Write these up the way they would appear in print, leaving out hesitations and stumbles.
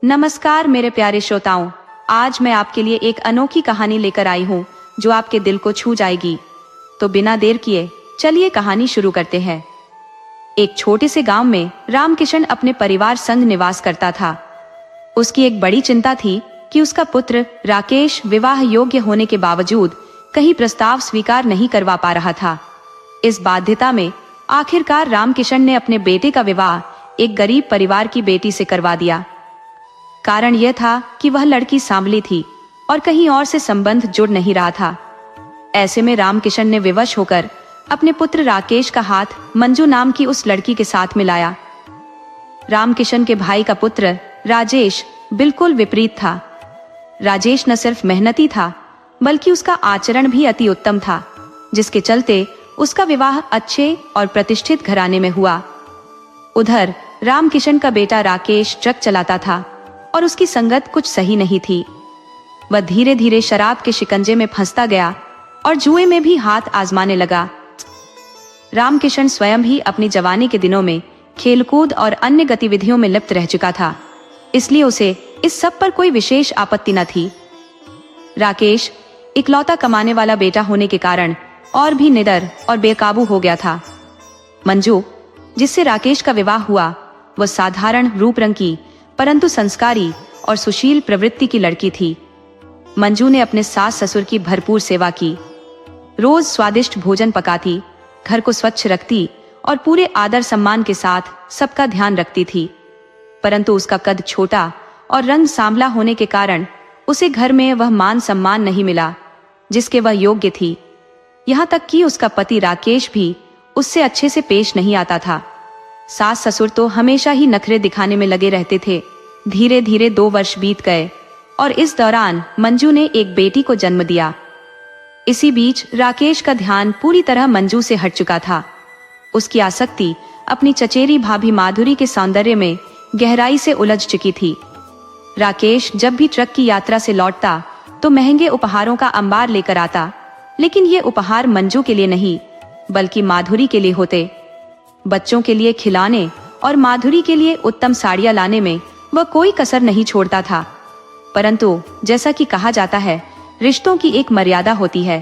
नमस्कार मेरे प्यारे श्रोताओं, आज मैं आपके लिए एक अनोखी कहानी लेकर आई हूँ जो आपके दिल को छू जाएगी। तो बिना देर किए चलिए कहानी शुरू करते हैं। एक छोटे से गांव में रामकिशन अपने परिवार संग निवास करता था। उसकी एक बड़ी चिंता थी कि उसका पुत्र राकेश विवाह योग्य होने के बावजूद कहीं प्रस्ताव स्वीकार नहीं करवा पा रहा था। इस बाध्यता में आखिरकार रामकिशन ने अपने बेटे का विवाह एक गरीब परिवार की बेटी से करवा दिया। कारण यह था कि वह लड़की सांवली थी और कहीं और से संबंध जुड़ नहीं रहा था। ऐसे में रामकिशन ने विवश होकर अपने पुत्र राकेश का हाथ मंजू नाम की उस लड़की के साथ मिलाया। रामकिशन के भाई का पुत्र राजेश बिल्कुल विपरीत था। राजेश न सिर्फ मेहनती था बल्कि उसका आचरण भी अति उत्तम था, जिसके चलते उसका विवाह अच्छे और प्रतिष्ठित घराने में हुआ। उधर रामकिशन का बेटा राकेश ट्रक चलाता था और उसकी संगत कुछ सही नहीं थी। वह धीरे धीरे शराब के शिकंजे में फंसता गया और जुए में भी हाथ आजमाने लगा। रामकिशन स्वयं भी अपनी जवानी के दिनों में खेलकूद और अन्य गतिविधियों में लिप्त रह चुका था, इसलिए उसे इस सब पर कोई विशेष आपत्ति न थी। राकेश इकलौता कमाने वाला बेटा होने के कारण और भी निडर और बेकाबू हो गया था। मंजू, जिससे राकेश का विवाह हुआ, वह साधारण रूप रंग की परंतु संस्कारी और सुशील प्रवृत्ति की लड़की थी। मंजू ने अपने सास ससुर की भरपूर सेवा की, रोज स्वादिष्ट भोजन पकाती, घर को स्वच्छ रखती और पूरे आदर सम्मान के साथ सबका ध्यान रखती थी। परंतु उसका कद छोटा और रंग सांवला होने के कारण उसे घर में वह मान सम्मान नहीं मिला जिसके वह योग्य थी। यहाँ तक कि उसका पति राकेश भी उससे अच्छे से पेश नहीं आता था। सास ससुर तो हमेशा ही नखरे दिखाने में लगे रहते थे। धीरे धीरे 2 वर्ष बीत गए और इस दौरान मंजू ने एक बेटी को जन्म दिया। इसी बीच राकेश का ध्यान पूरी तरह मंजू से हट चुका था। उसकी आसक्ति अपनी चचेरी भाभी माधुरी के सौंदर्य में गहराई से उलझ चुकी थी। राकेश जब भी ट्रक की यात्रा से लौटता तो महंगे उपहारों का अंबार लेकर आता, लेकिन ये उपहार मंजू के लिए नहीं बल्कि माधुरी के लिए होते। बच्चों के लिए खिलौने और माधुरी के लिए उत्तम साड़ियां लाने में वह कोई कसर नहीं छोड़ता था। परंतु जैसा कि कहा जाता है, रिश्तों की एक मर्यादा होती है,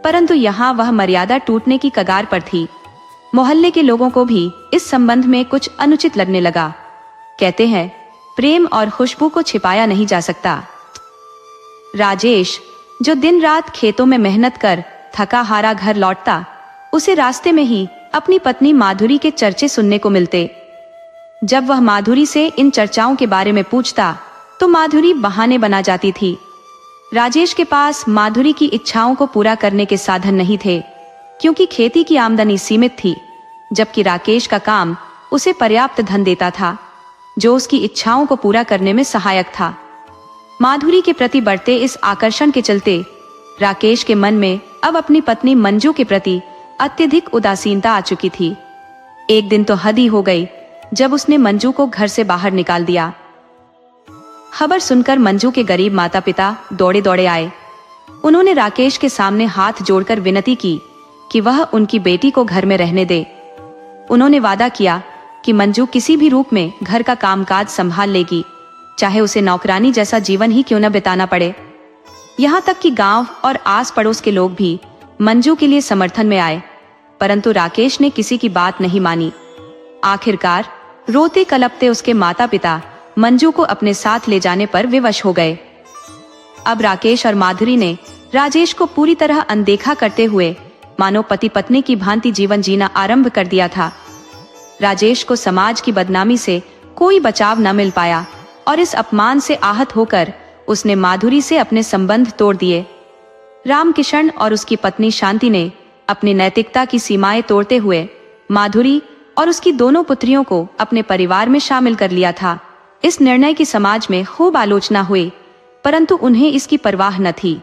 परंतु यहाँ वह मर्यादा टूटने की कगार पर थी। मोहल्ले के लोगों को भी इस संबंध में कुछ अनुचित लगने लगा। कहते हैं, प्रेम और खुशबू को छिपाया नहीं जा सकता। राजेश, जो दिन रात खेतों में मेहनत कर थका हारा घर लौटता, उसे रास्ते में ही अपनी पत्नी माधुरी के चर्चे सुनने को मिलते। जब वह माधुरी से इन चर्चाओं के बारे में पूछता तो माधुरी बहाने बना जाती थी। राजेश के पास माधुरी की इच्छाओं को पूरा करने के साधन नहीं थे, क्योंकि खेती की आमदनी सीमित थी, जबकि राकेश का काम उसे पर्याप्त धन देता था जो उसकी इच्छाओं को पूरा करने में सहायक था। माधुरी के प्रति बढ़ते इस आकर्षण के चलते राकेश के मन में अब अपनी पत्नी मंजू के प्रति अत्यधिक उदासीनता आ चुकी थी। एक दिन तो हद ही हो गई जब उसने मंजू को घर से बाहर निकाल दिया। खबर सुनकर मंजू के गरीब माता पिता दौड़े दौड़े आए। उन्होंने राकेश के सामने हाथ जोड़कर विनती की कि वह उनकी बेटी को घर में रहने दे। उन्होंने वादा किया कि मंजू किसी भी रूप में घर का कामकाज संभाल लेगी, चाहे उसे नौकरानी जैसा जीवन ही क्यों न बिताना पड़े। यहाँ तक कि गांव और आस पड़ोस के लोग भी मंजू के लिए समर्थन में आए, परंतु राकेश ने किसी की बात नहीं मानी। आखिरकार रोते कलपते उसके माता पिता मंजू को अपने साथ ले जाने पर विवश हो गए। अब राकेश और माधुरी ने राजेश को पूरी तरह अनदेखा करते हुए मानो पति पत्नी की भांति जीवन जीना आरंभ कर दिया था। राजेश को समाज की बदनामी से कोई बचाव न मिल पाया और इस अपमान से आहत होकर उसने माधुरी से अपने संबंध तोड़ दिए। रामकिशन और उसकी पत्नी शांति ने अपनी नैतिकता की सीमाएं तोड़ते हुए माधुरी और उसकी दोनों पुत्रियों को अपने परिवार में शामिल कर लिया था। इस निर्णय की समाज में खूब आलोचना हुई, परंतु उन्हें इसकी परवाह न थी।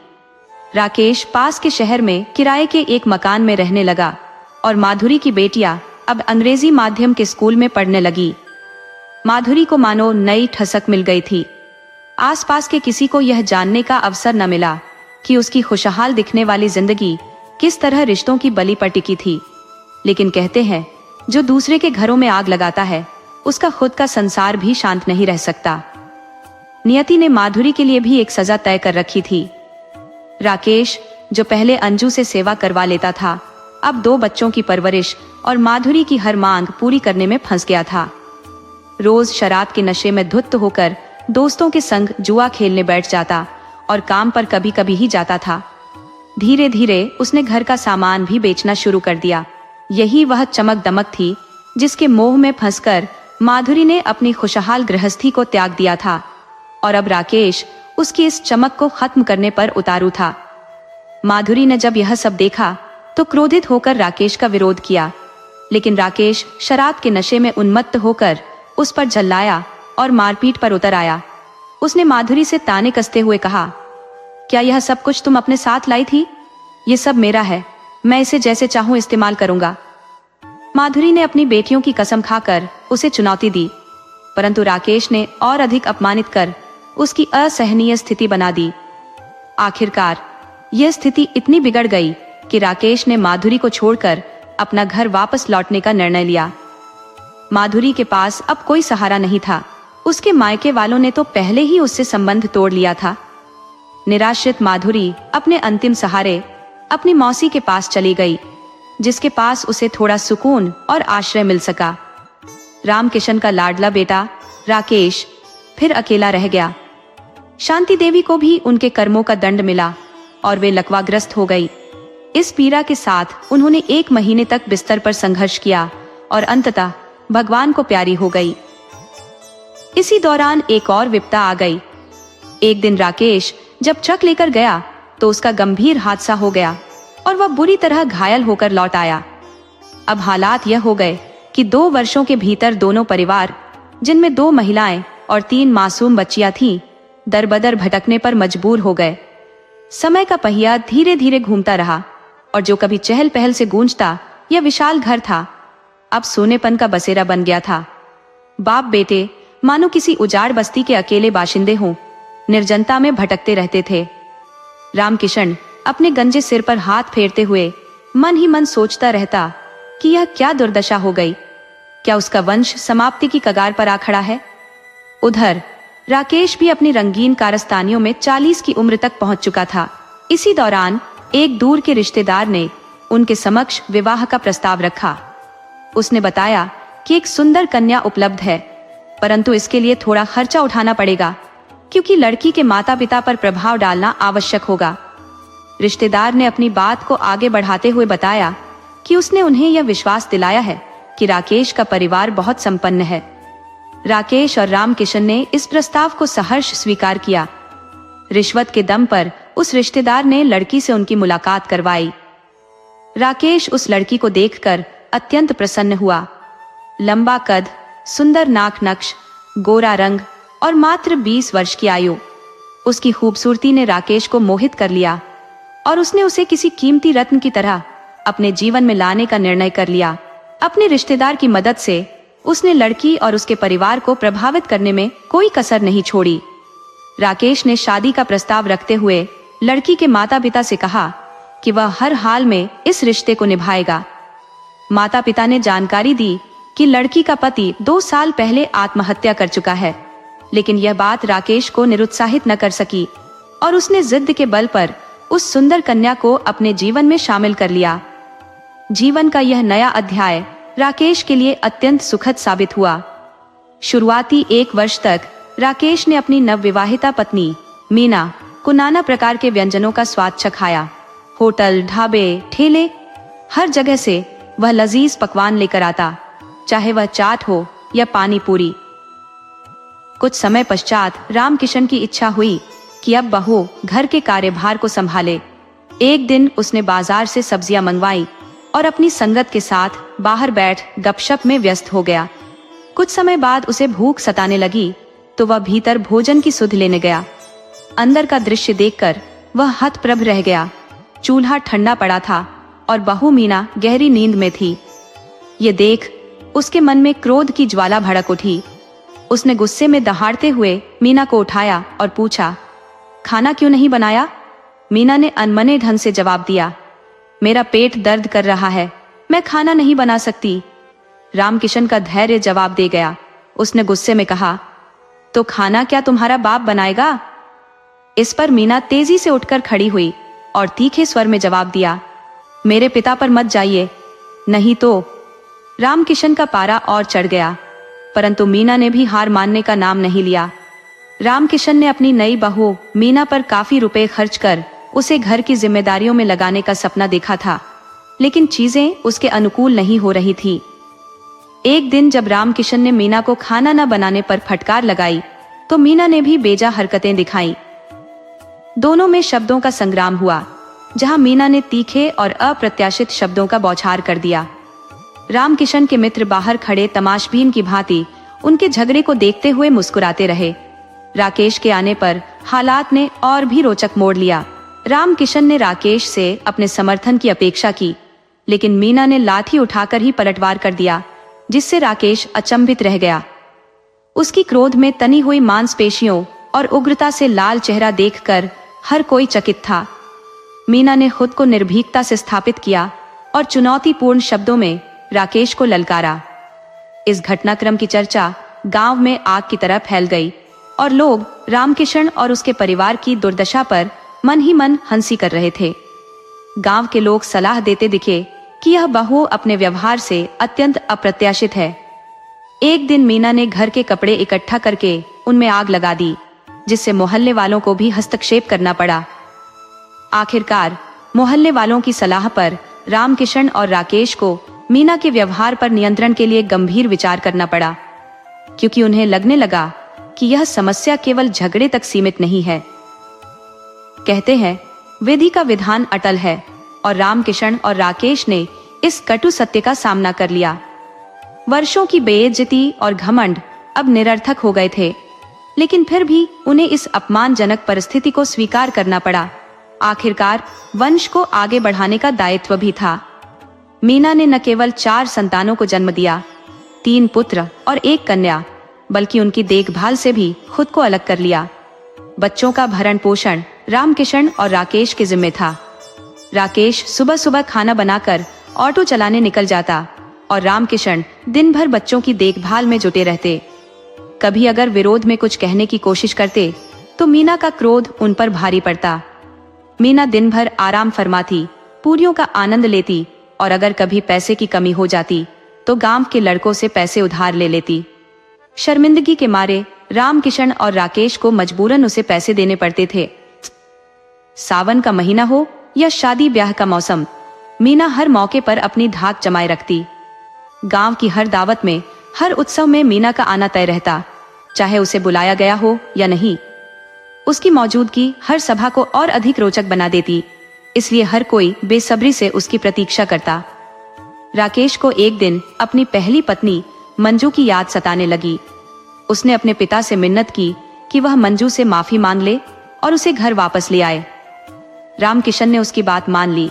राकेश पास के शहर में किराए के एक मकान में रहने लगा और माधुरी की बेटियां अब अंग्रेजी माध्यम के स्कूल में पढ़ने लगी। माधुरी को मानो नई ठसक मिल गई थी। आसपास के किसी को यह जानने का अवसर न मिला कि उसकी खुशहाल दिखने वाली जिंदगी किस तरह रिश्तों की बलि पर टिकी थी। लेकिन कहते हैं, जो दूसरे के घरों में आग लगाता है उसका खुद का संसार भी शांत नहीं रह सकता। नियति ने माधुरी के लिए भी एक सजा तय कर रखी थी। राकेश, जो पहले अंजू से सेवा करवा लेता था, अब 2 बच्चों की परवरिश और माधुरी की हर मांग पूरी करने में फंस गया था। रोज शराब के नशे में धुत होकर दोस्तों के संग जुआ खेलने बैठ जाता और काम पर कभी कभी ही जाता था। धीरे धीरे उसने घर का सामान भी बेचना शुरू कर दिया। यही वह चमक दमक थी जिसके मोह में फंसकर माधुरी ने अपनी खुशहाल गृहस्थी को त्याग दिया था, और अब राकेश उसकी इस चमक को खत्म करने पर उतारू था। माधुरी ने जब यह सब देखा तो क्रोधित होकर राकेश का विरोध किया, लेकिन राकेश शराब के नशे में उन्मत्त होकर उस पर झल्लाया और मारपीट पर उतर आया। उसने माधुरी से ताने कसते हुए कहा, क्या यह सब कुछ तुम अपने साथ लाई थी? ये सब मेरा है, मैं इसे जैसे चाहूं इस्तेमाल करूंगा। माधुरी ने अपनी बेटियों की कसम खाकर उसे चुनौती दी, परंतु राकेश ने और अधिक अपमानित कर उसकी असहनीय स्थिति बना दी। आखिरकार यह स्थिति इतनी बिगड़ गई कि राकेश ने माधुरी को छोड़कर अपना घर वापस लौटने का निर्णय लिया। माधुरी के पास अब कोई सहारा नहीं था। उसके मायके वालों ने तो पहले ही उससे संबंध तोड़ लिया था। निराश्रित माधुरी अपने अंतिम सहारे अपनी मौसी के पास चली गई, जिसके पास उसे थोड़ा सुकून और आश्रय मिल सका। रामकिशन का लाडला बेटा राकेश फिर अकेला रह गया। शांति देवी को भी उनके कर्मों का दंड मिला और वे लकवाग्रस्त हो गई। इस पीड़ा के साथ उन्होंने 1 महीने तक बिस्तर पर संघर्ष किया और अंततः भगवान को प्यारी हो गई। इसी दौरान एक और विपदा आ गई। एक दिन राकेश जब ट्रक लेकर गया तो उसका गंभीर हादसा हो गया और वह बुरी तरह घायल होकर लौट आया। अब हालात यह हो गए कि 2 वर्षों के भीतर दोनों परिवार, जिनमें 2 महिलाएं और 3 मासूम बच्चियां थीं, दरबदर भटकने पर मजबूर हो गए। समय का पहिया धीरे धीरे घूमता रहा और जो कभी चहल पहल से गूंजता यह विशाल घर था, अब सोनेपन का बसेरा बन गया था। बाप बेटे मानो किसी उजाड़ बस्ती के अकेले बाशिंदे हों, निर्जनता में भटकते रहते थे। रामकिशन अपने गंजे सिर पर हाथ फेरते हुए मन ही मन सोचता रहता कि यह क्या दुर्दशा हो गई, क्या उसका वंश समाप्ति की कगार पर आ खड़ा है। उधर राकेश भी अपनी रंगीन कारस्तानियों में 40 की उम्र तक पहुंच चुका था। इसी दौरान एक दूर के रिश्तेदार ने उनके समक्ष विवाह का प्रस्ताव रखा। उसने बताया कि एक सुंदर कन्या उपलब्ध है, परंतु इसके लिए थोड़ा खर्चा उठाना पड़ेगा, क्योंकि लड़की के माता पिता पर प्रभाव डालना आवश्यक होगा। रिश्तेदार ने अपनी बात को आगे बढ़ाते हुए बताया कि उसने उन्हें यह विश्वास दिलाया है कि राकेश का परिवार बहुत संपन्न है। राकेश और रामकिशन ने इस प्रस्ताव को सहर्ष स्वीकार किया। रिश्वत के दम पर उस रिश्तेदार ने लड़की से उनकी मुलाकात करवाई। राकेश उस लड़की को देखकर अत्यंत प्रसन्न हुआ। लंबा कद, सुंदर नाक नक्श, गोरा रंग और मात्र 20 वर्ष की आयु। उसकी खूबसूरती ने राकेश को मोहित कर लिया और उसने उसे किसी कीमती रत्न की तरह अपने जीवन में लाने का निर्णय कर लिया। अपने रिश्तेदार की मदद से उसने लड़की और उसके परिवार को प्रभावित करने में कोई कसर नहीं छोड़ी। राकेश ने शादी का प्रस्ताव रखते हुए लड़की के माता पिता से कहा कि वह हर हाल में इस रिश्ते को निभाएगा। माता पिता ने जानकारी दी कि लड़की का पति 2 साल पहले आत्महत्या कर चुका है, लेकिन यह बात राकेश को निरुत्साहित न कर सकी और उसने जिद के बल पर उस सुंदर कन्या को अपने जीवन में शामिल कर लिया। जीवन का यह नया अध्याय राकेश के लिए अत्यंत सुखद साबित हुआ। शुरुआती 1 वर्ष तक राकेश ने अपनी नवविवाहिता पत्नी मीना को नाना प्रकार के व्यंजनों का स्वाद चखाया। होटल, ढाबे, ठेले, हर जगह से वह लजीज पकवान लेकर आता, चाहे वह चाट हो या पानी पूरी। कुछ समय पश्चात रामकिशन की इच्छा हुई कि अब बहू घर के कार्यभार को संभाले। एक दिन उसने बाजार से सब्जियां मंगवाई और अपनी संगत के साथ बाहर बैठ गपशप में व्यस्त हो गया। कुछ समय बाद उसे भूख सताने लगी तो वह भीतर भोजन की सुध लेने गया। अंदर का दृश्य देखकर वह हतप्रभ रह गया। चूल्हा ठंडा पड़ा था और बहू मीना गहरी नींद में थी। ये देख उसके मन में क्रोध की ज्वाला भड़क उठी। उसने गुस्से में दहाड़ते हुए मीना को उठाया और पूछा, खाना क्यों नहीं बनाया? मीना ने अनमने ढंग से जवाब दिया, मेरा पेट दर्द कर रहा है, मैं खाना नहीं बना सकती। रामकिशन का धैर्य जवाब दे गया। उसने गुस्से में कहा, तो खाना क्या तुम्हारा बाप बनाएगा? इस पर मीना तेजी से उठकर खड़ी हुई और तीखे स्वर में जवाब दिया, मेरे पिता पर मत जाइए, नहीं तो। रामकिशन का पारा और चढ़ गया, परंतु मीना ने भी हार मानने का नाम नहीं लिया। रामकिशन ने अपनी नई बहू मीना पर काफी रुपए खर्च कर उसे घर की जिम्मेदारियों में लगाने का सपना देखा था, लेकिन चीजें उसके अनुकूल नहीं हो रही थी। एक दिन जब रामकिशन ने मीना को खाना न बनाने पर फटकार लगाई, तो मीना ने भी बेजा हरकतें दिखाई। दोनों में शब्दों का संग्राम हुआ, जहां मीना ने तीखे और अप्रत्याशित शब्दों का बौछार कर दिया। रामकिशन के मित्र बाहर खड़े तमाशबीन की भांति उनके झगड़े को देखते हुए मुस्कुराते रहे। राकेश के आने पर हालात ने और भी रोचक मोड़ लिया। रामकिशन ने राकेश से अपने समर्थन की अपेक्षा की, लेकिन मीना ने लाठी उठाकर ही पलटवार कर दिया, जिससे राकेश अचंभित रह गया। उसकी क्रोध में तनी हुई मांसपेशियों और उग्रता से लाल चेहरा देखकर हर कोई चकित था। मीना ने खुद को निर्भीकता से स्थापित किया और चुनौतीपूर्ण शब्दों में राकेश को ललकारा। इस घटनाक्रम की चर्चा गांव में आग की तरह फैल गई और लोग रामकिशन और उसके परिवार की दुर्दशा पर मन ही मन हंसी कर रहे थे। गांव के लोग सलाह देते दिखे कि यह बहू अपने व्यवहार से अत्यंत अप्रत्याशित है। एक दिन मीना ने घर के कपड़े इकट्ठा करके उनमें आग लगा दी, जिससे मोहल्ले वालों को भी हस्तक्षेप करना पड़ा। आखिरकार मोहल्ले वालों की सलाह पर रामकिशन और राकेश को मीना के व्यवहार पर नियंत्रण के लिए गंभीर विचार करना पड़ा, क्योंकि उन्हें लगने लगा कि यह समस्या केवल झगड़े तक सीमित नहीं है। कहते हैं, विधि का विधान अटल है, और रामकिशन और राकेश ने इस कटु सत्य का सामना कर लिया। वर्षों की बेइज्जती और घमंड अब निरर्थक हो गए थे, लेकिन फिर भी उन्हें इस अपमानजनक परिस्थिति को स्वीकार करना पड़ा। आखिरकार वंश को आगे बढ़ाने का दायित्व भी था। मीना ने न केवल 4 संतानों को जन्म दिया, 3 पुत्र और 1 कन्या, बल्कि उनकी देखभाल से भी खुद को अलग कर लिया। बच्चों का भरण पोषण रामकिशन और राकेश के जिम्मे था। राकेश सुबह सुबह खाना बनाकर ऑटो चलाने निकल जाता और रामकिशन दिन भर बच्चों की देखभाल में जुटे रहते। कभी अगर विरोध में कुछ कहने की कोशिश करते तो मीना का क्रोध उन पर भारी पड़ता। मीना दिन भर आराम फरमाती, पूरियों का आनंद लेती और अगर कभी पैसे की कमी हो जाती तो गांव के लड़कों से पैसे उधार ले लेती। शर्मिंदगी के मारे रामकिशन और राकेश को मजबूरन उसे पैसे देने पड़ते थे। सावन का महीना हो या शादी ब्याह का मौसम, मीना हर मौके पर अपनी धाक जमाए रखती। गांव की हर दावत में, हर उत्सव में मीना का आना तय रहता, चाहे उसे बुलाया गया हो या नहीं। उसकी मौजूदगी हर सभा को और अधिक रोचक बना देती, इसलिए हर कोई बेसब्री से उसकी प्रतीक्षा करता। राकेश को एक दिन अपनी पहली पत्नी मंजू की याद सताने लगी। उसने अपने पिता से मिन्नत की कि वह मंजू से माफी मांग ले और उसे घर वापस ले आए। रामकिशन ने उसकी बात मान ली,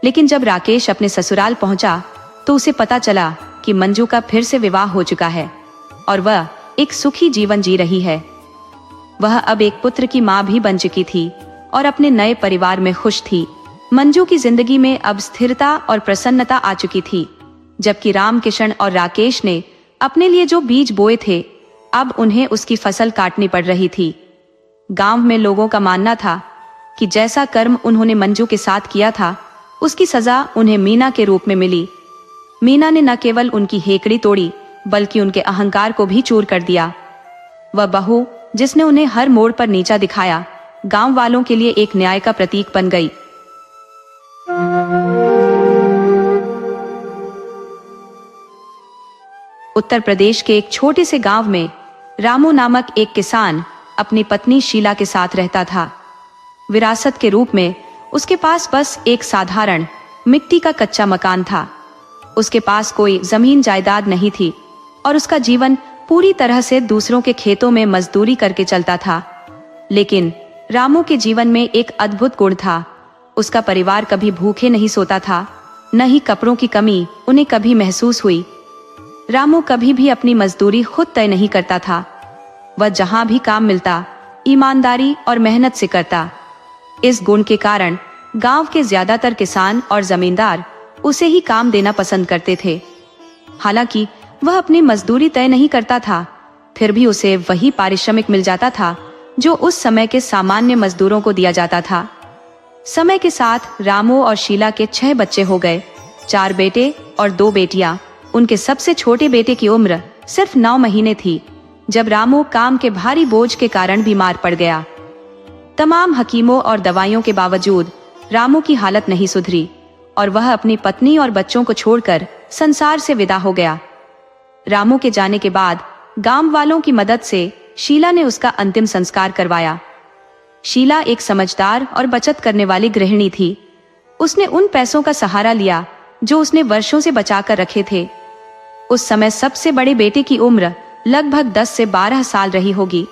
लेकिन जब राकेश अपने ससुराल पहुंचा तो उसे पता चला कि मंजू का फिर से विवाह हो चुका है और वह एक सुखी जीवन जी रही है। वह अब एक पुत्र की मां भी बन चुकी थी और अपने नए परिवार में खुश थी। मंजू की जिंदगी में अब स्थिरता और प्रसन्नता आ चुकी थी, जबकि रामकिशन और राकेश ने अपने लिए जो बीज बोए थे, अब उन्हें उसकी फसल काटनी पड़ रही थी। गांव में लोगों का मानना था कि जैसा कर्म उन्होंने मंजू के साथ किया था, उसकी सजा उन्हें मीना के रूप में मिली। मीना ने न केवल उनकी हेकड़ी तोड़ी, बल्कि उनके अहंकार को भी चूर कर दिया। वह बहू, जिसने उन्हें हर मोड़ पर नीचा दिखाया, गांव वालों के लिए एक न्याय का प्रतीक बन गई। उत्तर प्रदेश के एक छोटे से गांव में रामू नामक एक किसान अपनी पत्नी शीला के साथ रहता था। विरासत के रूप में उसके पास बस एक साधारण मिट्टी का कच्चा मकान था। उसके पास कोई जमीन जायदाद नहीं थी और उसका जीवन पूरी तरह से दूसरों के खेतों में मजदूरी करके चलता था। लेकिन रामू के जीवन में एक अद्भुत गुण था। उसका परिवार कभी भूखे नहीं सोता था, न ही कपड़ों की कमी उन्हें कभी महसूस हुई। रामू कभी भी अपनी मजदूरी खुद तय नहीं करता था। वह जहां भी काम मिलता, ईमानदारी और मेहनत से करता। इस गुण के कारण गांव के ज्यादातर किसान और जमींदार उसे ही काम देना पसंद करते थे। हालांकि वह अपनी मजदूरी तय नहीं करता था, फिर भी उसे वही पारिश्रमिक मिल जाता था जो उस समय के सामान्य मजदूरों को दिया जाता था। समय के साथ रामू और शीला के 6 बच्चे हो गए, 4 बेटे और 2 बेटियां। उनके सबसे छोटे बेटे की उम्र सिर्फ 9 महीने थी जब रामू काम के भारी बोझ के कारण बीमार पड़ गया। तमाम हकीमों और दवाइयों के बावजूद रामू की हालत नहीं सुधरी और वह अपनी पत्नी और बच्चों को छोड़कर संसार से विदा हो गया। रामू के जाने के बाद गांव वालों की मदद से शीला ने उसका अंतिम संस्कार करवाया। शीला एक समझदार और बचत करने वाली गृहिणी थी। उसने उन पैसों का सहारा लिया जो उसने वर्षों से बचाकर रखे थे। उस समय सबसे बड़े बेटे की उम्र लगभग 10 से 12 साल रही होगी।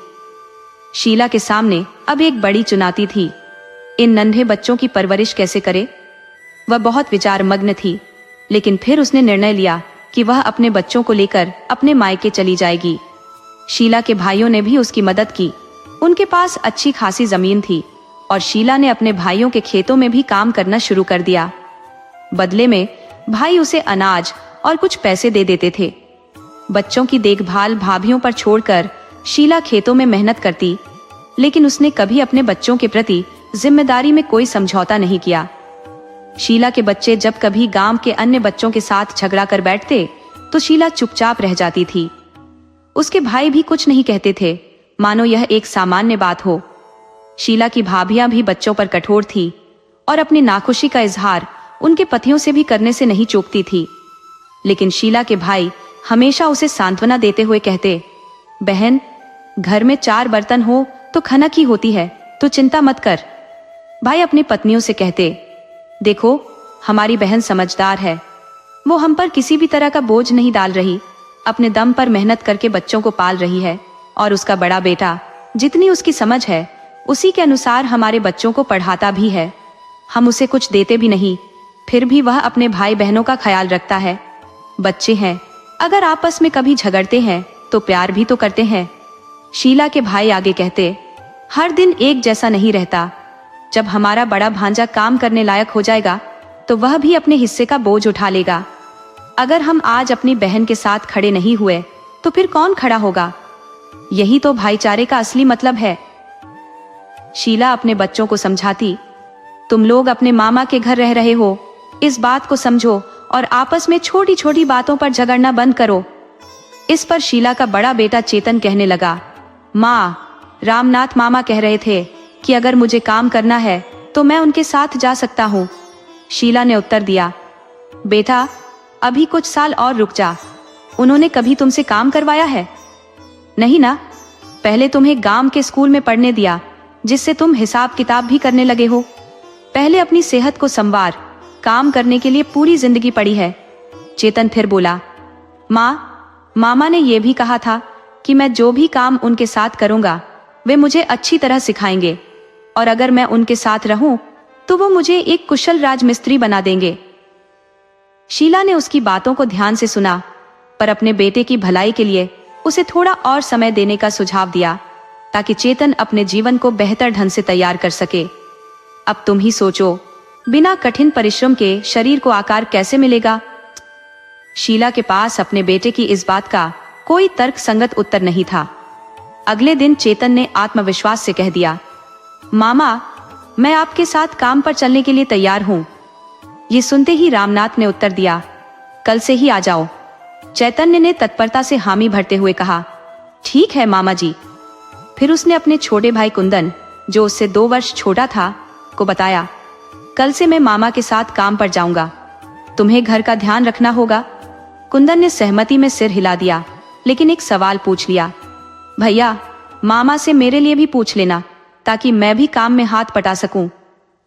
शीला के सामने अब एक बड़ी चुनौती थी। इन नन्हे बच्चों की परवरिश कैसे करे? वह बहुत विचार मग्न थी, लेकिन फिर उसने निर्णय लिया कि वह अपने बच्चों को लेकर अपने मायके चली जाएगी। शीला के भाइयों ने भी उसकी मदद की। उनके पास अच्छी खासी जमीन थी और शीला ने अपने भाइयों के खेतों में भी काम करना शुरू कर दिया। बदले में भाई उसे अनाज और कुछ पैसे दे देते थे। बच्चों की देखभाल भाभीयों पर छोड़कर शीला खेतों में मेहनत करती, लेकिन उसने कभी अपने बच्चों के प्रति जिम्मेदारी में कोई समझौता नहीं किया। शीला के बच्चे जब कभी गांव के अन्य बच्चों के साथ झगड़ा कर बैठते तो शीला चुपचाप रह जाती थी। उसके भाई भी कुछ नहीं कहते थे, मानो यह एक सामान्य बात हो। शीला की भाभियां भी बच्चों पर कठोर थी और अपनी नाखुशी का इजहार उनके पतियों से भी करने से नहीं चूकती थी। लेकिन शीला के भाई हमेशा उसे सांत्वना देते हुए कहते, बहन, घर में 4 बर्तन हो तो खनक ही होती है, तो चिंता मत कर। भाई अपनी पत्नियों से कहते, देखो, हमारी बहन समझदार है, वो हम पर किसी भी तरह का बोझ नहीं डाल रही, अपने दम पर मेहनत करके बच्चों को पाल रही है और उसका बड़ा बेटा जितनी उसकी समझ है उसी के अनुसार हमारे बच्चों को पढ़ाता भी है। हम उसे कुछ देते भी नहीं, फिर भी वह अपने भाई बहनों का ख्याल रखता है। बच्चे हैं, अगर आपस में कभी झगड़ते हैं तो प्यार भी तो करते हैं। शीला के भाई आगे कहते, हर दिन एक जैसा नहीं रहता। जब हमारा बड़ा भांजा काम करने लायक हो जाएगा तो वह भी अपने हिस्से का बोझ उठा लेगा। अगर हम आज अपनी बहन के साथ खड़े नहीं हुए तो फिर कौन खड़ा होगा? यही तो भाईचारे का असली मतलब है। शीला अपने बच्चों को समझाती, तुम लोग अपने मामा के घर रह रहे हो, इस बात को समझो और आपस में छोटी छोटी बातों पर झगड़ना बंद करो। इस पर शीला का बड़ा बेटा चेतन कहने लगा, माँ, रामनाथ मामा कह रहे थे कि अगर मुझे काम करना है तो मैं उनके साथ जा सकता हूँ। शीला ने उत्तर दिया, बेटा, अभी कुछ साल और रुक जा। उन्होंने कभी तुमसे काम करवाया है? नहीं ना। पहले तुम्हें गांव के स्कूल में पढ़ने दिया, जिससे तुम हिसाब किताब भी करने लगे हो। पहले अपनी सेहत को संवार, काम करने के लिए पूरी जिंदगी पड़ी है। चेतन फिर बोला, माँ, मामा ने यह भी कहा था कि मैं जो भी काम उनके साथ करूंगा वे मुझे अच्छी तरह सिखाएंगे और अगर मैं उनके साथ रहूं तो वो मुझे एक कुशल राजमिस्त्री बना देंगे। शीला ने उसकी बातों को ध्यान से सुना, पर अपने बेटे की भलाई के लिए उसे थोड़ा और समय देने का सुझाव दिया ताकि चेतन अपने जीवन को बेहतर ढंग से तैयार कर सके। अब तुम ही सोचो, बिना कठिन परिश्रम के शरीर को आकार कैसे मिलेगा? शीला के पास अपने बेटे की इस बात का कोई तर्क संगत उत्तर नहीं था। अगले दिन चेतन ने आत्मविश्वास से कह दिया, मामा, मैं आपके साथ काम पर चलने के लिए तैयार हूं। ये सुनते ही रामनाथ ने उत्तर दिया, कल से ही आ जाओ। चैतन्य ने तत्परता से हामी भरते हुए कहा, ठीक है मामा जी। फिर उसने अपने छोटे भाई कुंदन, जो उससे 2 वर्ष छोटा था, को बताया, कल से मैं मामा के साथ काम पर जाऊंगा। तुम्हें घर का ध्यान रखना होगा। कुंदन ने सहमति में सिर हिला दिया, लेकिन एक सवाल पूछ लिया, भैया, मामा से मेरे लिए भी पूछ लेना ताकि मैं भी काम में हाथ पटा सकूं।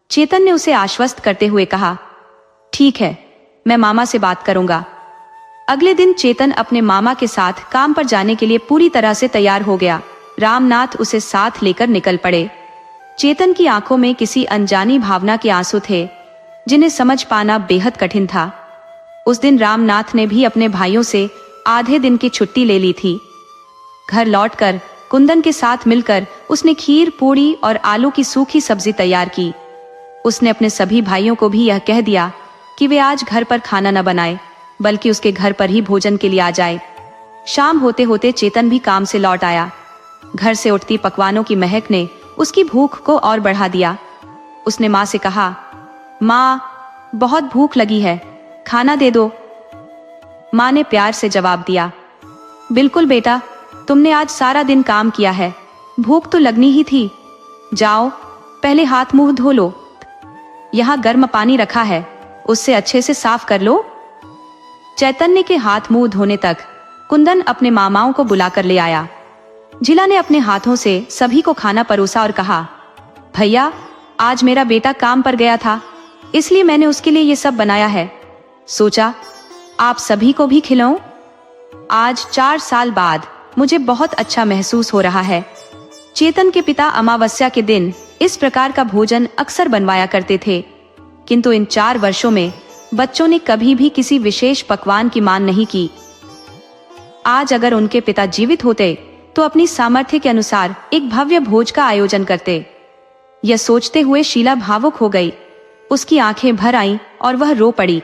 चेतन ने उसे आश्वस्त करते हुए कहा, ठीक है, मैं मामा से बात करूंगा। अगले दिन चेतन अपने मामा के साथ काम पर जाने के लिए पूरी तरह से तैयार हो गया। रामनाथ उसे साथ लेकर निकल पड़े। चेतन की आंखों में किसी अनजानी भावना के आंसू थे, जिन्हें समझ पाना बेहद कठिन था। उस दिन रामनाथ ने भी अपने भाइयों से आधे दिन की छुट्टी ले ली थी। घर लौटकर कुंदन के साथ मिलकर उसने खीर, पूड़ी और आलू की सूखी सब्जी तैयार की। उसने अपने सभी भाइयों को भी यह कह दिया कि वे आज घर पर खाना न बनाए, बल्कि उसके घर पर ही भोजन के लिए आ जाए। शाम होते होते चेतन भी काम से लौट आया। घर से उठती पकवानों की महक ने उसकी भूख को और बढ़ा दिया। उसने माँ से कहा, माँ, बहुत भूख लगी है, खाना दे दो। माँ ने प्यार से जवाब दिया, बिल्कुल बेटा, तुमने आज सारा दिन काम किया है, भूख तो लगनी ही थी। जाओ, पहले हाथ मुंह धो लो, यहाँ गर्म पानी रखा है, उससे अच्छे से साफ कर लो। चैतन्य के हाथ मुंह धोने तक कुंदन अपने मामाओं को बुलाकर ले आया। जिला ने अपने हाथों से सभी को खाना परोसा और कहा, भैया, आज मेरा बेटा काम पर गया था, इसलिए मैंने उसके लिए ये सब बनाया है। सोचा आप सभी को भी खिलाऊं। आज 4 साल बाद मुझे बहुत अच्छा महसूस हो रहा है। चेतन के पिता अमावस्या के दिन इस प्रकार का भोजन अक्सर बनवाया करते थे, किंतु इन 4 वर्षों में बच्चों ने कभी भी किसी विशेष पकवान की मांग नहीं की। आज अगर उनके पिता जीवित होते तो अपनी सामर्थ्य के अनुसार एक भव्य भोज का आयोजन करते। यह सोचते हुए शीला भावुक हो गई। उसकी आंखें भर आईं और वह रो पड़ी।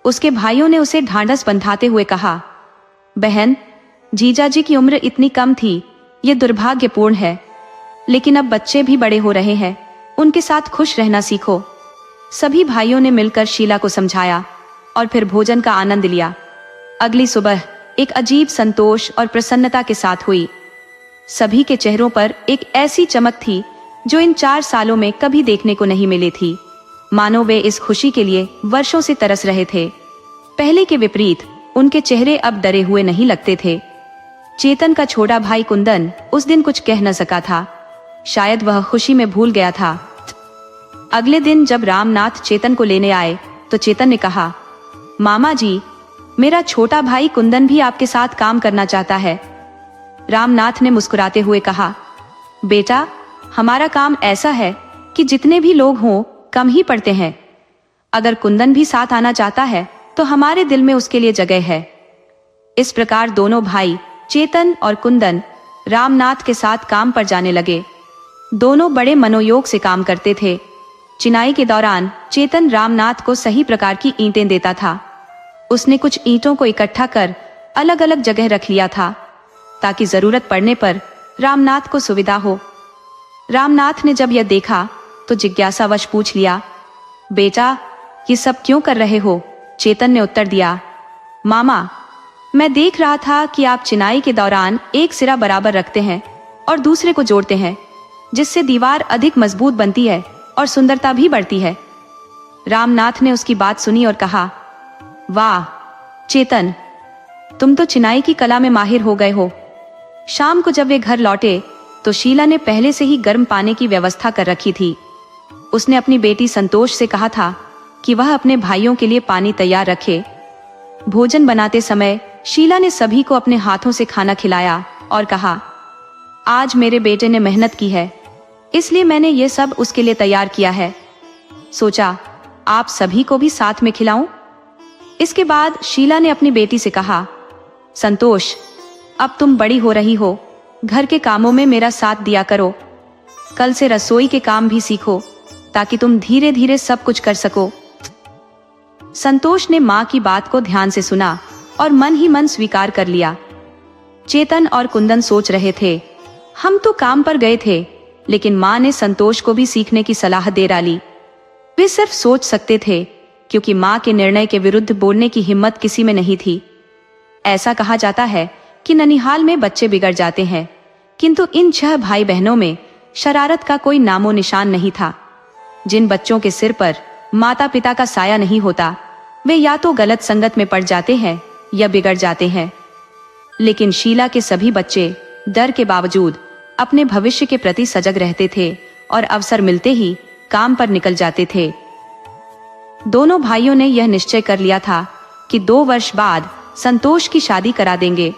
उसके भाइयों ने उसे ढांढस बंधाते हुए कहा, बहन, जीजाजी की उम्र इतनी कम थी, ये दुर्भाग्यपूर्ण है, लेकिन अब बच्चे भी बड़े हो रहे हैं, उनके साथ खुश रहना सीखो। सभी भाइयों ने मिलकर शीला को समझाया और फिर भोजन का आनंद लिया। अगली सुबह एक अजीब संतोष और प्रसन्नता के साथ हुई। सभी के चेहरों पर एक ऐसी चमक थी जो इन 4 सालों में कभी देखने को नहीं मिली थी, मानो वे इस खुशी के लिए वर्षों से तरस रहे थे। पहले के विपरीत उनके चेहरे अब डरे हुए नहीं लगते थे। चेतन का छोटा भाई कुंदन उस दिन कुछ कह न सका था, शायद वह खुशी में भूल गया था। अगले दिन जब रामनाथ चेतन को लेने आए तो चेतन ने कहा, मामा जी, मेरा छोटा भाई कुंदन भी आपके साथ काम करना चाहता है। रामनाथ ने मुस्कुराते हुए कहा, बेटा, हमारा काम ऐसा है कि जितने भी लोग हों कम ही पड़ते हैं। अगर कुंदन भी साथ आना चाहता है तो हमारे दिल में उसके लिए जगह है। इस प्रकार दोनों भाई चेतन और कुंदन रामनाथ के साथ काम पर जाने लगे। दोनों बड़े मनोयोग से काम करते थे। चिनाई के दौरान चेतन रामनाथ को सही प्रकार की ईंटें देता था। उसने कुछ ईंटों को इकट्ठा कर अलग अलग जगह रख लिया था ताकि जरूरत पड़ने पर रामनाथ को सुविधा हो। रामनाथ ने जब यह देखा तो जिज्ञासावश पूछ लिया, बेटा, ये सब क्यों कर रहे हो? चेतन ने उत्तर दिया, मामा, मैं देख रहा था कि आप चिनाई के दौरान एक सिरा बराबर रखते हैं और दूसरे को जोड़ते हैं, जिससे दीवार अधिक मजबूत बनती है और सुंदरता भी बढ़ती है। रामनाथ ने उसकी बात सुनी और कहा, वाह चेतन, तुम तो चिनाई की कला में माहिर हो गए हो। शाम को जब वे घर लौटे तो शीला ने पहले से ही गर्म पानी की व्यवस्था कर रखी थी। उसने अपनी बेटी संतोष से कहा था कि वह अपने भाइयों के लिए पानी तैयार रखे। भोजन बनाते समय शीला ने सभी को अपने हाथों से खाना खिलाया और कहा, आज मेरे बेटे ने मेहनत की है, इसलिए मैंने ये सब उसके लिए तैयार किया है। सोचा आप सभी को भी साथ में खिलाऊं। इसके बाद शीला ने अपनी बेटी से कहा, संतोष, अब तुम बड़ी हो रही हो, घर के कामों में मेरा साथ दिया करो। कल से रसोई के काम भी सीखो ताकि तुम धीरे धीरे सब कुछ कर सको। संतोष ने माँ की बात को ध्यान से सुना और मन ही मन स्वीकार कर लिया। चेतन और कुंदन सोच रहे थे, हम तो काम पर गए थे, लेकिन माँ ने संतोष को भी सीखने की सलाह दे डाली। वे सिर्फ सोच सकते थे क्योंकि माँ के निर्णय के विरुद्ध बोलने की हिम्मत किसी में नहीं थी। ऐसा कहा जाता है कि ननिहाल में बच्चे बिगड़ जाते हैं, किंतु इन 6 भाई बहनों में शरारत का कोई नामो निशान नहीं था। जिन बच्चों के सिर पर माता पिता का साया नहीं होता, वे या तो गलत संगत में पड़ जाते हैं या बिगड़ जाते हैं। लेकिन शीला के सभी बच्चे डर के बावजूद अपने भविष्य के प्रति सजग रहते थे और अवसर मिलते ही काम पर निकल जाते थे। दोनों भाइयों ने यह निश्चय कर लिया था कि 2 वर्ष बाद संतोष की शादी करा देंगे।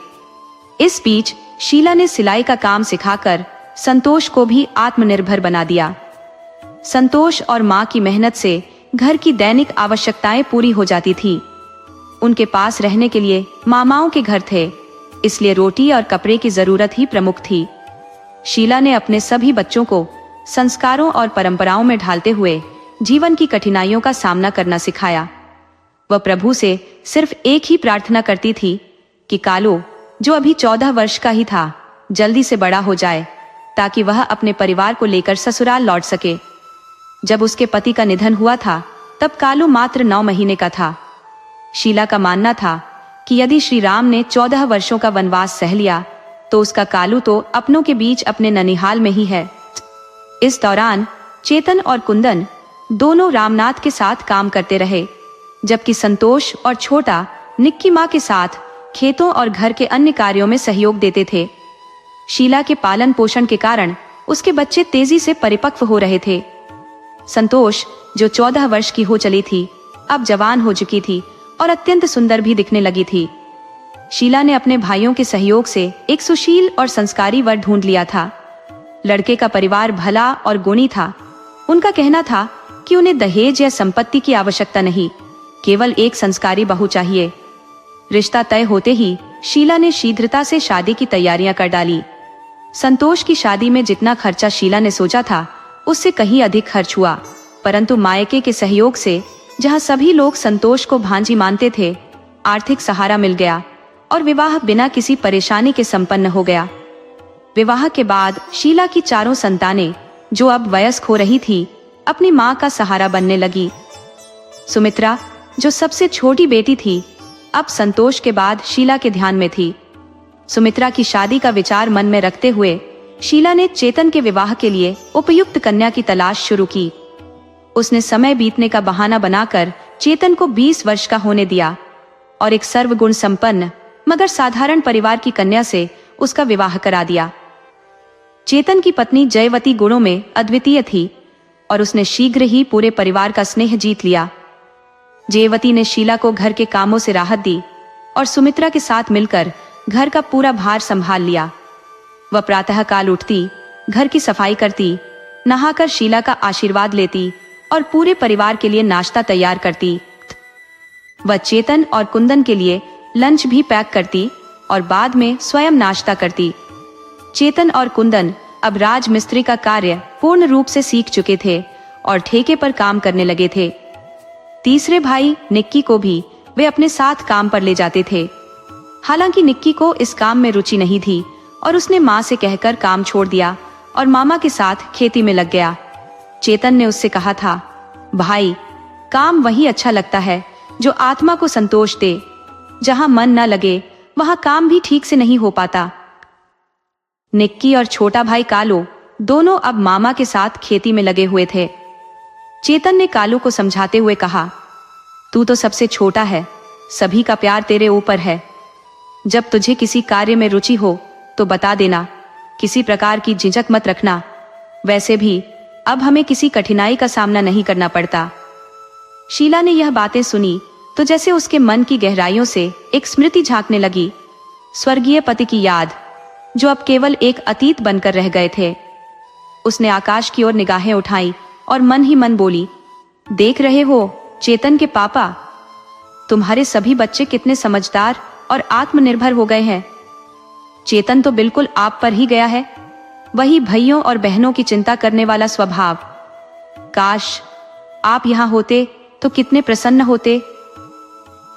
इस बीच शीला ने सिलाई का काम सिखाकर संतोष को भी आत्मनिर्भर बना दिया। संतोष और माँ की मेहनत से घर की दैनिक आवश्यकताएं पूरी हो जाती थी। उनके पास रहने के लिए मामाओं के घर थे, इसलिए रोटी और कपड़े की जरूरत ही प्रमुख थी। शीला ने अपने सभी बच्चों को संस्कारों और परंपराओं में ढालते हुए जीवन की कठिनाइयों का सामना करना सिखाया। वह प्रभु से सिर्फ एक ही प्रार्थना करती थी कि कालो, जो अभी 14 वर्ष का ही था, जल्दी से बड़ा हो जाए ताकि वह अपने परिवार को लेकर ससुराल लौट सके। जब उसके पति का निधन हुआ था तब कालू मात्र 9 महीने का था। शीला का मानना था कि यदि श्री राम ने 14 वर्षों का वनवास सह लिया तो उसका कालू तो अपनों के बीच अपने ननिहाल में ही है। इस दौरान चेतन और कुंदन दोनों रामनाथ के साथ काम करते रहे, जबकि संतोष और छोटा निक्की माँ के साथ खेतों और घर के अन्य कार्यों में सहयोग देते थे। शीला के पालन पोषण के कारण उसके बच्चे तेजी से परिपक्व हो रहे थे। संतोष, जो 14 वर्ष की हो चली थी, अब जवान हो चुकी थी और अत्यंत सुंदर भी दिखने लगी थी। शीला ने अपने भाइयों के सहयोग से एक सुशील और संस्कारी वर ढूंढ लिया था। लड़के का परिवार भला और गुणी था। उनका कहना था कि उन्हें दहेज या संपत्ति की आवश्यकता नहीं, केवल एक संस्कारी बहू चाहिए। रिश्ता तय होते ही शीला ने शीघ्रता से शादी की तैयारियां कर डाली। संतोष की शादी में जितना खर्चा शीला ने सोचा था उससे कहीं अधिक खर्च हुआ, परंतु मायके के सहयोग से, जहां सभी लोग संतोष को भांजी मानते थे, आर्थिक सहारा मिल गया और विवाह बिना किसी परेशानी के संपन्न हो गया। विवाह के बाद शीला की 4 संतानें, जो अब वयस्क हो रही थी, अपनी मां का सहारा बनने लगी। सुमित्रा, जो सबसे छोटी बेटी थी, अब संतोष के बाद शीला के ध्यान में थी। सुमित्रा की शादी का विचार मन में रखते हुए शीला ने चेतन के विवाह के लिए उपयुक्त कन्या की तलाश शुरू की। उसने समय बीतने का बहाना बनाकर चेतन को 20 वर्ष का होने दिया और एक सर्वगुण संपन्न मगर साधारण परिवार की कन्या से उसका विवाह करा दिया। चेतन की पत्नी जयवती गुणों में अद्वितीय थी और उसने शीघ्र ही पूरे परिवार का स्नेह जीत लिया। जयवती ने शीला को घर के कामों से राहत दी और सुमित्रा के साथ मिलकर घर का पूरा भार संभाल लिया। वह प्रातः काल उठती, घर की सफाई करती, नहाकर शीला का आशीर्वाद लेती और पूरे परिवार के लिए नाश्ता तैयार करती। वह चेतन और कुंदन के लिए लंच भी पैक करती और बाद में स्वयं नाश्ता करती। चेतन और कुंदन अब राजमिस्त्री का कार्य पूर्ण रूप से सीख चुके थे और ठेके पर काम करने लगे थे। तीसरे भाई निक्की को भी वे अपने साथ काम पर ले जाते थे। हालांकि निक्की को इस काम में रुचि नहीं थी और उसने मां से कहकर काम छोड़ दिया और मामा के साथ खेती में लग गया। चेतन ने उससे कहा था, भाई, काम वही अच्छा लगता है जो आत्मा को संतोष दे। जहां मन न लगे वहां काम भी ठीक से नहीं हो पाता। निक्की और छोटा भाई कालू दोनों अब मामा के साथ खेती में लगे हुए थे। चेतन ने कालू को समझाते हुए कहा, तू तो सबसे छोटा है, सभी का प्यार तेरे ऊपर है। जब तुझे किसी कार्य में रुचि हो तो बता देना, किसी प्रकार की झिझक मत रखना। वैसे भी अब हमें किसी कठिनाई का सामना नहीं करना पड़ता। शीला ने यह बातें सुनी तो जैसे उसके मन की गहराइयों से एक स्मृति झांकने लगी। स्वर्गीय पति की याद, जो अब केवल एक अतीत बनकर रह गए थे। उसने आकाश की ओर निगाहें उठाई और मन ही मन बोली, देख रहे हो चेतन के पापा, तुम्हारे सभी बच्चे कितने समझदार और आत्मनिर्भर हो गए हैं। चेतन तो बिल्कुल आप पर ही गया है, वही भाइयों और बहनों की चिंता करने वाला स्वभाव। काश आप यहाँ होते तो कितने प्रसन्न होते।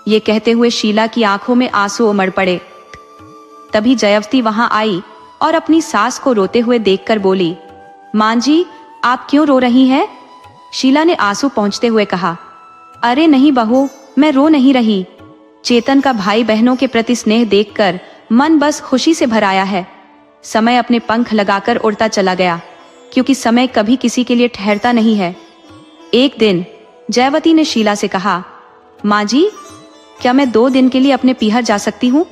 ये कहते हुए शीला की आंखों में आंसू उमड़ पड़े। तभी जयवती वहां आई और अपनी सास को रोते हुए देखकर बोली, मां जी, आप क्यों रो रही हैं? शीला ने आंसू पोंछते हुए कहा, अरे नहीं बहू, मैं रो नहीं रही। चेतन का भाई बहनों के प्रति स्नेह देखकर मन बस खुशी से भर आया है। समय अपने पंख लगाकर उड़ता चला गया, क्योंकि समय कभी किसी के लिए ठहरता नहीं है। एक दिन जयवती ने शीला से कहा, माँ जी, क्या मैं 2 दिन के लिए अपने पीहर जा सकती हूँ?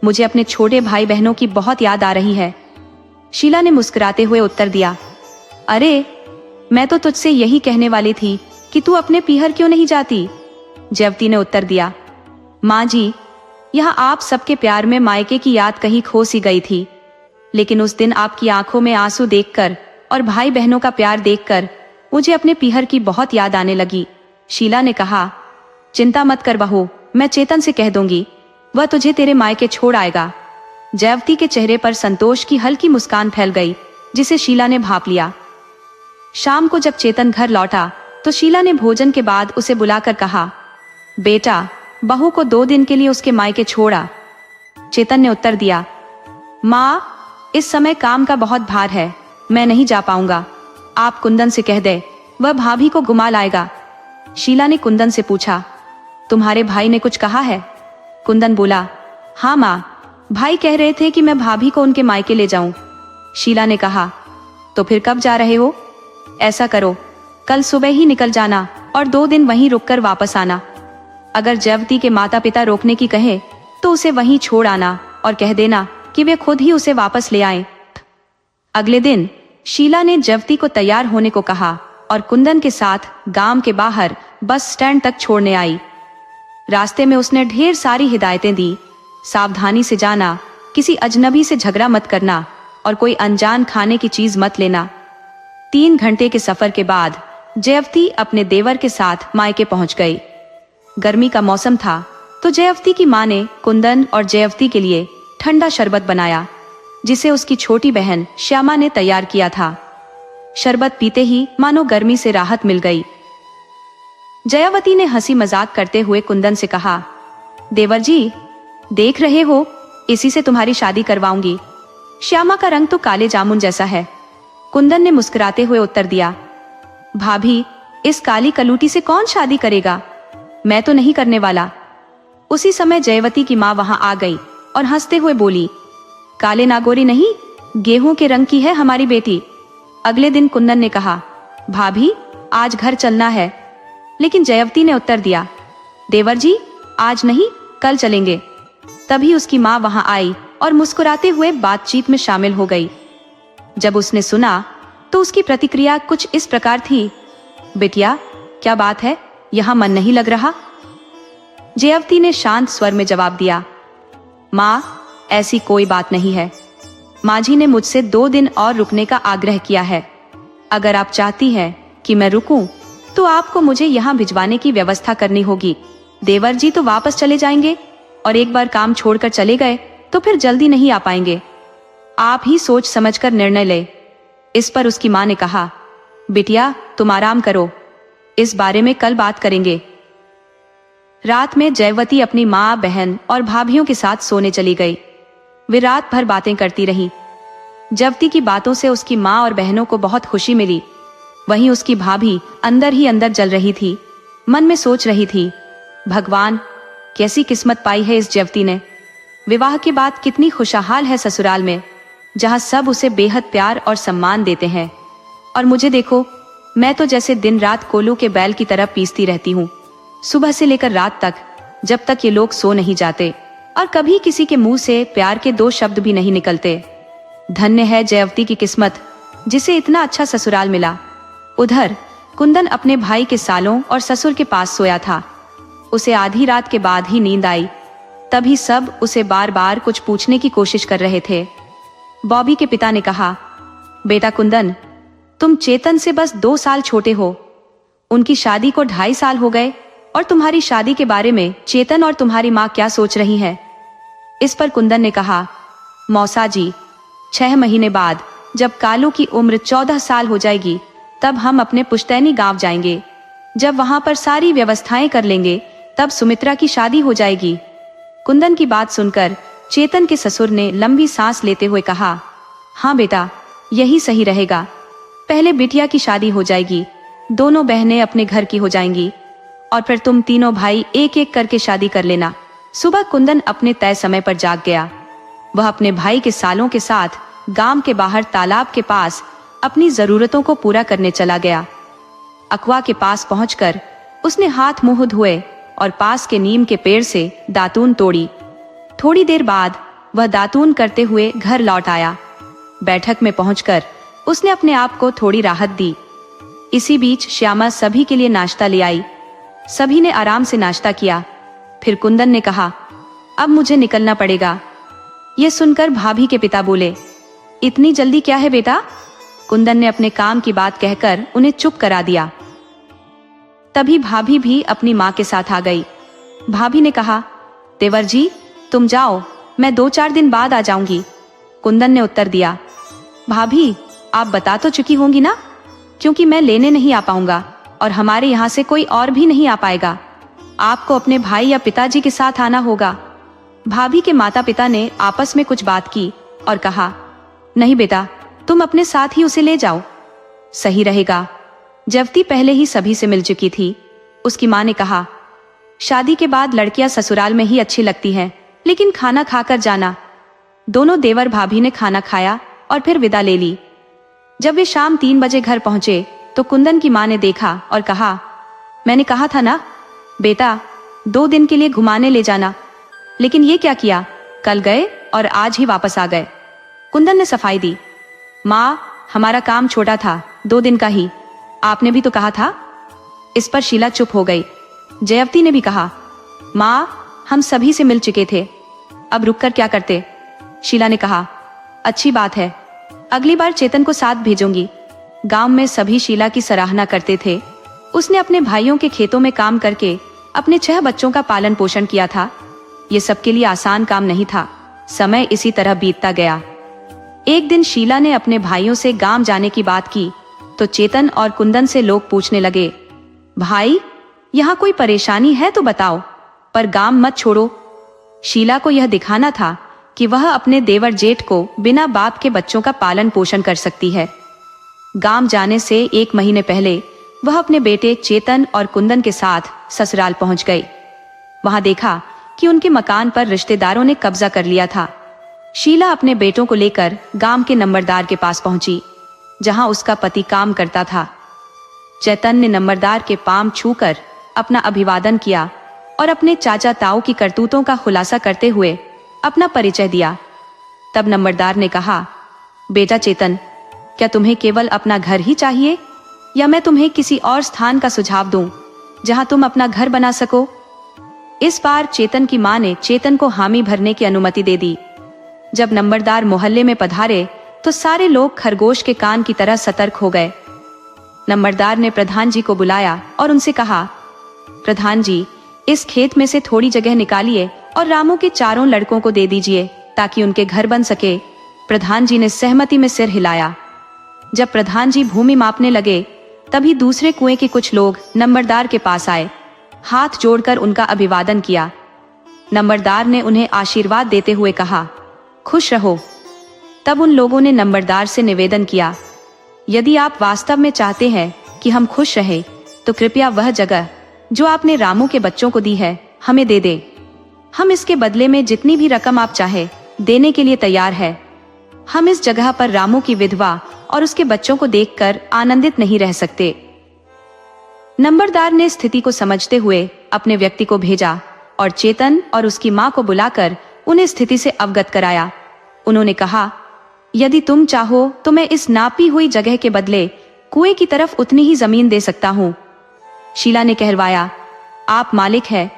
मुझे अपने छोटे भाई बहनों की बहुत याद आ रही है। शीला ने मुस्कुराते हुए उत्तर दिया, अरे मैं तो तुझसे यही कहने वाली थी कि तू अपने पीहर क्यों नहीं जाती। जयवती ने उत्तर दिया, माँ जी, यहाँ आप सबके प्यार में मायके की याद कहीं खो सी गई थी, लेकिन उस दिन आपकी आंखों में आंसू देखकर और भाई बहनों का प्यार देखकर मुझे अपने पीहर की बहुत याद आने लगी। शीला ने कहा, चिंता मत कर बहू, मैं चेतन से कह दूंगी, वह तुझे तेरे मायके छोड़ आएगा। जयवती के चेहरे पर संतोष की हल्की मुस्कान फैल गई, जिसे शीला ने भांप लिया। शाम को जब चेतन घर लौटा तो शीला ने भोजन के बाद उसे बुलाकर कहा, बेटा, बहू को 2 दिन के लिए उसके मायके छोड़ा। चेतन ने उत्तर दिया, माँ इस समय काम का बहुत भार है, मैं नहीं जा पाऊंगा। आप कुंदन से कह दे, वह भाभी को घुमा लाएगा। शीला ने कुंदन से पूछा, तुम्हारे भाई ने कुछ कहा है? कुंदन बोला, हाँ माँ, भाई कह रहे थे कि मैं भाभी को उनके मायके ले जाऊं। शीला ने कहा, तो फिर कब जा रहे हो? ऐसा करो, कल सुबह ही निकल जाना और 2 दिन वहीं रुककर वापस आना। अगर जयवती के माता पिता रोकने की कहे तो उसे वहीं छोड़ आना और कह देना कि वे खुद ही उसे वापस ले आए। अगले दिन शीला ने जयवती को तैयार होने को कहा और कुंदन के साथ गांव के बाहर बस स्टैंड तक छोड़ने आई। रास्ते में उसने ढेर सारी हिदायतें दी, सावधानी से जाना, किसी अजनबी से झगड़ा मत करना और कोई अनजान खाने की चीज मत लेना। 3 घंटे के सफर के बाद जयवती अपने देवर के साथ मायके पहुंच गई। गर्मी का मौसम था तो जयवती की मां ने कुंदन और जयवती के लिए ठंडा शरबत बनाया, जिसे उसकी छोटी बहन श्यामा ने तैयार किया था। शरबत पीते ही मानो गर्मी से राहत मिल गई। जयावती ने हंसी मजाक करते हुए कुंदन से कहा, देवर जी देख रहे हो, इसी से तुम्हारी शादी करवाऊंगी। श्यामा का रंग तो काले जामुन जैसा है। कुंदन ने मुस्कुराते हुए उत्तर दिया, भाभी इस काली कलूटी से कौन शादी करेगा, मैं तो नहीं करने वाला। उसी समय जयवती की मां वहां आ गई और हंसते हुए बोली, काले नागोरी नहीं, गेहूं के रंग की है हमारी बेटी। अगले दिन कुंदन ने कहा, भाभी आज घर चलना है, लेकिन जयवती ने उत्तर दिया, देवर जी आज नहीं कल चलेंगे। तभी उसकी मां वहां आई और मुस्कुराते हुए बातचीत में शामिल हो गई। जब उसने सुना तो उसकी प्रतिक्रिया कुछ इस प्रकार थी, बेटिया क्या बात है, यहां मन नहीं लग रहा? जयवती ने शांत स्वर में जवाब दिया, मां ऐसी कोई बात नहीं है। माझी ने मुझसे 2 दिन और रुकने का आग्रह किया है। अगर आप चाहती हैं कि मैं रुकूं, तो आपको मुझे यहाँ भिजवाने की व्यवस्था करनी होगी। देवर जी तो वापस चले जाएंगे और एक बार काम छोड़कर चले गए तो फिर जल्दी नहीं आ पाएंगे। आप ही सोच समझकर निर्णय ले। इस पर उसकी मां ने कहा, बिटिया तुम आराम करो, इस बारे में कल बात करेंगे। रात में जयवती अपनी माँ, बहन और भाभियों के साथ सोने चली गई। वे रात भर बातें करती रहीं। जयवती की बातों से उसकी माँ और बहनों को बहुत खुशी मिली। वहीं उसकी भाभी अंदर ही अंदर जल रही थी, मन में सोच रही थी, भगवान कैसी किस्मत पाई है इस जयवती ने। विवाह के बाद कितनी खुशहाल है ससुराल में, जहां सब उसे बेहद प्यार और सम्मान देते हैं। और मुझे देखो, मैं तो जैसे दिन रात कोलू के बैल की तरह पीसती रहती हूँ, सुबह से लेकर रात तक, जब तक ये लोग सो नहीं जाते, और कभी किसी के मुंह से प्यार के 2 शब्द भी नहीं निकलते। धन्य है जयवती की किस्मत, जिसे इतना अच्छा ससुराल मिला। उधर कुंदन अपने भाई के सालों और ससुर के पास सोया था। उसे आधी रात के बाद ही नींद आई। तभी सब उसे बार बार कुछ पूछने की कोशिश कर रहे थे। बॉबी के पिता ने कहा, बेटा कुंदन, तुम चेतन से बस 2 साल छोटे हो। उनकी शादी को 2.5 साल हो गए और तुम्हारी शादी के बारे में चेतन और तुम्हारी माँ क्या सोच रही है? इस पर कुंदन ने कहा, मौसा जी, 6 महीने बाद जब कालू की उम्र 14 साल हो जाएगी, तब हम अपने पुश्तैनी गांव जाएंगे। जब वहां पर सारी व्यवस्थाएं कर लेंगे, तब सुमित्रा की शादी हो जाएगी। कुंदन की बात सुनकर चेतन के ससुर ने लंबी सांस लेते हुए कहा, हाँ बेटा, यही सही रहेगा। पहले बिटिया की शादी हो जाएगी, दोनों बहनें अपने घर की हो जाएंगी, और फिर तुम तीनों भाई एक एक करके शादी कर लेना। सुबह कुंदन अपने तय समय पर जाग गया। वह अपने भाई के सालों के साथ गांव के बाहर तालाब के पास अपनी जरूरतों को पूरा करने चला गया। अकवा के पास पहुंचकर उसने हाथ मुंह धोए और पास के नीम के पेड़ से दातून तोड़ी। थोड़ी देर बाद वह दातून करते हुए घर लौट आया। बैठक में पहुंचकर उसने अपने आप को थोड़ी राहत दी। इसी बीच श्यामा सभी के लिए नाश्ता ले आई। सभी ने आराम से नाश्ता किया। फिर कुंदन ने कहा, अब मुझे निकलना पड़ेगा। यह सुनकर भाभी के पिता बोले, इतनी जल्दी क्या है बेटा? कुंदन ने अपने काम की बात कहकर उन्हें चुप करा दिया। तभी भाभी भी अपनी माँ के साथ आ गई। भाभी ने कहा, देवर जी तुम जाओ, मैं 2-4 दिन बाद आ जाऊंगी। कुंदन ने उत्तर दिया, भाभी आप बता तो चुकी होंगी ना, क्योंकि मैं लेने नहीं आ पाऊंगा और हमारे यहाँ से कोई और भी नहीं आ पाएगा। आपको अपने भाई या पिताजी के साथ आना होगा। भाभी के माता पिता ने आपस में कुछ बात की और कहा, नहीं बेटा, तुम अपने साथ ही उसे ले जाओ, सही रहेगा। जयवती पहले ही सभी से मिल चुकी थी। उसकी माँ ने कहा, शादी के बाद लड़कियां ससुराल में ही अच्छी लगती हैं, लेकिन खाना खाकर जाना। दोनों देवर भाभी ने खाना खाया और फिर विदा ले ली। जब वे शाम 3 बजे घर पहुंचे तो कुंदन की माँ ने देखा और कहा, मैंने कहा था ना बेटा, 2 दिन के लिए घुमाने ले जाना, लेकिन ये क्या किया, कल गए और आज ही वापस आ गए। कुंदन ने सफाई दी, माँ हमारा काम छोटा था, 2 दिन का ही, आपने भी तो कहा था। इस पर शीला चुप हो गई। जयवती ने भी कहा, माँ हम सभी से मिल चुके थे, अब रुककर क्या करते। शीला ने कहा, अच्छी बात है, अगली बार चेतन को साथ भेजूंगी। गांव में सभी शीला की सराहना करते थे। उसने अपने भाइयों के खेतों में काम करके अपने 6 बच्चों का पालन पोषण किया था। ये सबके लिए आसान काम नहीं था। समय इसी तरह बीतता गया। एक दिन शीला ने अपने भाइयों से गांव जाने की बात की तो चेतन और कुंदन से लोग पूछने लगे, भाई यहाँ कोई परेशानी है तो बताओ, पर गांव मत छोड़ो। शीला को यह दिखाना था कि वह अपने देवर जेठ को बिना बाप के बच्चों का पालन पोषण कर सकती है। गांव जाने से 1 महीने पहले वह अपने बेटे चेतन और कुंदन के साथ ससुराल पहुंच गई। वहां देखा कि उनके मकान पर रिश्तेदारों ने कब्जा कर लिया था। शीला अपने बेटों को लेकर गांव के नंबरदार के पास पहुंची, जहां उसका पति काम करता था। चेतन ने नंबरदार के पांव छूकर अपना अभिवादन किया और अपने चाचा ताऊ की करतूतों का खुलासा करते हुए अपना परिचय दिया। तब नंबरदार ने कहा, बेटा चेतन, क्या तुम्हें केवल अपना घर ही चाहिए या मैं तुम्हें किसी और स्थान का सुझाव दूं जहां तुम अपना घर बना सको। इस बार चेतन की मां ने चेतन को हामी भरने की अनुमति दे दी। जब नंबरदार मोहल्ले में पधारे तो सारे लोग खरगोश के कान की तरह सतर्क हो गए। नंबरदार ने प्रधान जी को बुलाया और उनसे कहा, प्रधान जी, इस खेत में से थोड़ी जगह निकालिए और रामू के 4 लड़कों को दे दीजिए ताकि उनके घर बन सके। प्रधान जी ने सहमति में सिर हिलाया। जब प्रधान जी भूमि मापने लगे तभी दूसरे कुएं के कुछ लोग नंबरदार के पास आए, हाथ जोड़कर उनका अभिवादन किया। नंबरदार ने उन्हें आशीर्वाद देते हुए कहा, खुश रहो। तब उन लोगों ने नंबरदार से निवेदन किया, यदि आप वास्तव में चाहते हैं कि हम खुश रहें तो कृपया वह जगह जो आपने रामू के बच्चों को दी है हमें दे दे। हम इसके बदले में जितनी भी रकम आप चाहे देने के लिए तैयार है। हम इस जगह पर रामू की विधवा और उसके बच्चों को देखकर आनंदित नहीं रह सकते। नंबरदार ने स्थिति को समझते हुए अपने व्यक्ति को भेजा और चेतन और उसकी मां को बुलाकर उन्हें स्थिति से अवगत कराया। उन्होंने कहा, यदि तुम चाहो तो मैं इस नापी हुई जगह के बदले कुएं की तरफ उतनी ही जमीन दे सकता हूं। शीला ने कहलवाया, आप मालिक हैं,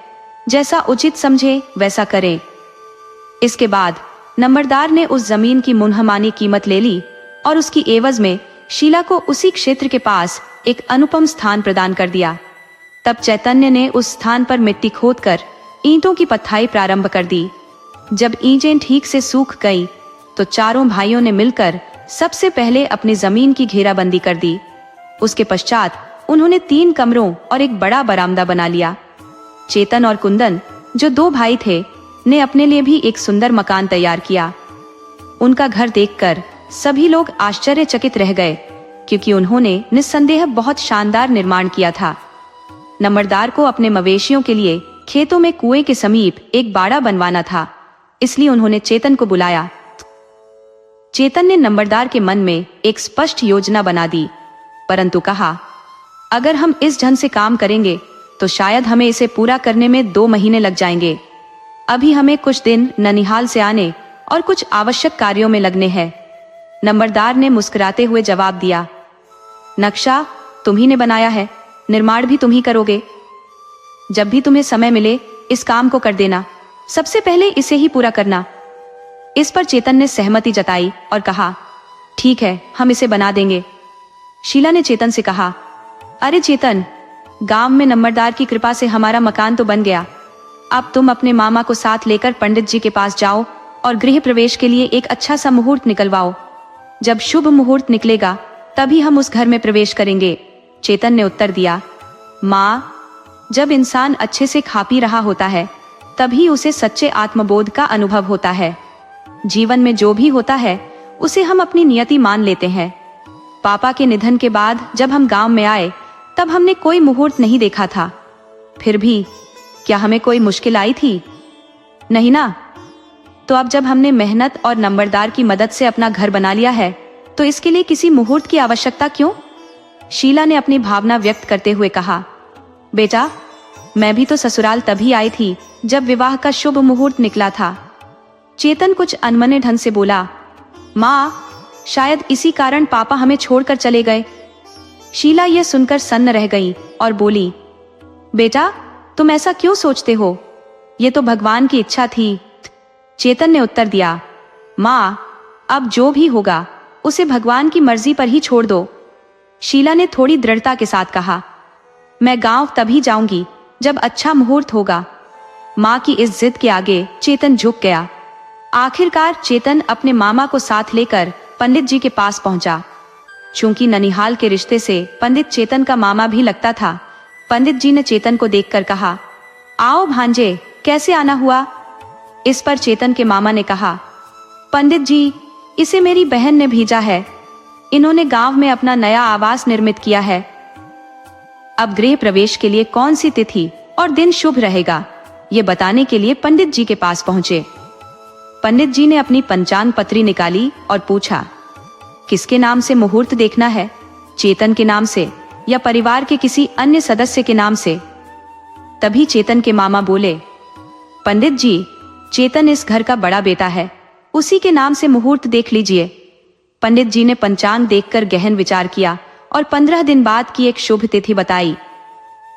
जैसा उचित समझे वैसा करें। इसके बाद नंबरदार ने उस जमीन की मुनहमानी कीमत ले ली और उसकी एवज में शीला को उसी क्षेत्र के पास एक अनुपम स्थान प्रदान कर दिया। तब चैतन्य ने उस स्थान पर मिट्टी खोदकर ईंटों की पत्थाई प्रारंभ कर दी। जब ईंटें ठीक से सूख गई तो चारों भाइयों ने मिलकर सबसे पहले अपनी जमीन की घेराबंदी कर दी। उसके पश्चात उन्होंने 3 कमरों और एक बड़ा बरामदा बना लिया। चेतन और कुंदन, जो 2 भाई थे, ने अपने लिए भी एक सुंदर मकान तैयार किया। उनका घर देखकर सभी लोग आश्चर्यचकित रह गए, क्योंकि उन्होंने निस्संदेह बहुत शानदार निर्माण किया था। नंबरदार को अपने मवेशियों के लिए खेतों में कुएं के समीप एक बाड़ा बनवाना था, इसलिए उन्होंने चेतन को बुलाया। चेतन ने नंबरदार के मन में एक स्पष्ट योजना बना दी, परंतु कहा, अगर हम इस ढंग से काम करेंगे तो शायद हमें इसे पूरा करने में 2 महीने लग जाएंगे। अभी हमें कुछ दिन ननिहाल से आने और कुछ आवश्यक कार्यों में लगने हैं। नंबरदार ने मुस्कुराते हुए जवाब दिया, नक्शा तुम्ही ने बनाया है, निर्माण भी तुम ही करोगे। जब भी तुम्हें समय मिले इस काम को कर देना, सबसे पहले इसे ही पूरा करना। इस पर चेतन ने सहमति जताई और कहा, ठीक है, हम इसे बना देंगे। शीला ने चेतन से कहा, अरे चेतन, गांव में नंबरदार की कृपा से हमारा मकान तो बन गया। अब तुम अपने मामा को साथ लेकर पंडित जी के पास जाओ और गृह प्रवेश के लिए एक अच्छा सा मुहूर्त निकलवाओ। जब शुभ मुहूर्त निकलेगा तभी हम उस घर में प्रवेश करेंगे। चेतन ने उत्तर दिया, माँ, जब इंसान अच्छे से खा पी रहा होता है तभी उसे सच्चे आत्मबोध का अनुभव होता है। जीवन में जो भी होता है उसे हम अपनी नियति मान लेते हैं। पापा के निधन के बाद जब हम गांव में आए तब हमने कोई मुहूर्त नहीं देखा था। फिर भी क्या हमें कोई मुश्किल आई थी? नहीं ना। तो अब जब हमने मेहनत और नंबरदार की मदद से अपना घर बना लिया है तो इसके लिए किसी मुहूर्त की आवश्यकता क्यों? शीला ने अपनी भावना व्यक्त करते हुए कहा, बेटा, मैं भी तो ससुराल तभी आई थी जब विवाह का शुभ मुहूर्त निकला था। चेतन कुछ अनमने ढंग से बोला, माँ, शायद इसी कारण पापा हमें छोड़कर चले गए। शीला यह सुनकर सन्न रह गई और बोली, बेटा, तुम ऐसा क्यों सोचते हो? ये तो भगवान की इच्छा थी। चेतन ने उत्तर दिया, माँ, अब जो भी होगा उसे भगवान की मर्जी पर ही छोड़ दो। शीला ने थोड़ी दृढ़ता के साथ कहा, मैं गांव तभी जाऊंगी जब अच्छा मुहूर्त होगा। माँ की इस जिद के आगे चेतन झुक गया। आखिरकार चेतन अपने मामा को साथ लेकर पंडित जी के पास पहुंचा। चूंकि ननिहाल के रिश्ते से पंडित चेतन का मामा भी लगता था, पंडित जी ने चेतन को देखकर कहा, आओ भांजे, कैसे आना हुआ? इस पर चेतन के मामा ने कहा, पंडित जी, इसे मेरी बहन ने भेजा है। इन्होंने गांव में अपना नया आवास निर्मित किया है। अब गृह प्रवेश के लिए कौन सी तिथि और दिन शुभ रहेगा, ये बताने के लिए पंडित जी के पास पहुंचे। पंडित जी ने अपनी पंचांग पत्री निकाली और पूछा, किसके नाम से मुहूर्त देखना है? चेतन के नाम से या परिवार के किसी अन्य सदस्य के नाम से? तभी चेतन के मामा बोले, पंडित जी, चेतन इस घर का बड़ा बेटा है, उसी के नाम से मुहूर्त देख लीजिए। पंडित जी ने पंचांग देखकर गहन विचार किया और 15 दिन बाद की एक शुभ तिथि बताई।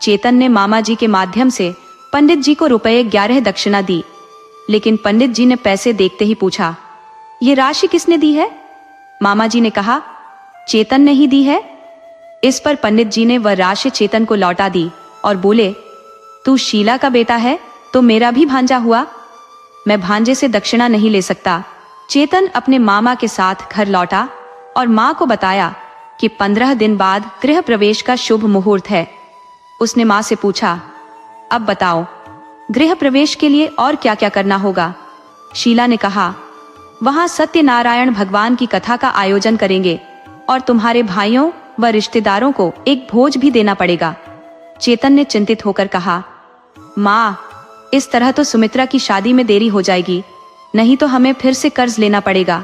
चेतन ने मामा जी के माध्यम से पंडित जी को ₹11 दक्षिणा दी, लेकिन पंडित जी ने पैसे देखते ही पूछा, ये राशि किसने दी है? मामा जी ने कहा, चेतन ने ही दी है। इस पर पंडित जी ने वह राशि चेतन को लौटा दी और बोले, तू शीला का बेटा है तो मेरा भी भांजा हुआ। मैं भांजे से दक्षिणा नहीं ले सकता। चेतन अपने मामा के साथ घर लौटा और माँ को बताया कि 15 दिन बाद गृह प्रवेश का शुभ मुहूर्त है। उसने माँ से पूछा, अब बताओ, गृह प्रवेश के लिए और क्या क्या करना होगा? शीला ने कहा, वहां सत्यनारायण भगवान की कथा का आयोजन करेंगे और तुम्हारे भाइयों व रिश्तेदारों को एक भोज भी देना पड़ेगा। चेतन ने चिंतित होकर कहा, माँ, इस तरह तो सुमित्रा की शादी में देरी हो जाएगी, नहीं तो हमें फिर से कर्ज लेना पड़ेगा।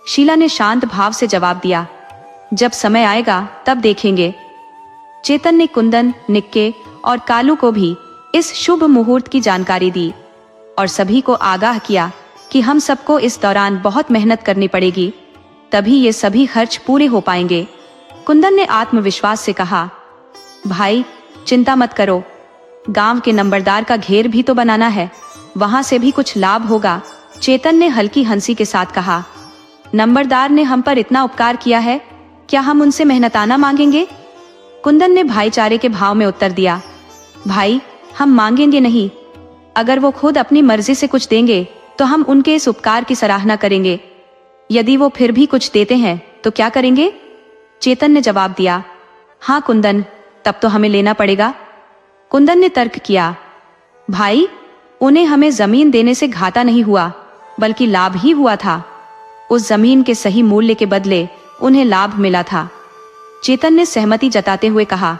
शीला ने शांत भाव से जवाब दिया, जब समय आएगा तब देखेंगे। चेतन ने कुंदन, निक्के और कालू को भी इस शुभ मुहूर्त की जानकारी दी और सभी को आगाह किया कि हम सबको इस दौरान बहुत मेहनत करनी पड़ेगी, तभी ये सभी खर्च पूरे हो पाएंगे। कुंदन ने आत्मविश्वास से कहा, भाई, चिंता मत करो, गांव के नंबरदार का घेर भी तो बनाना है, वहां से भी कुछ लाभ होगा। चेतन ने हल्की हंसी के साथ कहा, नंबरदार ने हम पर इतना उपकार किया है, क्या हम उनसे मेहनताना मांगेंगे? कुंदन ने भाईचारे के भाव में उत्तर दिया, भाई, हम मांगेंगे नहीं। अगर वो खुद अपनी मर्जी से कुछ देंगे तो हम उनके इस उपकार की सराहना करेंगे। यदि वो फिर भी कुछ देते हैं तो क्या करेंगे? चेतन ने जवाब दिया, हाँ कुंदन, तब तो हमें लेना पड़ेगा। कुंदन ने तर्क किया, भाई, उन्हें हमें जमीन देने से घाटा नहीं हुआ, बल्कि लाभ ही हुआ था। उस जमीन के सही मूल्य के बदले उन्हें लाभ मिला था। चेतन ने सहमति जताते हुए कहा,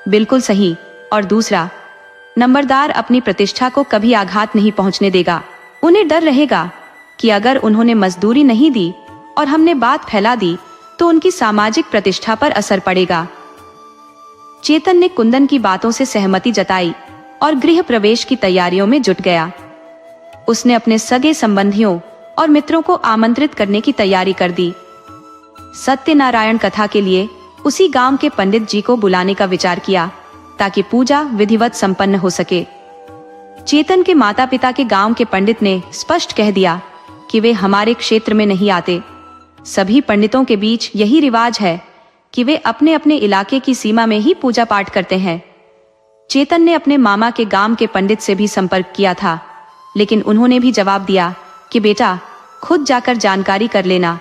बिल्कुल सही। और दूसरा, नंबरदार अपनी प्रतिष्ठा को कभी आघात नहीं पहुंचने देगा। उन्हें डर रहेगा कि अगर उन्होंने मजदूरी नहीं दी और हमने बात फैला दी तो उनकी सामाजिक प्रतिष्ठा पर असर पड़ेगा। चेतन ने कुंदन की बातों से सहमति जताई और गृह प्रवेश की तैयारियों में जुट गया। उसने अपने सगे संबंधियों और मित्रों को आमंत्रित करने की तैयारी कर दी। सत्यनारायण कथा के लिए उसी गांव के पंडित जी को बुलाने का विचार किया ताकि पूजा विधिवत संपन्न हो सके। चेतन के माता पिता के गांव के पंडित ने स्पष्ट कह दिया कि वे हमारे क्षेत्र में नहीं आते। सभी पंडितों के बीच यही रिवाज है कि वे अपने अपने इलाके की सीमा में ही पूजा पाठ करते हैं। चेतन ने अपने मामा के गांव के पंडित से भी संपर्क किया था, लेकिन उन्होंने भी जवाब दिया कि बेटा, खुद जाकर जानकारी कर लेना।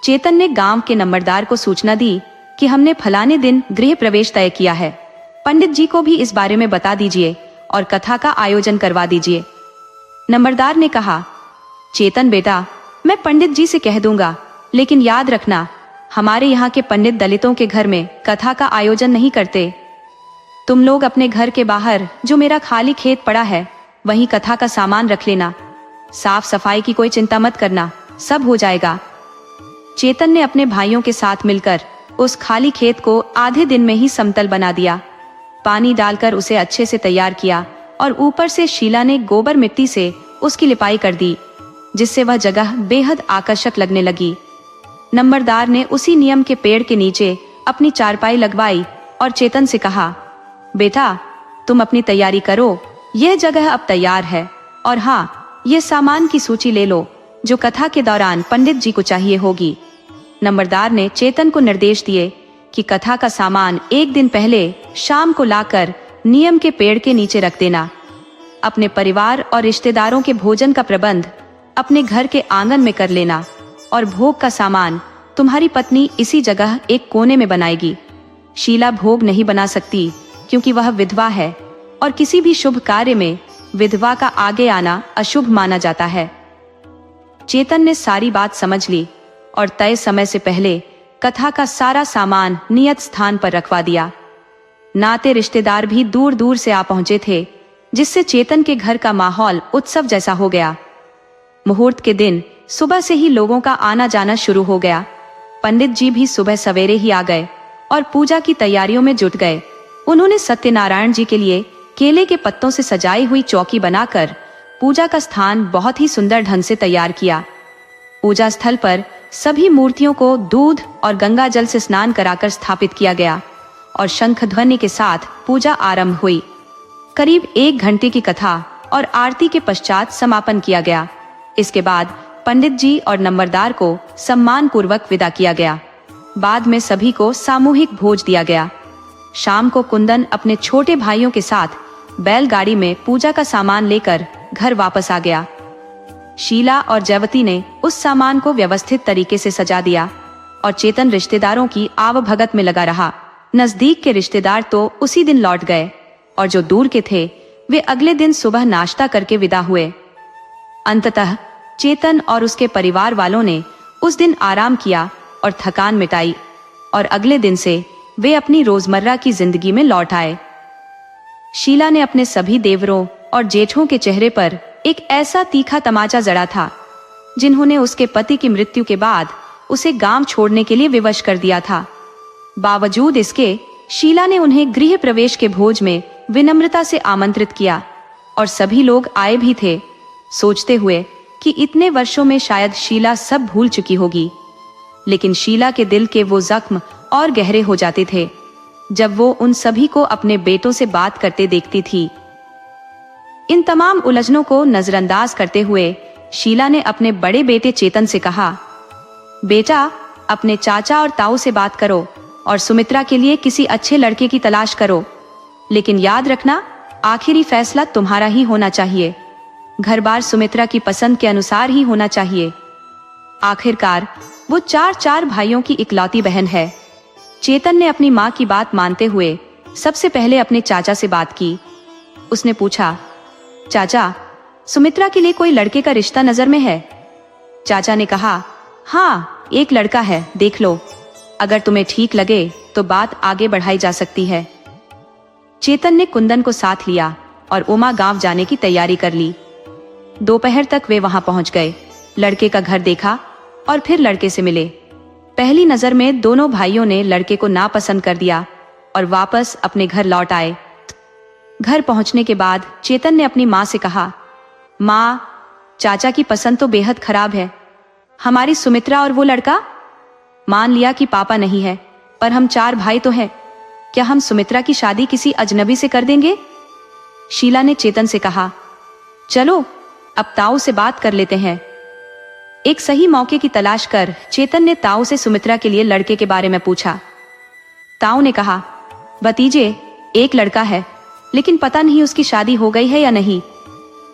चेतन ने गांव के नंबरदार को सूचना दी कि हमने फलाने दिन गृह प्रवेश तय किया है, पंडित जी को भी इस बारे में बता दीजिए और कथा का आयोजन करवा दीजिए। नंबरदार ने कहा, चेतन बेटा, मैं पंडित जी से कह दूंगा, लेकिन याद रखना, हमारे यहाँ के पंडित दलितों के घर में कथा का आयोजन नहीं करते। तुम लोग अपने घर के बाहर जो मेरा खाली खेत पड़ा है वहीं कथा का सामान रख लेना। साफ सफाई की कोई चिंता मत करना, सब हो जाएगा। चेतन ने अपने भाइयों के साथ मिलकर उस खाली खेत को आधे दिन में ही समतल बना दिया। पानी डालकर उसे अच्छे से तैयार किया और ऊपर से शीला ने गोबर मिट्टी से उसकी लिपाई कर दी, जिससे वह जगह बेहद आकर्षक लगने लगी। नंबरदार ने उसी नियम के पेड़ के नीचे अपनी चारपाई लगवाई और चेतन से कहा, बेटा तुम अपनी तैयारी करो, यह जगह अब तैयार है। और हाँ, ये सामान की सूची ले लो जो कथा के दौरान पंडित जी को चाहिए होगी। नंबरदार ने चेतन को निर्देश दिए कि कथा का सामान एक दिन पहले शाम को लाकर नियम के पेड़ के नीचे रख देना। अपने परिवार और रिश्तेदारों के भोजन का प्रबंध अपने घर के आंगन में कर लेना और भोग का सामान तुम्हारी पत्नी इसी जगह एक कोने में बनाएगी। शीला भोग नहीं बना सकती क्योंकि वह विधवा है और किसी भी शुभ कार्य में विधवा का आगे आना अशुभ माना जाता है। चेतन ने सारी बात समझ ली और तय समय से पहले कथा का सारा सामान नियत स्थान पर रखवा दिया। नाते रिश्तेदार भी दूर दूर से आ पहुंचे थे, जिससे चेतन के घर का माहौल उत्सव जैसा हो गया। मुहूर्त के दिन सुबह से ही लोगों का आना जाना शुरू हो गया। पंडित जी भी सुबह सवेरे ही आ गए और पूजा की तैयारियों में जुट गए। उन्होंने सत्यनारायण जी के लिए केले के पत्तों से सजाई हुई चौकी बनाकर पूजा का स्थान बहुत ही सुंदर ढंग से तैयार किया। पूजा स्थल पर सभी मूर्तियों को दूध और गंगा जल से स्नान कराकर स्थापित किया गया और शंख ध्वनि के साथ पूजा आरंभ हुई। करीब 1 घंटे की कथा और आरती के पश्चात समापन किया गया। इसके बाद पंडित जी और नंबरदार को सम्मान पूर्वक विदा किया गया। बाद में सभी को सामूहिक भोज दिया गया। शाम को कुंदन अपने छोटे भाइयों के साथ बैलगाड़ी में पूजा का सामान लेकर घर वापस आ गया। शीला और जयवती ने उस सामान को व्यवस्थित तरीके से सजा दिया और चेतन रिश्तेदारों की आवभगत में लगा रहा। नजदीक के रिश्तेदार तो उसी दिन लौट गए और जो दूर के थे वे अगले दिन सुबह नाश्ता करके विदा हुए। अंततः चेतन और उसके परिवार वालों ने उस दिन आराम किया और थकान मिटाई और अगले दिन से वे अपनी रोजमर्रा की जिंदगी में लौट आए। शीला ने अपने सभी देवरों और जेठों के चेहरे पर एक ऐसा तीखा तमाचा जड़ा था, जिन्होंने उसके पति की मृत्यु के बाद उसे गांव छोड़ने के लिए विवश कर दिया था। बावजूद इसके शीला ने उन्हें गृह प्रवेश के भोज में विनम्रता से आमंत्रित किया और सभी लोग आए भी थे, सोचते हुए कि इतने वर्षों में शायद शीला सब भूल चुकी होगी। लेकिन शीला के दिल के वो जख्म और गहरे हो जाते थे जब वो उन सभी को अपने बेटों से बात करते देखती थी। इन तमाम उलझनों को नजरअंदाज करते हुए शीला ने अपने बड़े बेटे चेतन से कहा, बेटा अपने चाचा और ताऊ से बात करो और सुमित्रा के लिए किसी अच्छे लड़के की तलाश करो, लेकिन याद रखना आखिरी फैसला तुम्हारा ही होना चाहिए। घर बार सुमित्रा की पसंद के अनुसार ही होना चाहिए। आखिरकार वो 4 भाइयों की इकलौती बहन है। चेतन ने अपनी माँ की बात मानते हुए सबसे पहले अपने चाचा से बात की। उसने पूछा, चाचा सुमित्रा के लिए कोई लड़के का रिश्ता नजर में है? चाचा ने कहा, हाँ एक लड़का है, देख लो, अगर तुम्हें ठीक लगे तो बात आगे बढ़ाई जा सकती है। चेतन ने कुंदन को साथ लिया और उमा गांव जाने की तैयारी कर ली। दोपहर तक वे वहां पहुंच गए, लड़के का घर देखा और फिर लड़के से मिले। पहली नजर में दोनों भाइयों ने लड़के को नापसंद कर दिया और वापस अपने घर लौट आए। घर पहुंचने के बाद चेतन ने अपनी माँ से कहा, माँ चाचा की पसंद तो बेहद खराब है। हमारी सुमित्रा और वो लड़का, मान लिया कि पापा नहीं है, पर हम 4 भाई तो हैं। क्या हम सुमित्रा की शादी किसी अजनबी से कर देंगे? शीला ने चेतन से कहा, चलो अब ताऊ से बात कर लेते हैं। एक सही मौके की तलाश कर चेतन ने ताऊ से सुमित्रा के लिए लड़के के बारे में पूछा। ताऊ ने कहा, भतीजे एक लड़का है, लेकिन पता नहीं उसकी शादी हो गई है या नहीं।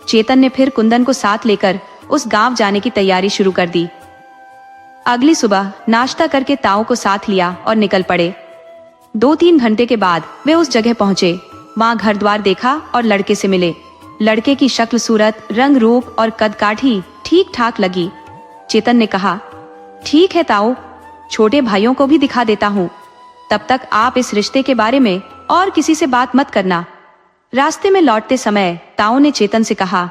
चेतन ने फिर कुंदन को साथ लेकर उस गांव जाने की तैयारी शुरू कर दी। अगली सुबह नाश्ता करके ताऊ को साथ लिया और निकल पड़े। 2-3 घंटे के बाद वे उस जगह पहुंचे वहाँ घर द्वार देखा और लड़के से मिले। लड़के की शक्ल सूरत, रंग रूप और कद काठी ठीक ठाक लगी। चेतन ने कहा, ठीक है ताऊ, छोटे भाइयों को भी दिखा देता हूँ। तब तक आप इस रिश्ते के बारे में और किसी से बात मत करना। रास्ते में लौटते समय ताऊ ने चेतन से कहा,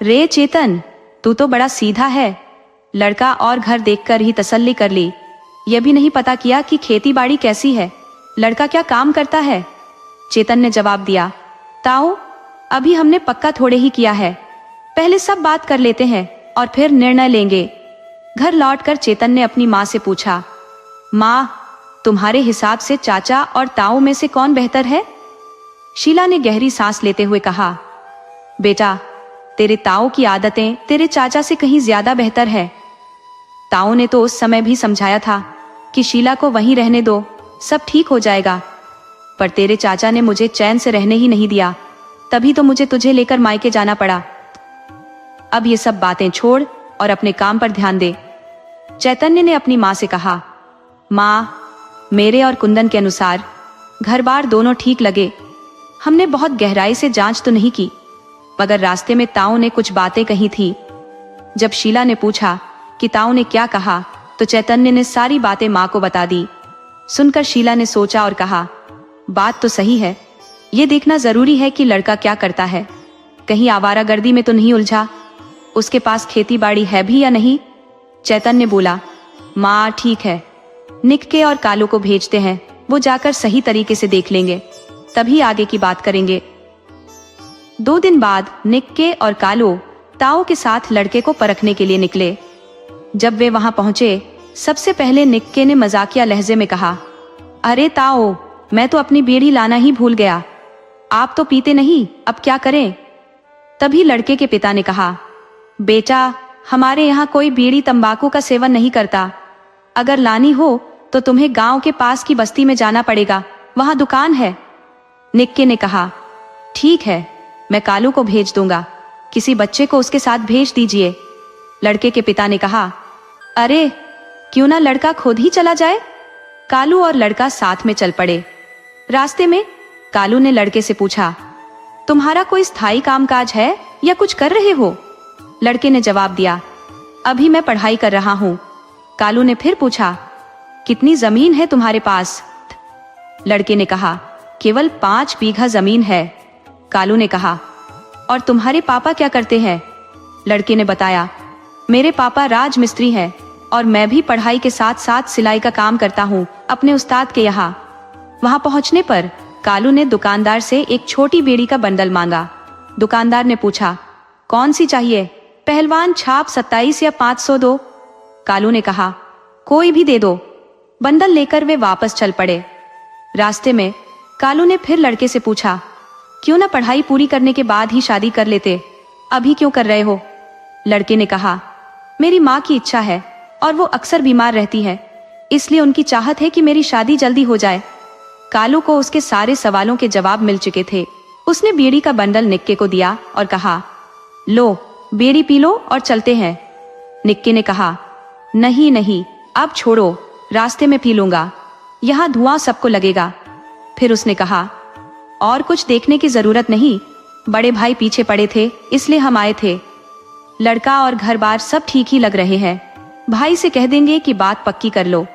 रे चेतन, तू तो बड़ा सीधा है। लड़का और घर देखकर ही तसल्ली कर ली। यह भी नहीं पता किया कि खेती बाड़ी कैसी है, लड़का क्या काम करता है। चेतन ने जवाब दिया, ताऊ, अभी हमने पक्का थोड़े ही किया है, पहले सब बात कर लेते हैं और फिर निर्णय लेंगे। घर लौटकर चेतन ने अपनी माँ से पूछा, माँ, तुम्हारे हिसाब से चाचा और ताऊ में से कौन बेहतर है? शीला ने गहरी सांस लेते हुए कहा, बेटा, तेरे ताऊ की आदतें तेरे चाचा से कहीं ज्यादा बेहतर है। ताऊ ने तो उस समय भी समझाया था कि शीला को वहीं रहने दो, सब ठीक हो जाएगा, पर तेरे चाचा ने मुझे चैन से रहने ही नहीं दिया, तभी तो मुझे तुझे लेकर मायके जाना पड़ा। अब ये सब बातें छोड़ और अपने काम पर ध्यान दे। चैतन्य ने अपनी माँ से कहा, माँ, मेरे और कुंदन के अनुसार घर बार दोनों ठीक लगे। हमने बहुत गहराई से जांच तो नहीं की, मगर रास्ते में ताऊ ने कुछ बातें कही थी। जब शीला ने पूछा कि ताऊ ने क्या कहा, तो चैतन्य ने सारी बातें माँ को बता दी। सुनकर शीला ने सोचा और कहा, बात तो सही है, ये देखना जरूरी है कि लड़का क्या करता है, कहीं आवारागर्दी में तो नहीं उलझा, उसके पास खेती बाड़ी है भी या नहीं। चैतन्य बोला, माँ ठीक है, निक्के और कालू को भेजते हैं, वो जाकर सही तरीके से देख लेंगे, तभी आगे की बात करेंगे। 2 दिन बाद निक्के और कालू ताऊ के साथ लड़के को परखने के लिए निकले। जब वे वहां पहुंचे, सबसे पहले निक्के ने मजाकिया लहजे में कहा, अरे ताऊ, मैं तो अपनी बीड़ी लाना ही भूल गया, आप तो पीते नहीं, अब क्या करें। तभी लड़के के पिता ने कहा, बेटा, हमारे यहाँ कोई बीड़ी तंबाकू का सेवन नहीं करता, अगर लानी हो तो तुम्हें गांव के पास की बस्ती में जाना पड़ेगा, वहां दुकान है। निक्के ने कहा, ठीक है, मैं कालू को भेज दूंगा, किसी बच्चे को उसके साथ भेज दीजिए। लड़के के पिता ने कहा, अरे क्यों ना लड़का खुद ही चला जाए। कालू और लड़का साथ में चल पड़े। रास्ते में कालू ने लड़के से पूछा, तुम्हारा कोई स्थायी कामकाज है या कुछ कर रहे हो? लड़के ने जवाब दिया, अभी मैं पढ़ाई कर रहा हूँ। कालू ने फिर पूछा, कितनी जमीन है तुम्हारे पास? लड़के ने कहा, केवल 5 बीघा जमीन है। कालू ने कहा, और तुम्हारे पापा क्या करते हैं? लड़के ने बताया, मेरे पापा राजमिस्त्री हैं और मैं भी पढ़ाई के साथ साथ सिलाई का काम करता हूँ अपने उस्ताद के यहाँ। वहां पहुंचने पर कालू ने दुकानदार से एक छोटी बीड़ी का बंडल मांगा। दुकानदार ने पूछा, कौन सी चाहिए? पहलवान छाप 27 या 500 दो। कालू ने कहा, कोई भी दे दो। बंडल लेकर वे वापस चल पड़े। रास्ते में कालू ने फिर लड़के से पूछा, क्यों ना पढ़ाई पूरी करने के बाद ही शादी कर लेते, अभी क्यों कर रहे हो? लड़के ने कहा, मेरी माँ की इच्छा है और वो अक्सर बीमार रहती है, इसलिए उनकी चाहत है कि मेरी शादी जल्दी हो जाए। कालू को उसके सारे सवालों के जवाब मिल चुके थे। उसने बीड़ी का बंडल निक्के को दिया और कहा, लो बीड़ी पी लो और चलते हैं। निक्के ने कहा, नहीं नहीं, अब छोड़ो, रास्ते में पी लूंगा, यहाँ धुआं सबको लगेगा। फिर उसने कहा, और कुछ देखने की जरूरत नहीं, बड़े भाई पीछे पड़े थे इसलिए हम आए थे। लड़का और घर बार सब ठीक ही लग रहे हैं, भाई से कह देंगे कि बात पक्की कर लो।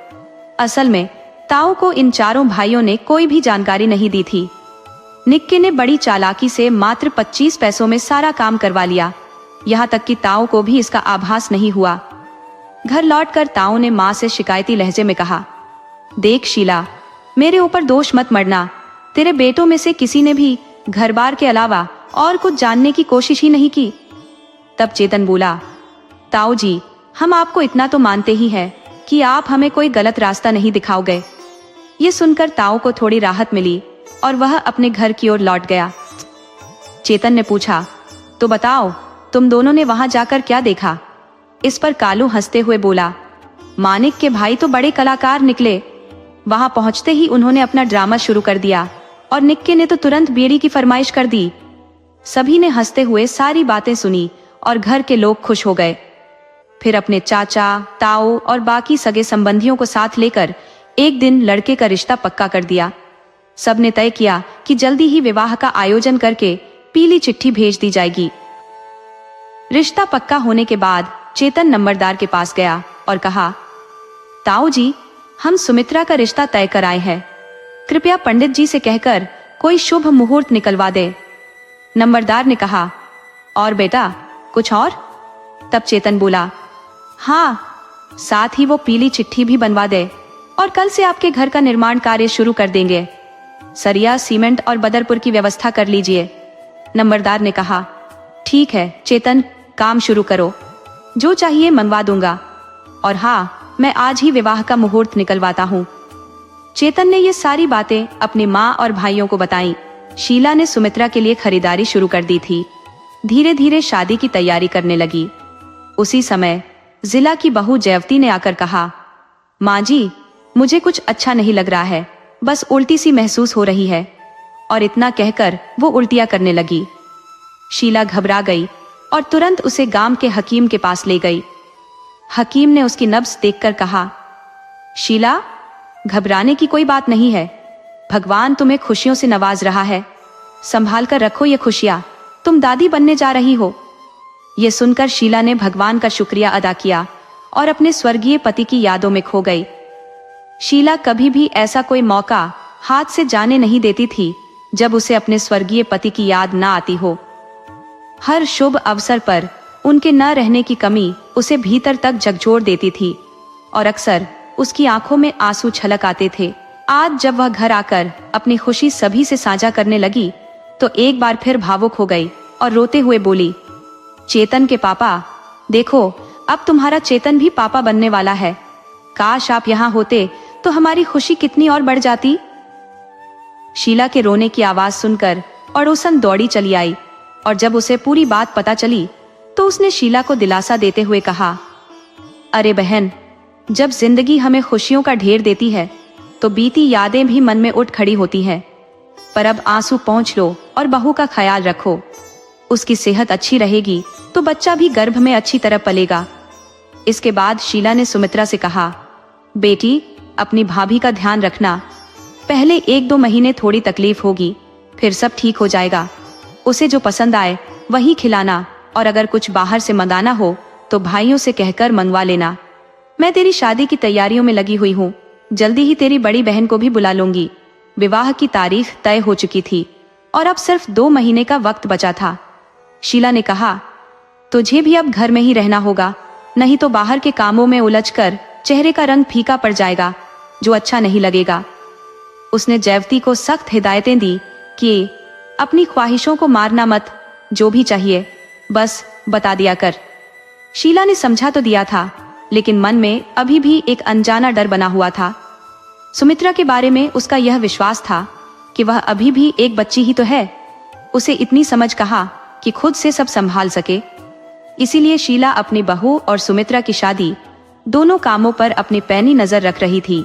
असल में ताऊ को इन चारों भाइयों ने कोई भी जानकारी नहीं दी थी। निक्के ने बड़ी चालाकी से मात्र 25 पैसों में सारा काम करवा लिया, यहाँ तक कि ताऊ को भी इसका आभास नहीं हुआ। घर लौटकर ताऊ ने माँ से शिकायती लहजे में कहा, देख शीला, मेरे ऊपर दोष मत मढ़ना, तेरे बेटों में से किसी ने भी घर बार के अलावा और कुछ जानने की कोशिश ही नहीं की। तब चेतन बोला, ताऊ जी, हम आपको इतना तो मानते ही हैं कि आप हमें कोई गलत रास्ता नहीं दिखाओगे। ये सुनकर ताऊ को थोड़ी राहत मिली और वह अपने घर की ओर लौट गया। चेतन ने पूछा, तो बताओ, तुम दोनों ने वहां जाकर क्या देखा? इस पर कालू हंसते हुए बोला, मानिक के भाई तो बड़े कलाकार निकले। वहां पहुंचते ही उन्होंने अपना ड्रामा शुरू कर दिया और निक्के ने तो तुरंत बीड़ी की फरमाइश कर दी। सभी ने हंसते हुए सारी बातें सुनी और घर के लोग खुश हो गए। फिर अपने चाचा, ताऊ और बाकी सगे संबंधियों को साथ लेकर एक दिन लड़के का रिश्ता पक्का कर दिया। सबने तय किया कि जल्दी ही विवाह का आयोजन करके पीली चिट्ठी भेज दी जाएगी। रिश्ता पक्का होने के बाद चेतन नंबरदार के पास गया और कहा, ताऊ जी, हम सुमित्रा का रिश्ता तय कर आए हैं। कृपया पंडित जी से कहकर कोई शुभ मुहूर्त निकलवा दे। नंबरदार ने कहा, और बेटा कुछ और? तब चेतन बोला, हाँ, साथ ही वो पीली चिट्ठी भी बनवा दे और कल से आपके घर का निर्माण कार्य शुरू कर देंगे। सरिया, सीमेंट और बदरपुर की व्यवस्था कर लीजिए। नंबरदार ने कहा, ठीक है चेतन, काम शुरू करो, जो चाहिए मंगवा दूंगा। और हाँ, मैं आज ही विवाह का मुहूर्त निकलवाता हूँ। चेतन ने ये सारी बातें अपनी माँ और भाइयों को बताई। शीला ने सुमित्रा के लिए खरीदारी शुरू कर दी थी। धीरे धीरे शादी की तैयारी करने लगी। उसी समय जिला की बहू जयवती ने आकर कहा, माँ जी, मुझे कुछ अच्छा नहीं लग रहा है, बस उल्टी सी महसूस हो रही है। और इतना कहकर वो उल्टियां करने लगी। शीला घबरा गई और तुरंत उसे गांव के हकीम के पास ले गई। हकीम ने उसकी नब्ज देखकर कहा, शीला, घबराने की कोई बात नहीं है, भगवान तुम्हें खुशियों से नवाज रहा है, संभाल कर रखो ये खुशियां, तुम दादी बनने जा रही हो। ये सुनकर शीला ने भगवान का शुक्रिया अदा किया और अपने स्वर्गीय पति की यादों में खो गई। शीला कभी भी ऐसा कोई मौका हाथ से जाने नहीं देती थी जब उसे अपने स्वर्गीय पति की याद ना आती हो। हर शुभ अवसर पर उनके न रहने की कमी उसे भीतर तक झकझोर देती थी और अक्सर उसकी आंखों में आंसू छलक आते थे। आज जब वह घर आकर अपनी खुशी सभी से साझा करने लगी तो एक बार फिर भावुक हो गई और रोते हुए बोली, चेतन के पापा, देखो अब तुम्हारा चेतन भी पापा बनने वाला है। काश आप यहाँ होते तो हमारी खुशी कितनी और बढ़ जाती। शीला के रोने की आवाज सुनकर अड़ोसन दौड़ी चली आई और जब उसे पूरी बात पता चली तो उसने शीला को दिलासा देते हुए कहा, अरे बहन, जब जिंदगी हमें खुशियों का ढेर देती है तो बीती यादें भी मन में उठ खड़ी होती हैं। पर अब आंसू पोंछ लो और बहू का ख्याल रखो। उसकी सेहत अच्छी रहेगी तो बच्चा भी गर्भ में अच्छी तरह पलेगा। इसके बाद शीला ने सुमित्रा से कहा, बेटी, अपनी भाभी का ध्यान रखना। पहले 1-2 महीने थोड़ी तकलीफ होगी, फिर सब ठीक हो जाएगा। उसे जो पसंद आए वही खिलाना और अगर कुछ बाहर से मंगाना हो तो भाइयों से कहकर मंगवा लेना। मैं तेरी शादी की तैयारियों में लगी हुई हूँ, जल्दी ही तेरी बड़ी बहन को भी बुला लूंगी। विवाह की तारीख तय हो चुकी थी और अब सिर्फ 2 महीने का वक्त बचा था। शीला ने कहा, तुझे भी अब घर में ही रहना होगा, नहीं तो बाहर के कामों में उलझकर चेहरे का रंग फीका पड़ जाएगा, जो अच्छा नहीं लगेगा। उसने जयवती को सख्त हिदायतें दी कि अपनी ख्वाहिशों को मारना मत, जो भी चाहिए बस बता दिया कर। शीला ने समझा तो दिया था, लेकिन मन में अभी भी एक अनजाना डर बना हुआ था। सुमित्रा के बारे में उसका यह विश्वास था कि वह अभी भी एक बच्ची ही तो है। उसे इतनी समझ कहाँ कि खुद से सब संभाल सके। इसीलिए शीला अपनी बहू और सुमित्रा की शादी दोनों कामों पर अपनी पैनी नजर रख रही थी,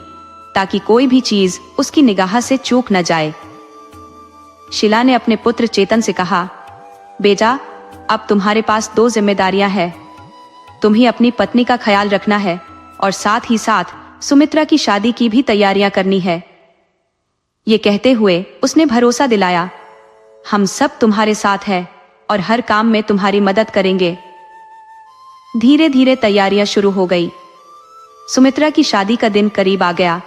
ताकि कोई भी चीज उसकी निगाह से चूक न जाए। शीला ने अपने पुत्र चेतन से कहा, बेटा, अब तुम्हारे पास 2 जिम्मेदारियां हैं। तुम्हें अपनी पत्नी का ख्याल रखना है और साथ ही साथ सुमित्रा की शादी की भी तैयारियां करनी है। ये कहते हुए उसने भरोसा दिलाया, हम सब तुम्हारे साथ हैं और हर काम में तुम्हारी मदद करेंगे। धीरे धीरे तैयारियां शुरू हो गई। सुमित्रा की शादी का दिन करीब आ गया।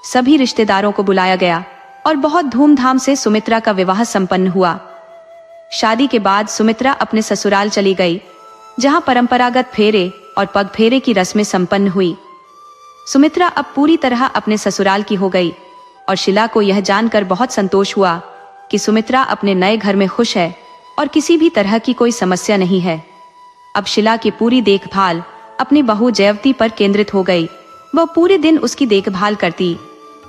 सभी रिश्तेदारों को बुलाया गया और बहुत धूमधाम से सुमित्रा का विवाह संपन्न हुआ। शादी के बाद सुमित्रा अपने ससुराल चली गई, जहां परंपरागत फेरे और पग फेरे की रस्में संपन्न हुई। सुमित्रा अब पूरी तरह अपने ससुराल की हो गई और शीला को यह जानकर बहुत संतोष हुआ कि सुमित्रा अपने नए घर में खुश है और किसी भी तरह की कोई समस्या नहीं है। अब शीला की पूरी देखभाल अपनी बहू जयवती पर केंद्रित हो गई। वह पूरे दिन उसकी देखभाल करती,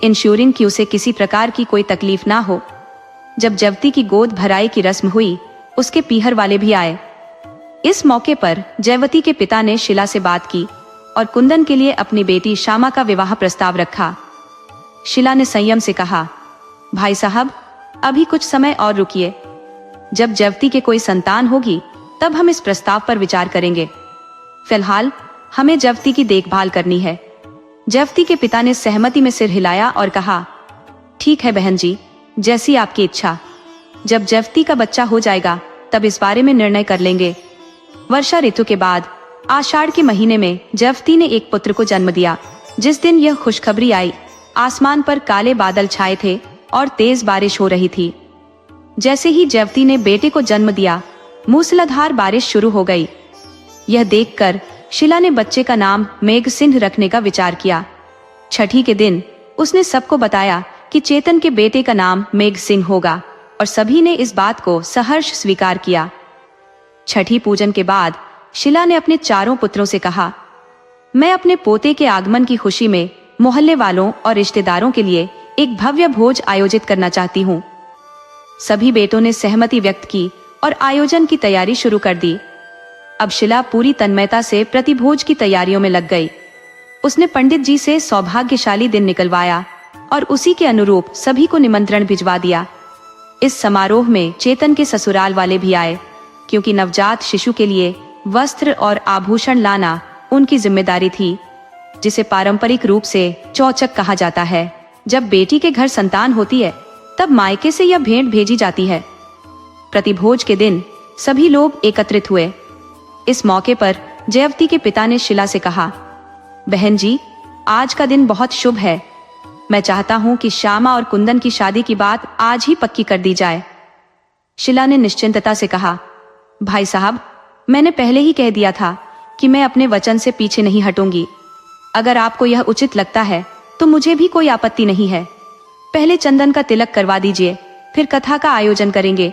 इंश्योरिंग कि उसे किसी प्रकार की कोई तकलीफ ना हो। जब जयवती की गोद भराई की रस्म हुई, उसके पीहर वाले भी आए। इस मौके पर जयवती के पिता ने शीला से बात की और कुंदन के लिए अपनी बेटी श्यामा का विवाह प्रस्ताव रखा। शीला ने संयम से कहा, भाई साहब, अभी कुछ समय और रुकिए। जब जयवती के कोई संतान होगी तब हम इस प्रस्ताव पर विचार करेंगे। फिलहाल हमें जयवती की देखभाल करनी है। जयवती के पिता ने सहमति में सिर हिलाया और कहा, ठीक है बहन जी, जैसी आपकी इच्छा। जब जयवती का बच्चा हो जाएगा तब इस बारे में निर्णय कर लेंगे। वर्षा ऋतु के बाद आषाढ़ के महीने में जयवती ने एक पुत्र को जन्म दिया। जिस दिन यह खुशखबरी आई, आसमान पर काले बादल छाए थे और तेज बारिश हो रही थी। जैसे ही जयवती ने बेटे को जन्म दिया, मूसलाधार बारिश शुरू हो गई। यह देखकर शीला ने बच्चे का नाम मेघसिंह रखने का विचार किया। छठी के दिन उसने सबको बताया कि चेतन के बेटे का नाम मेघसिंह होगा और सभी ने इस बात को सहर्ष स्वीकार किया। छठी पूजन के बाद शीला ने अपने चारों पुत्रों से कहा, मैं अपने पोते के आगमन की खुशी में मोहल्ले वालों और रिश्तेदारों के लिए एक भव्य भोज आयोजित करना चाहती हूँ। सभी बेटों ने सहमति व्यक्त की और आयोजन की तैयारी शुरू कर दी। अब शीला पूरी तन्मयता से प्रतिभोज की तैयारियों में लग गई। उसने पंडित जी से सौभाग्यशाली दिन निकलवाया और उसी के अनुरूप सभी को निमंत्रण भिजवा दिया। इस समारोह में चेतन के ससुराल वाले भी आए, क्योंकि नवजात शिशु के लिए वस्त्र और आभूषण लाना उनकी जिम्मेदारी थी, जिसे पारंपरिक रूप से चौचक कहा जाता है। जब बेटी के घर संतान होती है तब मायके से यह भेंट भेजी जाती है। प्रतिभोज के दिन सभी लोग एकत्रित हुए। इस मौके पर जयवती के पिता ने शीला से कहा, बहन जी, आज का दिन बहुत शुभ है। मैं चाहता हूं कि श्यामा और कुंदन की शादी की बात आज ही पक्की कर दी जाए। शीला ने निश्चिंतता से कहा, भाई साहब, मैंने पहले ही कह दिया था कि मैं अपने वचन से पीछे नहीं हटूंगी। अगर आपको यह उचित लगता है तो मुझे भी कोई आपत्ति नहीं है। पहले चंदन का तिलक करवा दीजिए, फिर कथा का आयोजन करेंगे।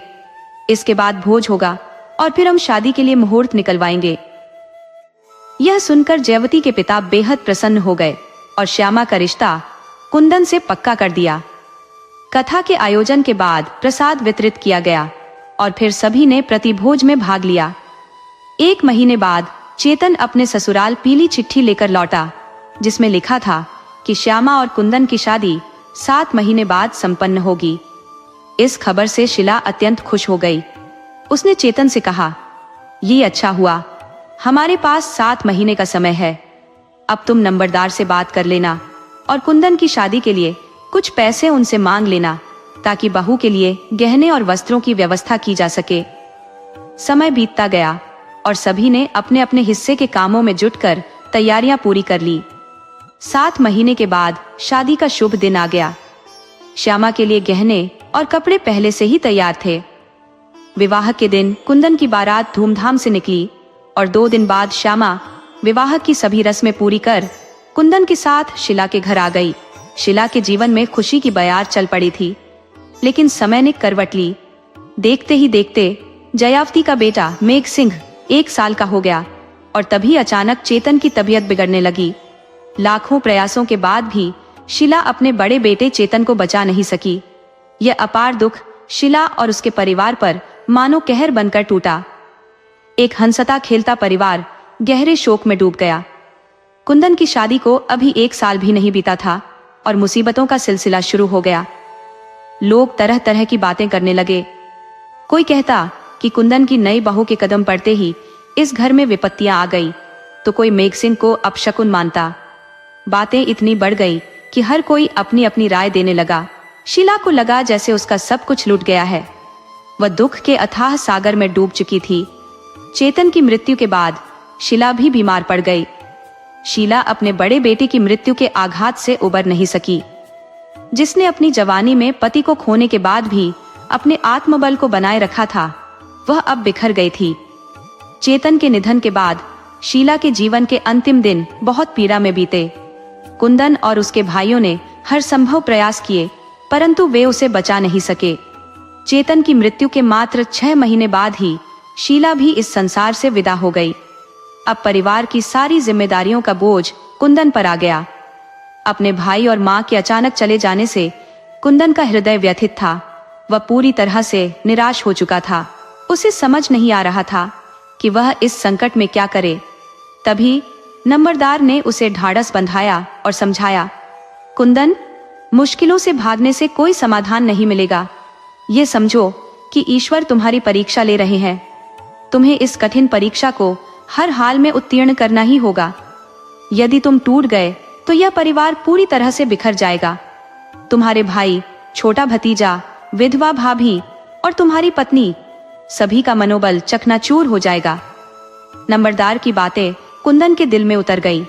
इसके बाद भोज होगा और फिर हम शादी के लिए मुहूर्त निकलवाएंगे। यह सुनकर जयवती के पिता बेहद प्रसन्न हो गए और श्यामा का रिश्ता कुंदन से पक्का कर दिया। कथा के आयोजन के बाद प्रसाद वितरित किया गया और फिर सभी ने प्रतिभोज में भाग लिया। 1 महीने बाद चेतन अपने ससुराल पीली चिट्ठी लेकर लौटा, जिसमें लिखा था कि श्यामा और कुंदन की शादी 7 महीने बाद संपन्न होगी। इस खबर से शीला अत्यंत खुश हो गई। उसने चेतन से कहा, ये अच्छा हुआ, हमारे पास 7 महीने का समय है। अब तुम नंबरदार से बात कर लेना और कुंदन की शादी के लिए कुछ पैसे उनसे मांग लेना, ताकि बहू के लिए गहने और वस्त्रों की व्यवस्था की जा सके। समय बीतता गया और सभी ने अपने अपने हिस्से के कामों में जुटकर तैयारियां पूरी कर ली। 7 महीने के बाद शादी का शुभ दिन आ गया। श्यामा के लिए गहने और कपड़े पहले से ही तैयार थे। विवाह के दिन कुंदन की बारात धूमधाम से निकली और 2 दिन बाद श्यामा विवाह की सभी रस्में पूरी कर कुंदन के साथ शीला के घर आ गई। शीला के जीवन में खुशी की बयार चल पड़ी थी, लेकिन समय ने करवट ली। देखते ही देखते जयावती का बेटा मेघसिंह 1 साल का हो गया और तभी अचानक चेतन की तबीयत बिगड़ने लगी। लाखों प्रयासों के बाद भी शीला अपने बड़े बेटे चेतन को बचा नहीं सकी। यह अपार दुख शीला और उसके परिवार पर मानो कहर बनकर टूटा। एक हंसता खेलता परिवार गहरे शोक में डूब गया। कुंदन की शादी को अभी 1 साल भी नहीं बीता था और मुसीबतों का सिलसिला शुरू हो गया। लोग तरह तरह की बातें करने लगे। कोई कहता कि कुंदन की नई बहू के कदम पड़ते ही इस घर में विपत्तियां आ गई, तो कोई मेघसिंह को अपशकुन मानता। बातें इतनी बढ़ गई कि हर कोई अपनी अपनी राय देने लगा। शीला को लगा जैसे उसका सब कुछ लूट गया है। वह दुख के अथाह सागर में डूब चुकी थी। चेतन की मृत्यु के बाद शीला भी बीमार पड़ गई। शीला अपने बड़े बेटे की मृत्यु के आघात से उबर नहीं सकी। जिसने अपनी जवानी में पति को खोने के बाद भी अपने आत्मबल को बनाए रखा था, वह अब बिखर गई थी। चेतन के निधन के बाद शीला के जीवन के अंतिम दिन बहुत पीड़ा में बीते। कुंदन और उसके भाइयों ने हर संभव प्रयास किए, परंतु वे उसे बचा नहीं सके। चेतन की मृत्यु के मात्र 6 महीने बाद ही शीला भी इस संसार से विदा हो गई। अब परिवार की सारी जिम्मेदारियों का बोझ कुंदन पर आ गया। अपने भाई और मां के अचानक चले जाने से कुंदन का हृदय व्यथित था। वह पूरी तरह से निराश हो चुका था। उसे समझ नहीं आ रहा था कि वह इस संकट में क्या करे। तभी नंबरदार ने उसे ढाढ़स बंधाया और समझाया, कुंदन, मुश्किलों से भागने से कोई समाधान नहीं मिलेगा। ये समझो कि ईश्वर तुम्हारी परीक्षा ले रहे हैं। तुम्हें इस कठिन परीक्षा को हर हाल में उत्तीर्ण करना ही होगा। यदि तुम टूट गए तो यह परिवार पूरी तरह से बिखर जाएगा। तुम्हारे भाई, छोटा भतीजा विधवा भाभी और तुम्हारी पत्नी, सभी का मनोबल चकनाचूर हो जाएगा। नंबरदार की बातें कुंदन के दिल में उतर गई।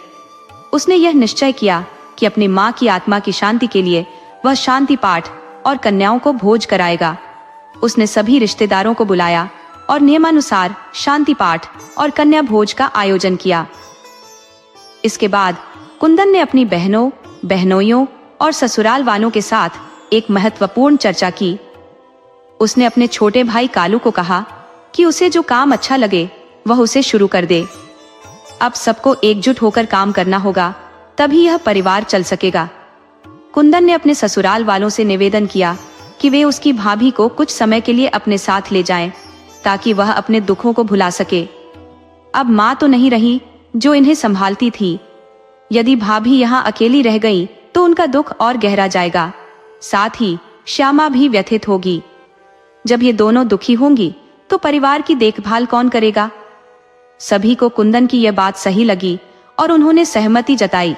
उसने यह निश्चय किया कि अपनी माँ की आत्मा की शांति के लिए वह शांति पाठ और कन्याओं को भोज कराएगा। उसने सभी रिश्तेदारों को बुलाया और नियमानुसार शांति पाठ और कन्या भोज का आयोजन किया। इसके बाद कुंदन ने अपनी बहनों, बहनोइयों और ससुराल वालों के साथ एक महत्वपूर्ण चर्चा की। उसने अपने छोटे भाई कालू को कहा कि उसे जो काम अच्छा लगे वह उसे शुरू कर दे। अब सबको एकजुट होकर काम करना होगा, तभी यह परिवार चल सकेगा। कुंदन ने अपने ससुराल वालों से निवेदन किया कि वे उसकी भाभी को कुछ समय के लिए अपने साथ ले जाएं, ताकि वह अपने दुखों को भुला सके। अब माँ तो नहीं रही जो इन्हें संभालती थी। यदि भाभी यहाँ अकेली रह गई तो उनका दुख और गहरा जाएगा, साथ ही श्यामा भी व्यथित होगी। जब ये दोनों दुखी होंगी तो परिवार की देखभाल कौन करेगा? सभी को कुंदन की यह बात सही लगी और उन्होंने सहमति जताई।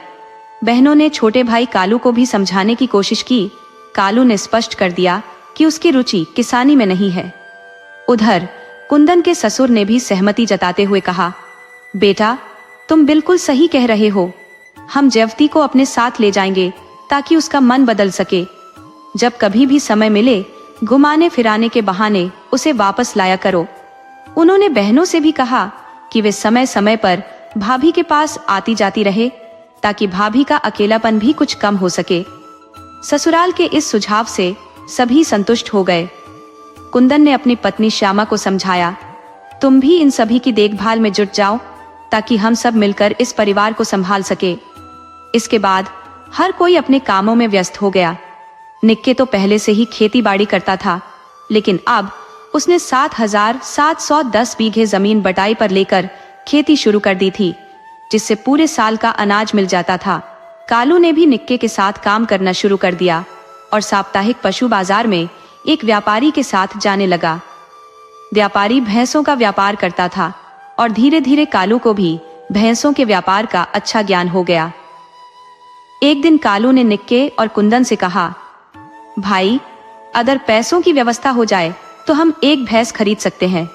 बहनों ने छोटे भाई कालू को भी समझाने की कोशिश की। कालू ने स्पष्ट कर दिया कि उसकी रुचि किसानी में नहीं है। उधर कुंदन के ससुर ने भी सहमति जताते हुए कहा, बेटा तुम बिल्कुल सही कह रहे हो। हम जयवती को अपने साथ ले जाएंगे ताकि उसका मन बदल सके। जब कभी भी समय मिले घुमाने फिराने के बहाने उसे वापस लाया करो। उन्होंने बहनों से भी कहा कि वे समय समय पर भाभी के पास आती जाती रहे, ताकि भाभी का अकेलापन भी कुछ कम हो सके। ससुराल के इस सुझाव से सभी संतुष्ट हो गए। कुंदन ने अपनी पत्नी श्यामा को समझाया, तुम भी इन सभी की देखभाल में जुट जाओ, ताकि हम सब मिलकर इस परिवार को संभाल सके। इसके बाद हर कोई अपने कामों में व्यस्त हो गया। निक्के तो पहले से ही खेती बाड़ी करता था, लेकिन अब उसने 7,710 बीघे जमीन बटाई पर लेकर खेती शुरू कर दी थी, जिससे पूरे साल का अनाज मिल जाता था। कालू ने भी निक्के के साथ काम करना शुरू कर दिया और साप्ताहिक पशु बाजार में एक व्यापारी के साथ जाने लगा। व्यापारी भैंसों का व्यापार करता था और धीरे धीरे कालू को भी भैंसों के व्यापार का अच्छा ज्ञान हो गया। एक दिन कालू ने निक्के और कुंदन से कहा, भाई अगर पैसों की व्यवस्था हो जाए तो हम एक भैंस खरीद सकते हैं।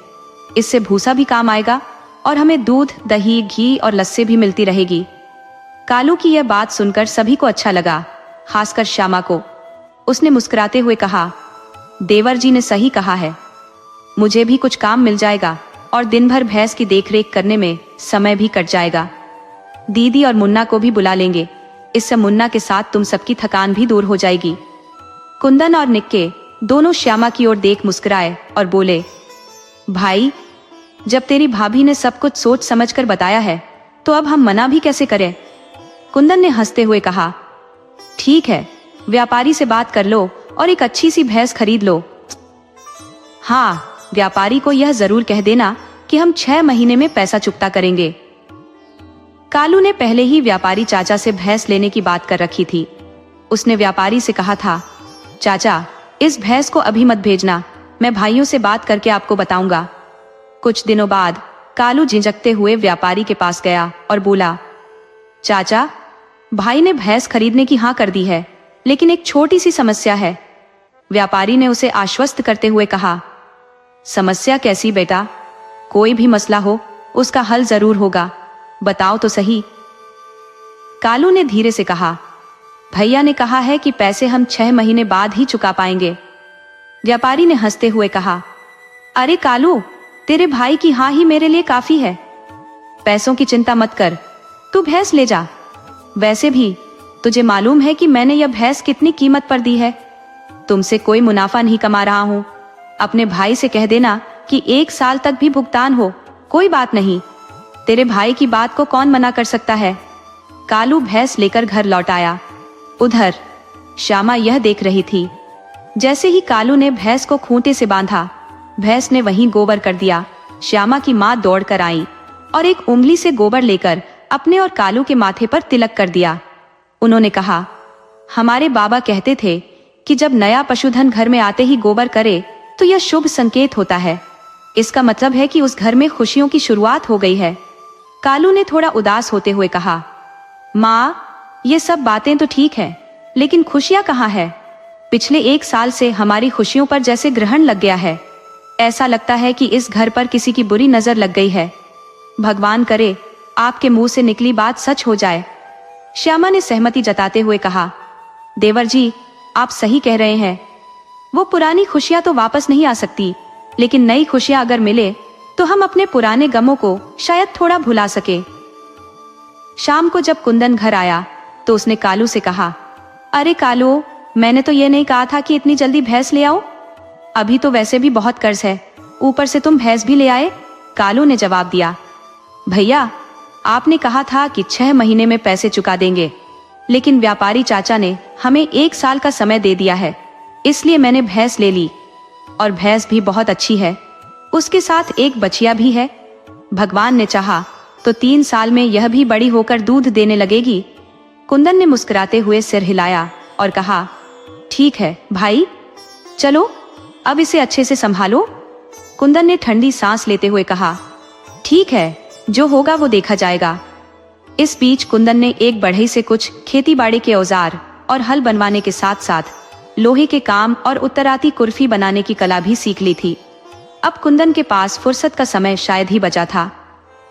इससे भूसा भी काम आएगा और हमें दूध, दही, घी और लस्सी भी मिलती रहेगी। कालू की यह बात सुनकर सभी को अच्छा लगा, खासकर श्यामा को। उसने मुस्कुराते हुए कहा, देवर जी ने सही कहा है, मुझे भी कुछ काम मिल जाएगा और दिन भर भैंस की देखरेख करने में समय भी कट जाएगा। दीदी और मुन्ना को भी बुला लेंगे, इससे मुन्ना के साथ तुम सबकी थकान भी दूर हो जाएगी। कुंदन और निक्के दोनों श्यामा की ओर देख मुस्कुराए और बोले, भाई जब तेरी भाभी ने सब कुछ सोच समझकर बताया है तो अब हम मना भी कैसे करें। कुंदन ने हंसते हुए कहा, ठीक है, व्यापारी से बात कर लो और एक अच्छी सी भैंस खरीद लो। हाँ, व्यापारी को यह जरूर कह देना कि हम 6 महीने में पैसा चुकता करेंगे। कालू ने पहले ही व्यापारी चाचा से भैंस लेने की बात कर रखी थी। उसने व्यापारी से कहा था, चाचा इस भैंस को अभी मत भेजना, मैं भाइयों से बात करके आपको बताऊंगा। कुछ दिनों बाद कालू झिझकते हुए व्यापारी के पास गया और बोला, चाचा भाई ने भैंस खरीदने की हाँ कर दी है, लेकिन एक छोटी सी समस्या है। व्यापारी ने उसे आश्वस्त करते हुए कहा, समस्या कैसी बेटा? कोई भी मसला हो उसका हल जरूर होगा, बताओ तो सही। कालू ने धीरे से कहा, भैया ने कहा है कि पैसे हम 6 महीने बाद ही चुका पाएंगे। व्यापारी ने हंसते हुए कहा, अरे कालू, तेरे भाई की हाँ ही मेरे लिए काफी है। पैसों की चिंता मत कर, तू भैंस ले जा। वैसे भी तुझे मालूम है कि मैंने यह भैंस कितनी कीमत पर दी है। तुमसे कोई मुनाफा नहीं कमा रहा हूँ। अपने भाई से कह देना कि 1 साल तक भी भुगतान हो, कोई बात नहीं। तेरे भाई की बात को कौन मना कर सकता है। कालू भैंस लेकर घर लौट आया। उधर श्यामा यह देख रही थी। जैसे ही कालू ने भैंस को खूंटे से बांधा, भैंस ने वहीं गोबर कर दिया। श्यामा की माँ दौड़ कर आई और एक उंगली से गोबर लेकर अपने और कालू के माथे पर तिलक कर दिया। उन्होंने कहा, हमारे बाबा कहते थे कि जब नया पशुधन घर में आते ही गोबर करे तो यह शुभ संकेत होता है। इसका मतलब है कि उस घर में खुशियों की शुरुआत हो गई है। कालू ने थोड़ा उदास होते हुए कहा, माँ ये सब बातें तो ठीक है, लेकिन खुशियां कहाँ है? पिछले 1 साल से हमारी खुशियों पर जैसे ग्रहण लग गया है। ऐसा लगता है कि इस घर पर किसी की बुरी नजर लग गई है। भगवान करे आपके मुंह से निकली बात सच हो जाए। श्यामा ने सहमति जताते हुए कहा, देवर जी आप सही कह रहे हैं। वो पुरानी खुशियां तो वापस नहीं आ सकती, लेकिन नई खुशियां अगर मिले तो हम अपने पुराने गमों को शायद थोड़ा भुला सके। शाम को जब कुंदन घर आया तो उसने कालू से कहा, अरे कालू, मैंने तो ये नहीं कहा था कि इतनी जल्दी भैंस ले आओ। अभी तो वैसे भी बहुत कर्ज है, ऊपर से तुम भैंस भी ले आए। कालू ने जवाब दिया, भैया आपने कहा था कि 6 महीने में पैसे चुका देंगे, लेकिन व्यापारी चाचा ने हमें 1 साल का समय दे दिया है, इसलिए मैंने भैंस ले ली। और भैंस भी बहुत अच्छी है, उसके साथ एक बछिया भी है। भगवान ने चाहा तो 3 साल में यह भी बड़ी होकर दूध देने लगेगी। कुंदन ने मुस्कुराते हुए सिर हिलाया और कहा, ठीक है भाई, चलो अब इसे अच्छे से संभालो। कुंदन ने ठंडी सांस लेते हुए कहा, ठीक है, जो होगा वो देखा जाएगा। इस बीच कुंदन ने एक बढ़ई से कुछ खेतीबाड़ी के औजार और हल बनवाने के साथ साथ लोहे के काम और उत्तराती कुर्फी बनाने की कला भी सीख ली थी। अब कुंदन के पास फुर्सत का समय शायद ही बचा था।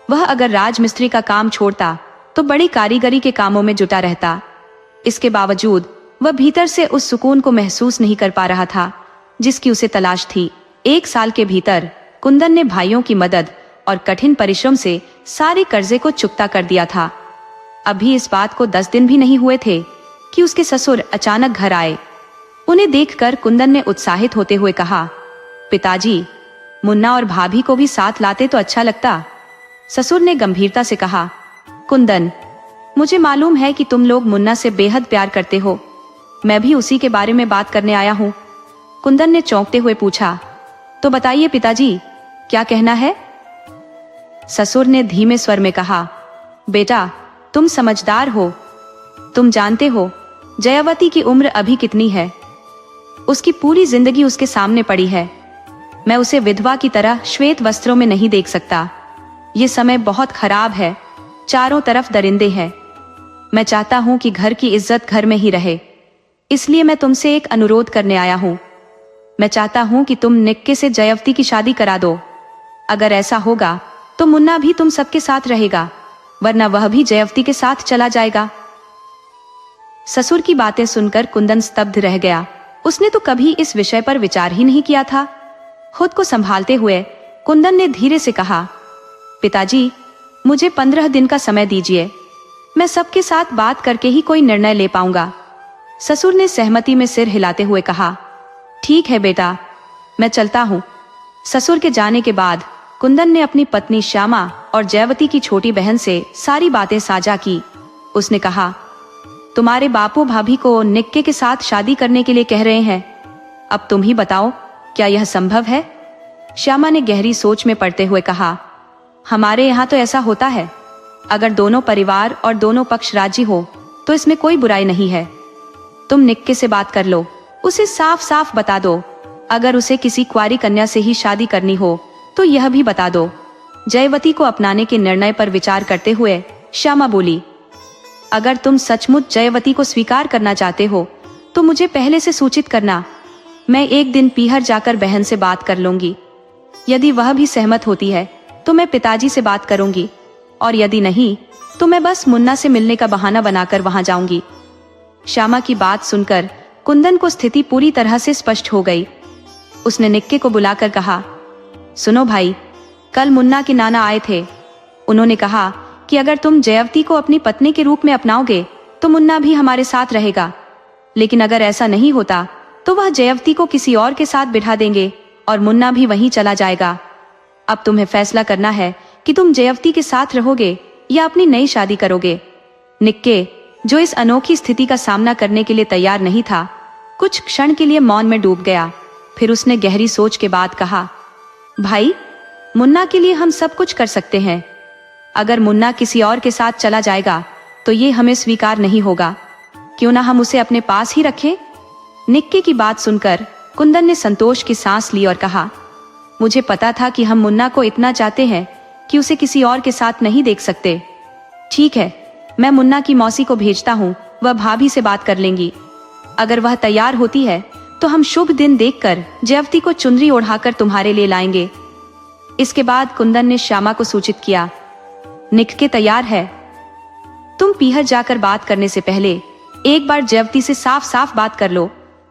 वह अगर राजमिस्त्री का काम छोड़ता तो बड़ी कारीगरी के कामों में जुटा रहता। इसके बावजूद वह भीतर से उस सुकून को महसूस नहीं कर पा रहा था जिसकी उसे तलाश थी। 1 साल के भीतर कुंदन ने भाइयों की मदद और कठिन परिश्रम से सारे कर्जे को चुकता कर दिया था। अभी इस बात को 10 दिन भी नहीं हुए थे कि उसके ससुर अचानक घर आए। उन्हें देखकर कुंदन ने उत्साहित होते हुए कहा, पिताजी, मुन्ना और भाभी को भी साथ लाते तो अच्छा लगता। ससुर ने गंभीरता से कहा, कुंदन, मुझे मालूम है कि तुम लोग मुन्ना से बेहद प्यार करते हो। मैं भी उसी के बारे में बात करने आया हूँ। कुंदन ने चौंकते हुए पूछा, तो बताइए पिताजी, क्या कहना है? ससुर ने धीमे स्वर में कहा, बेटा तुम समझदार हो, तुम जानते हो जयावती की उम्र अभी कितनी है। उसकी पूरी जिंदगी उसके सामने पड़ी है। मैं उसे विधवा की तरह श्वेत वस्त्रों में नहीं देख सकता। ये समय बहुत खराब है, चारों तरफ दरिंदे हैं। मैं चाहता हूं कि घर की इज्जत घर में ही रहे, इसलिए मैं तुमसे एक अनुरोध करने आया हूं। मैं चाहता हूं कि तुम निक्के से जयवती की शादी करा दो। अगर ऐसा होगा तो मुन्ना भी तुम सबके साथ रहेगा, वरना वह भी जयवती के साथ चला जाएगा। ससुर की बातें सुनकर कुंदन स्तब्ध रह गया। उसने तो कभी इस विषय पर विचार ही नहीं किया था। खुद को संभालते हुए कुंदन ने धीरे से कहा, पिताजी, मुझे 15 दिन का समय दीजिए, मैं सबके साथ बात करके ही कोई निर्णय ले पाऊंगा। ससुर ने सहमति में सिर हिलाते हुए कहा, ठीक है बेटा, मैं चलता हूँ। ससुर के जाने के बाद कुंदन ने अपनी पत्नी श्यामा और जयवती की छोटी बहन से सारी बातें साझा की। उसने कहा, तुम्हारे बापू भाभी को निक्के के साथ शादी करने के लिए कह रहे हैं। अब तुम ही बताओ, क्या यह संभव है? श्यामा ने गहरी सोच में पड़ते हुए कहा, हमारे यहाँ तो ऐसा होता है। अगर दोनों परिवार और दोनों पक्ष राजी हो तो इसमें कोई बुराई नहीं है। तुम निक्के से बात कर लो, उसे साफ साफ बता दो। अगर उसे किसी कुंवारी कन्या से ही शादी करनी हो तो यह भी बता दो। जयवती को अपनाने के निर्णय पर विचार करते हुए श्यामा बोली, अगर तुम सचमुच जयवती को स्वीकार करना चाहते हो तो मुझे पहले से सूचित करना। मैं एक दिन पीहर जाकर बहन से बात कर लूंगी। यदि वह भी सहमत होती है तो मैं पिताजी से बात करूंगी, और यदि नहीं तो मैं बस मुन्ना से मिलने का बहाना बनाकर वहां जाऊंगी। श्यामा की बात सुनकर कुंदन को स्थिति पूरी तरह से स्पष्ट हो गई। उसने निक्के को बुलाकर कहा, सुनो भाई, कल मुन्ना के नाना आए थे। उन्होंने कहा कि अगर तुम जयवती को अपनी पत्नी के रूप में अपनाओगे तो मुन्ना भी हमारे साथ रहेगा, लेकिन अगर ऐसा नहीं होता तो वह जयवती को किसी और के साथ बिठा देंगे और मुन्ना भी वहीं चला जाएगा। अब तुम्हें फैसला करना है कि तुम जयवती के साथ रहोगे या अपनी नई शादी करोगे। निक्के, जो इस अनोखी स्थिति का सामना करने के लिए तैयार नहीं था, कुछ क्षण के लिए मौन में डूब गया। फिर उसने गहरी सोच के बाद कहा, भाई, मुन्ना के लिए हम सब कुछ कर सकते हैं। अगर मुन्ना किसी और के साथ चला जाएगा तो ये हमें स्वीकार नहीं होगा। क्यों ना हम उसे अपने पास ही रखें? निक्के की बात सुनकर कुंदन ने संतोष की सांस ली और कहा, मुझे पता था कि हम मुन्ना को इतना चाहते हैं कि उसे किसी और के साथ नहीं देख सकते। ठीक है, मैं मुन्ना की मौसी को भेजता हूँ, वह भाभी से बात कर लेंगी। अगर वह तैयार होती है तो हम शुभ दिन देखकर जयवती को चुनरी ओढ़ाकर तुम्हारे लिए लाएंगे। इसके बाद कुंदन ने श्यामा को सूचित किया, निक्की तैयार है। तुम पीहर जाकर बात करने से पहले एक बार जयवती से साफ साफ बात कर लो,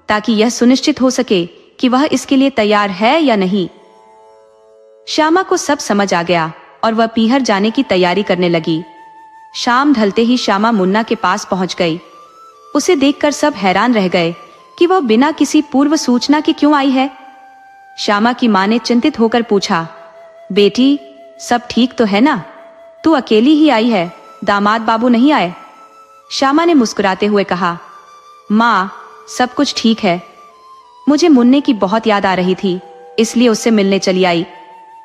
ताकि यह सुनिश्चित हो सके कि वह इसके लिए तैयार है या नहीं। श्यामा को सब समझ आ गया और वह पीहर जाने की तैयारी करने लगी। शाम ढलते ही श्यामा मुन्ना के पास पहुंच गई। उसे देखकर सब हैरान रह गए कि वह बिना किसी पूर्व सूचना के क्यों आई है। श्यामा की मां ने चिंतित होकर पूछा, बेटी सब ठीक तो है ना? तू अकेली ही आई है, दामाद बाबू नहीं आए? श्यामा ने मुस्कुराते हुए कहा, माँ सब कुछ ठीक है। मुझे मुन्ने की बहुत याद आ रही थी, इसलिए उससे मिलने चली आई।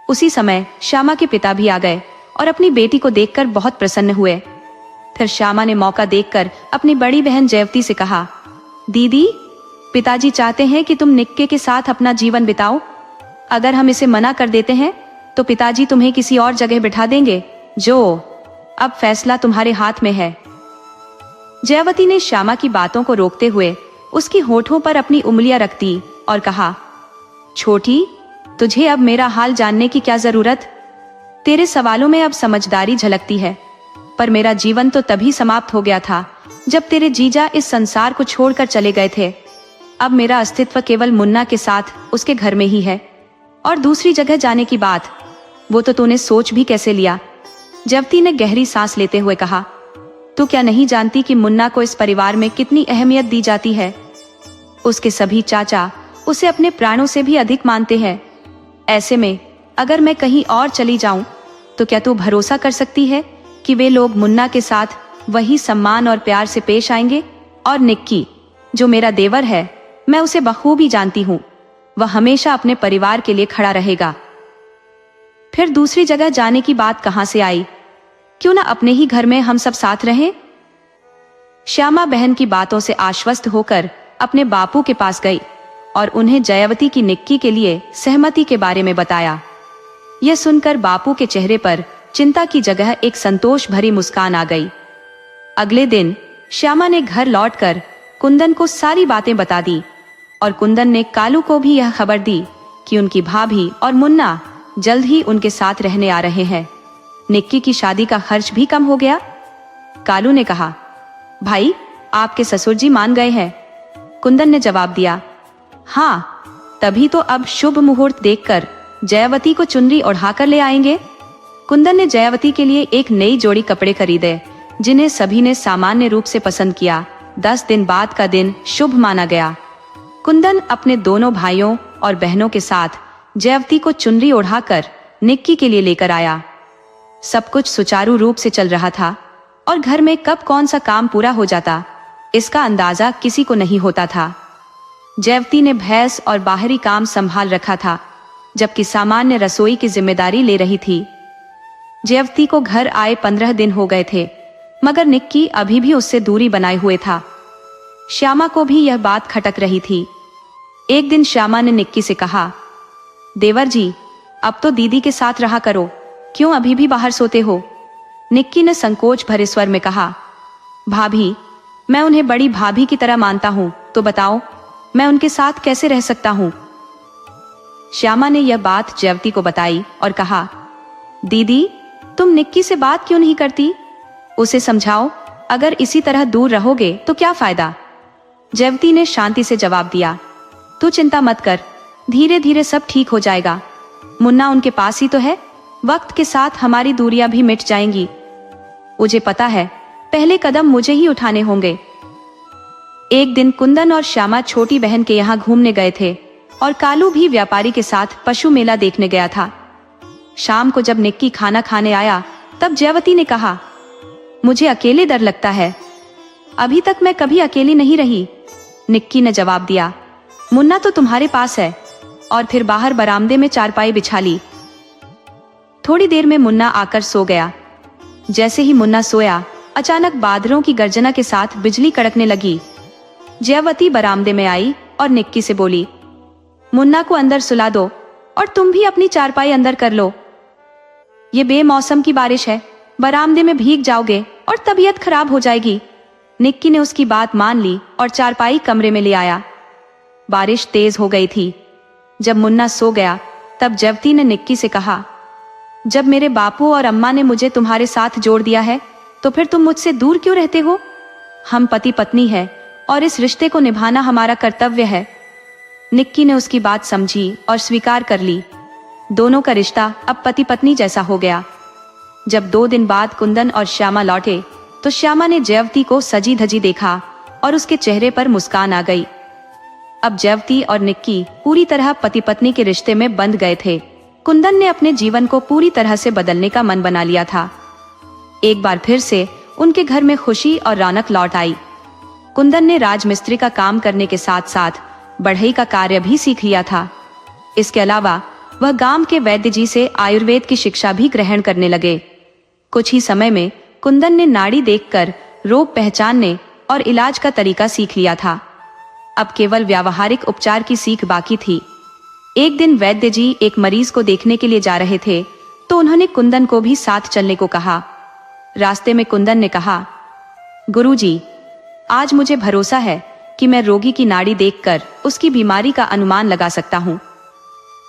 उसी समय श्यामा के पिता भी आ गए और अपनी बेटी को देखकर बहुत प्रसन्न हुए। फिर श्यामा ने मौका देखकर अपनी बड़ी बहन जयवती से कहा, दीदी पिताजी चाहते हैं कि तुम निक्के के साथ अपना जीवन बिताओ। अगर हम इसे मना कर देते हैं तो पिताजी तुम्हें किसी और जगह बिठा देंगे। अब फैसला तुम्हारे हाथ में है। जयवती ने श्यामा की बातों को रोकते हुए उसकी होठों पर अपनी उंगलियां रख दी और कहा, छोटी तुझे अब मेरा हाल जानने की क्या जरूरत? तेरे सवालों में अब समझदारी झलकती है, पर मेरा जीवन तो तभी समाप्त हो गया था जब तेरे जीजा इस संसार को छोड़कर चले गए थे। अब मेरा अस्तित्व केवल मुन्ना के साथ उसके घर में ही है, और दूसरी जगह जाने की बात, वो तो तूने सोच भी कैसे लिया? जयवती ने गहरी सांस लेते हुए कहा, तू क्या नहीं जानती कि मुन्ना को इस परिवार में कितनी अहमियत दी जाती है? उसके सभी चाचा उसे अपने प्राणों से भी अधिक मानते हैं। ऐसे में अगर मैं कहीं और चली जाऊं तो क्या तू भरोसा कर सकती है कि वे लोग मुन्ना के साथ वही सम्मान और प्यार से पेश आएंगे? और निक्की जो मेरा देवर है, मैं उसे बखूबी जानती हूँ, वह हमेशा अपने परिवार के लिए खड़ा रहेगा। फिर दूसरी जगह जाने की बात कहां से आई? क्यों ना अपने ही घर में हम सब साथ रहें? श्यामा बहन की बातों से आश्वस्त होकर अपने बापू के पास गई और उन्हें जयवती की निक्की के लिए सहमति के बारे में बताया। यह सुनकर बापू के चेहरे पर चिंता की जगह एक संतोष भरी मुस्कान आ गई। अगले दिन श्यामा ने घर लौटकर कुंदन को सारी बातें बता दी और कुंदन ने कालू को भी यह खबर दी कि उनकी भाभी और मुन्ना जल्द ही उनके साथ रहने आ रहे हैं। निक्की की शादी का खर्च भी कम हो गया। कालू ने कहा, भाई आपके ससुर जी मान गए हैं। कुंदन ने जवाब दिया, हाँ, तभी तो अब शुभ मुहूर्त देखकर जयवती को चुनरी ओढ़ाकर ले आएंगे। कुंदन ने जयवती के लिए एक नई जोड़ी कपड़े खरीदे, जिन्हें सभी ने सामान्य रूप से पसंद किया। 10 दिन बाद का दिन शुभ माना गया। कुंदन अपने दोनों भाइयों और बहनों के साथ जयवती को चुनरी ओढ़ाकर निक्की के लिए लेकर आया। सब कुछ सुचारू रूप से चल रहा था और घर में कब कौन सा काम पूरा हो जाता, इसका अंदाजा किसी को नहीं होता था। जयवती ने भैंस और बाहरी काम संभाल रखा था, जबकि सामान्य रसोई की जिम्मेदारी ले रही थी। जयवती को घर आए 15 दिन हो गए थे, मगर निक्की अभी भी उससे दूरी बनाए हुए था। श्यामा को भी यह बात खटक रही थी। एक दिन श्यामा ने निक्की से कहा, देवर जी अब तो दीदी के साथ रहा करो, क्यों अभी भी बाहर सोते हो? निक्की ने संकोच भरे स्वर में कहा, भाभी मैं उन्हें बड़ी भाभी की तरह मानता हूँ, तो बताओ मैं उनके साथ कैसे रह सकता हूँ? श्यामा ने यह बात जयवती को बताई और कहा, दीदी तुम निक्की से बात क्यों नहीं करती? उसे समझाओ, अगर इसी तरह दूर रहोगे तो क्या फायदा? जयवती ने शांति से जवाब दिया, तू चिंता मत कर, धीरे धीरे सब ठीक हो जाएगा। मुन्ना उनके पास ही तो है, वक्त के साथ हमारी दूरियां भी मिट जाएंगी। मुझे पता है पहले कदम मुझे ही उठाने होंगे। एक दिन कुंदन और श्यामा छोटी बहन के यहाँ घूमने गए थे और कालू भी व्यापारी के साथ पशु मेला देखने गया था। शाम को जब निक्की खाना खाने आया तब जयवती ने कहा, मुझे अकेले डर लगता है, अभी तक मैं कभी अकेली नहीं रही। निक्की ने जवाब दिया, मुन्ना तो तुम्हारे पास है। और फिर बाहर बरामदे में चारपाई बिछा ली। थोड़ी देर में मुन्ना आकर सो गया। जैसे ही मुन्ना सोया, अचानक बादलों की गर्जना के साथ बिजली कड़कने लगी। जयवती बरामदे में आई और निक्की से बोली, मुन्ना को अंदर सुला दो और तुम भी अपनी चारपाई अंदर कर लो। ये बेमौसम की बारिश है, बरामदे में भीग जाओगे और तबीयत खराब हो जाएगी। निक्की ने उसकी बात मान ली और चारपाई कमरे में ले आया। बारिश तेज हो गई थी। जब मुन्ना सो गया तब जयवती ने निक्की से कहा, जब मेरे बापू और अम्मा ने मुझे तुम्हारे साथ जोड़ दिया है तो फिर तुम मुझसे दूर क्यों रहते हो? हम पति पत्नी हैं और इस रिश्ते को निभाना हमारा कर्तव्य है। निक्की ने उसकी बात समझी और स्वीकार कर ली। दोनों का रिश्ता अब पति पत्नी जैसा हो गया। जब 2 दिन बाद कुंदन और श्यामा लौटे तो श्यामा ने जयवती को सजी धजी देखा और उसके चेहरे पर मुस्कान आ गई। अब जयवती और निक्की पूरी तरह पति पत्नी के रिश्ते में बंध गए थे। कुंदन ने अपने जीवन को पूरी तरह से बदलने का मन बना लिया था। एक बार फिर से उनके घर में खुशी और रौनक लौट आई। कुंदन ने राजमिस्त्री का काम करने के साथ साथ बढ़ई का कार्य भी सीख लिया था। इसके अलावा वह गांव के वैद्य जी से आयुर्वेद की शिक्षा भी ग्रहण करने लगे। कुछ ही समय में कुंदन ने नाड़ी देखकर रोग पहचानने और इलाज का तरीका सीख लिया था। अब केवल व्यावहारिक उपचार की सीख बाकी थी। एक दिन वैद्य जी एक मरीज को देखने के लिए जा रहे थे तो उन्होंने कुंदन को भी साथ चलने को कहा। रास्ते में कुंदन ने कहा, गुरुजी, आज मुझे भरोसा है कि मैं रोगी की नाड़ी देखकर उसकी बीमारी का अनुमान लगा सकता हूँ।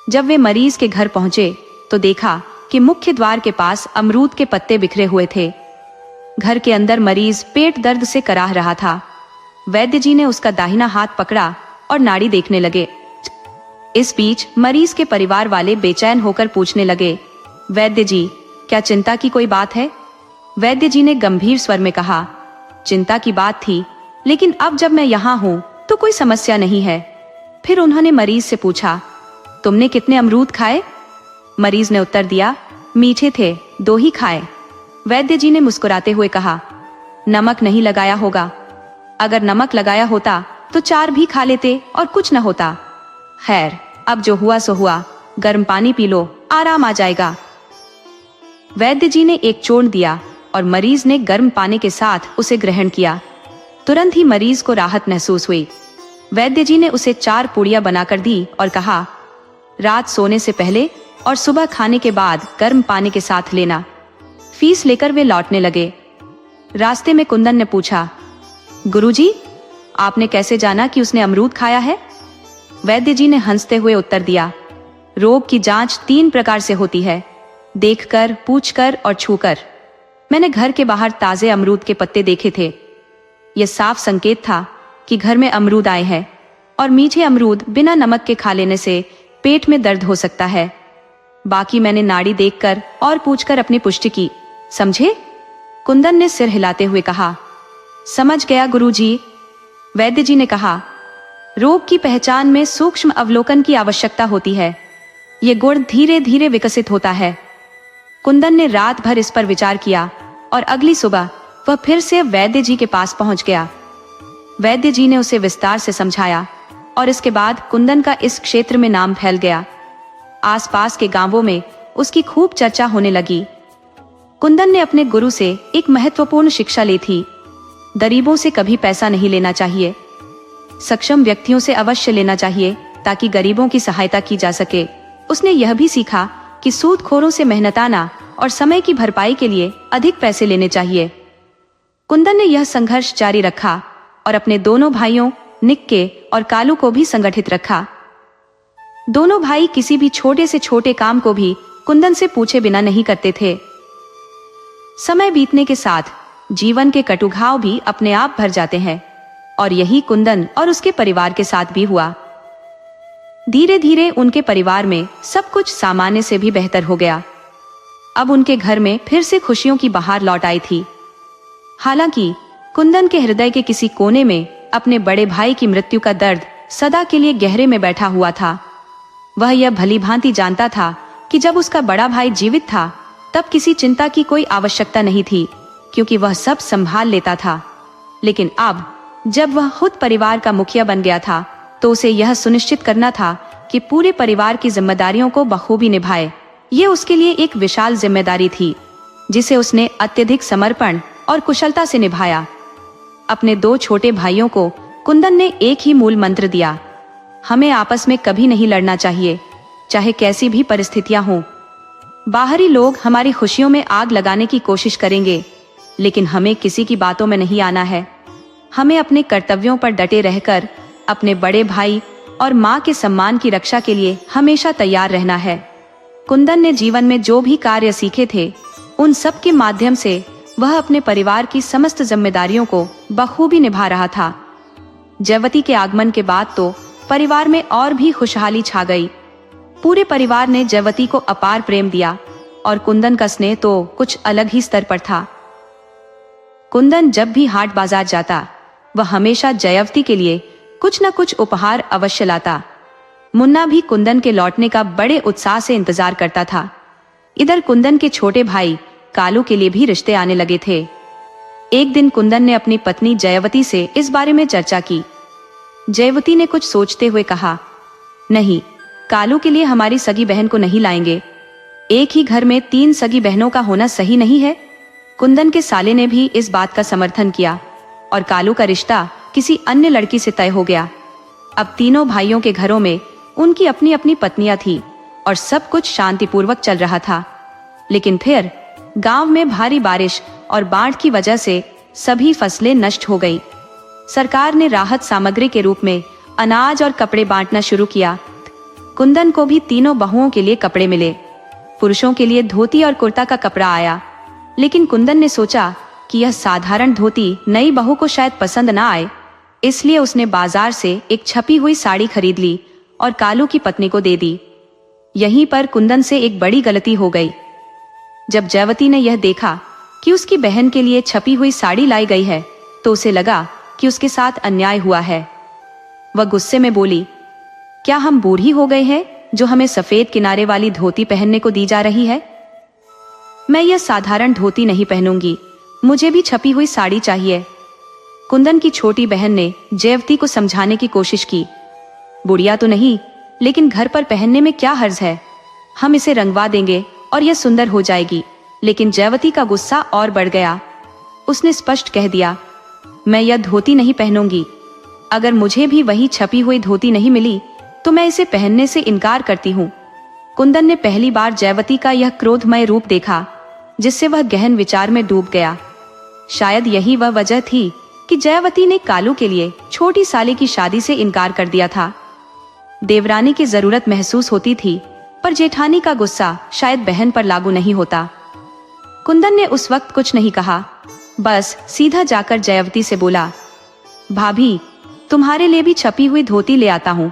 जब वे मरीज के घर पहुंचे तो देखा कि मुख्य द्वार के पास अमरूद के पत्ते बिखरे हुए थे। घर के अंदर मरीज पेट दर्द से कराह रहा था। वैद्य जी ने उसका दाहिना हाथ पकड़ा और नाड़ी देखने लगे। इस बीच मरीज के परिवार वाले बेचैन होकर पूछने लगे, वैद्य जी, क्या चिंता की कोई बात है? वैद्य जी ने गंभीर स्वर में कहा, चिंता की बात थी, लेकिन अब जब मैं यहाँ हूँ तो कोई समस्या नहीं है। फिर उन्होंने मरीज से पूछा, तुमने कितने अमरूद खाए? मरीज ने उत्तर दिया, मीठे थे, 2 ही खाए। वैद्य जी ने मुस्कुराते हुए कहा, नमक नहीं लगाया होगा। अगर नमक लगाया होता तो 4 भी खा लेते और कुछ न होता। खैर, अब जो हुआ सो हुआ, गर्म पानी पी लो, आराम आ जाएगा। वैद्य जी ने एक चूर्ण दिया और मरीज ने गर्म पानी के साथ उसे ग्रहण किया। तुरंत ही मरीज को राहत महसूस हुई। वैद्य जी ने उसे 4 पूड़ियां बनाकर दी और कहा, रात सोने से पहले और सुबह खाने के बाद गर्म पानी के साथ लेना। फीस लेकर वे लौटने लगे। रास्ते में कुंदन ने पूछा, गुरुजी, आपने कैसे जाना कि उसने अमरूद खाया है? वैद्य जी ने हंसते हुए उत्तर दिया, रोग की जांच 3 प्रकार से होती है, देखकर, पूछकर और छूकर। मैंने घर के बाहर ताजे अमरूद के पत्ते देखे थे। यह साफ संकेत था कि घर में अमरूद आए हैं और मीठे अमरूद बिना नमक के खा लेने से पेट में दर्द हो सकता है। बाकी मैंने नाड़ी देखकर और पूछकर अपनी पुष्टि की, समझे? कुंदन ने सिर हिलाते हुए कहा, समझ गया गुरुजी। वैद्य जी ने कहा, रोग की पहचान में सूक्ष्म अवलोकन की आवश्यकता होती है। ये गुण धीरे धीरे विकसित होता है। कुंदन ने रात भर इस पर विचार किया और अगली सुबह वह फिर से वैद्य जी के पास पहुंच गया। वैद्य जी ने उसे विस्तार से समझाया और इसके बाद कुंदन का इस क्षेत्र में नाम फैल गया। आसपास के गांवों में उसकी खूब चर्चा होने लगी। कुंदन ने अपने गुरु से एक महत्वपूर्ण शिक्षा ली थी। गरीबों से कभी पैसा नहीं लेना चाहिए। सक्षम व्यक्तियों से अवश्य लेना चाहिए ताकि गरीबों की सहायता की जा सके। उसने यह भी सीखा कि सूदखोरों से मेहनताना और समय की भरपाई के लिए अधिक पैसे लेने चाहिए। कुंदन ने यह संघर्ष जारी रखा और अपने दोनों भाइयों निक्के और कालू को भी संगठित रखा। दोनों भाई किसी भी छोटे से छोटे काम को भी कुंदन से पूछे बिना नहीं करते थे। समय बीतने के साथ जीवन के कटुघाव भी अपने आप भर जाते हैं और यही कुंदन और उसके परिवार के साथ भी हुआ। धीरे धीरे उनके परिवार में सब कुछ सामान्य से भी बेहतर हो गया। अब उनके घर में फिर से खुशियों की बहार लौट आई थी। हालांकि कुंदन के हृदय के किसी कोने में अपने बड़े भाई की मृत्यु का दर्द सदा के लिए गहरे में बैठा हुआ था। वह यह भली भांति जानता था कि जब उसका बड़ा भाई जीवित था तब किसी चिंता की कोई आवश्यकता नहीं थी, क्योंकि वह सब संभाल लेता था। लेकिन अब जब वह खुद परिवार का मुखिया बन गया था तो उसे यह सुनिश्चित करना था कि पूरे परिवार की जिम्मेदारियों को बखूबी निभाए। ये उसके लिए एक विशाल जिम्मेदारी थी जिसे उसने अत्यधिक समर्पण और कुशलता से निभाया। अपने 2 छोटे भाइयों को कुंदन ने एक ही मूल मंत्र दिया, हमें आपस में कभी नहीं लड़ना चाहिए, चाहे कैसी भी परिस्थितियां हों। बाहरी लोग हमारी खुशियों में आग लगाने की कोशिश करेंगे, लेकिन हमें किसी की बातों में नहीं आना है। हमें अपने कर्तव्यों पर डटे रहकर अपने बड़े भाई और माँ के सम्मान की रक्षा के लिए हमेशा तैयार रहना है। कुंदन ने जीवन में जो भी कार्य सीखे थे, उन सब के माध्यम से वह अपने परिवार की समस्त जिम्मेदारियों को बखूबी निभा रहा था। जयवती के आगमन के बाद तो परिवार में और भी खुशहाली छा गई। पूरे परिवार ने जयवती को अपार प्रेम दिया और कुंदन का स्नेह तो कुछ अलग ही स्तर पर था। कुंदन जब भी हाट बाजार जाता, वह हमेशा जयवती के लिए कुछ न कुछ उपहार अवश्य लाता। मुन्ना भी कुंदन के लौटने का बड़े उत्साह से इंतजार करता था। इधर कुंदन के छोटे भाई कालू के लिए भी रिश्ते आने लगे थे। एक दिन कुंदन ने अपनी पत्नी जयवती से इस बारे में चर्चा की। जयवती ने कुछ सोचते हुए कहा, नहीं, कालू के लिए हमारी सगी बहन को नहीं लाएंगे। एक ही घर में 3 सगी बहनों का होना सही नहीं है। कुंदन के साले ने भी इस बात का समर्थन किया और कालू का रिश्ता किसी अन्य लड़की से तय हो गया। अब तीनों भाइयों के घरों में उनकी अपनी अपनी पत्नियां थी और सब कुछ शांतिपूर्वक चल रहा था। लेकिन फिर गांव में भारी बारिश और बाढ़ की वजह से सभी फसलें नष्ट हो गई। सरकार ने राहत सामग्री के रूप में अनाज और कपड़े बांटना शुरू किया। कुंदन को भी तीनों बहुओं के लिए कपड़े मिले। पुरुषों के लिए धोती और कुर्ता का कपड़ा आया, लेकिन कुंदन ने सोचा कि यह साधारण धोती नई बहू को शायद पसंद ना आए, इसलिए उसने बाजार से एक छपी हुई साड़ी खरीद ली और कालू की पत्नी को दे दी। यहीं पर कुंदन से एक बड़ी गलती हो गई। जब जयवती ने यह देखा कि उसकी बहन के लिए छपी हुई साड़ी लाई गई है, तो उसे लगा कि उसके साथ अन्याय हुआ है। वह गुस्से में बोली, क्या हम बूढ़ी हो गए हैं जो हमें सफेद किनारे वाली धोती पहनने को दी जा रही है? मैं यह साधारण धोती नहीं पहनूंगी, मुझे भी छपी हुई साड़ी चाहिए। कुंदन की छोटी बहन ने जयवती को समझाने की कोशिश की। बुढ़िया तो नहीं, लेकिन घर पर पहनने में क्या हर्ज है, हम इसे रंगवा देंगे और यह सुंदर हो जाएगी। लेकिन जयवती का गुस्सा और बढ़ गया। उसने स्पष्ट कह दिया, मैं यह धोती नहीं पहनूंगी। अगर मुझे भी वही छपी हुई धोती नहीं मिली तो मैं इसे पहनने से इनकार करती हूँ। कुंदन ने पहली बार जयवती का यह क्रोधमय रूप देखा, जिससे वह गहन विचार में डूब गया। शायद यही वह वजह थी कि जयवती ने कालू के लिए छोटी साली की शादी से इनकार कर दिया था। देवरानी की जरूरत महसूस होती थी, पर जेठानी का गुस्सा शायद बहन पर लागू नहीं होता। कुंदन ने उस वक्त कुछ नहीं कहा, बस सीधा जाकर जयवती से बोला, भाभी, तुम्हारे लिए भी छपी हुई धोती ले आता हूँ।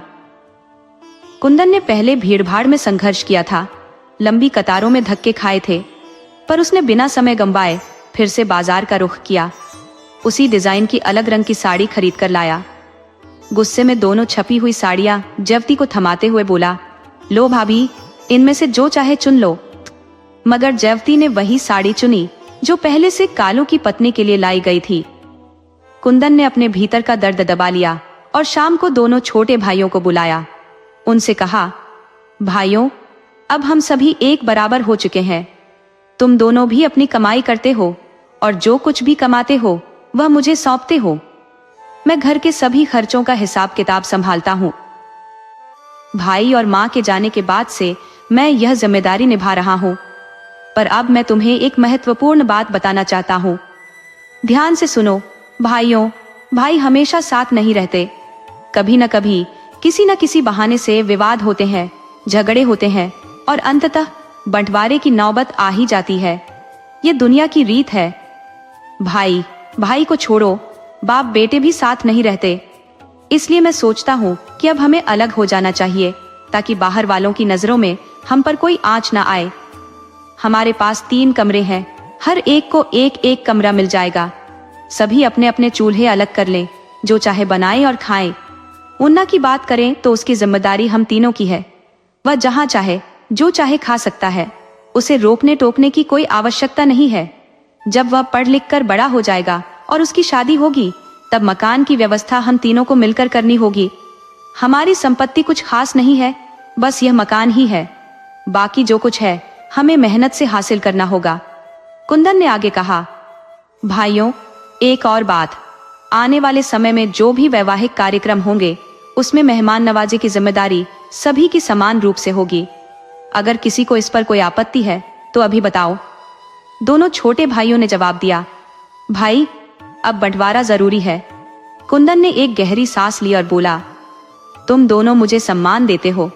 कुंदन ने पहले भीड़भाड़ में संघर्ष किया था, लंबी कतारों में धक्के खाए थे, पर उसने बिना समय गंवाए फिर से बाजार का रुख किया। उसी डिजाइन की अलग रंग की साड़ी खरीद कर लाया। गुस्से में दोनों छपी हुई साड़ियां जयवती को थमाते हुए बोला, लो भाभी, इनमें से जो चाहे चुन लो। मगर जयवती ने वही साड़ी चुनी जो पहले से कालू की पत्नी के लिए लाई गई थी। कुंदन ने अपने भीतर का दर्द दबा लिया और शाम को दोनों छोटे भाइयों को बुलाया। उनसे कहा, भाइयों, अब हम सभी एक बराबर हो चुके हैं। तुम दोनों भी अपनी कमाई करते हो और जो कुछ भी कमाते हो वह मुझे सौंपते हो। मैं घर के सभी खर्चों का हिसाब किताब संभालता हूँ। भाई और माँ के जाने के बाद से मैं यह जिम्मेदारी निभा रहा हूँ। पर अब मैं तुम्हें एक महत्वपूर्ण बात बताना चाहता हूँ। ध्यान से सुनो भाइयों, भाई हमेशा साथ नहीं रहते। कभी न कभी किसी न किसी बहाने से विवाद होते हैं, झगड़े होते हैं और अंततः बंटवारे की नौबत आ ही जाती है। ये दुनिया की रीत है। भाई भाई को छोड़ो, बाप बेटे भी साथ नहीं रहते। इसलिए मैं सोचता हूँ कि अब हमें अलग हो जाना चाहिए, ताकि बाहर वालों की नजरों में हम पर कोई आंच ना आए। हमारे पास 3 कमरे हैं, हर एक को एक एक कमरा मिल जाएगा। सभी अपने अपने चूल्हे अलग कर लें, जो चाहे बनाएं और खाएं। मुन्ना की बात करें तो उसकी जिम्मेदारी हम तीनों की है। वह जहां चाहे जो चाहे खा सकता है, उसे रोकने टोकने की कोई आवश्यकता नहीं है। जब वह पढ़ लिख कर बड़ा हो जाएगा और उसकी शादी होगी, तब मकान की व्यवस्था हम तीनों को मिलकर करनी होगी। हमारी संपत्ति कुछ खास नहीं है, बस यह मकान ही है। बाकी जो कुछ है हमें मेहनत से हासिल करना होगा। कुंदन ने आगे कहा, भाइयों, एक और बात, आने वाले समय में जो भी वैवाहिक कार्यक्रम होंगे, उसमें मेहमान नवाजी की जिम्मेदारी सभी की समान रूप से होगी। अगर किसी को इस पर कोई आपत्ति है तो अभी बताओ। दोनों छोटे भाइयों ने जवाब दिया, भाई, अब बंटवारा जरूरी है। कुंदन ने एक गहरी सांस ली और बोला, तुम दोनों मुझे सम्मान देते हो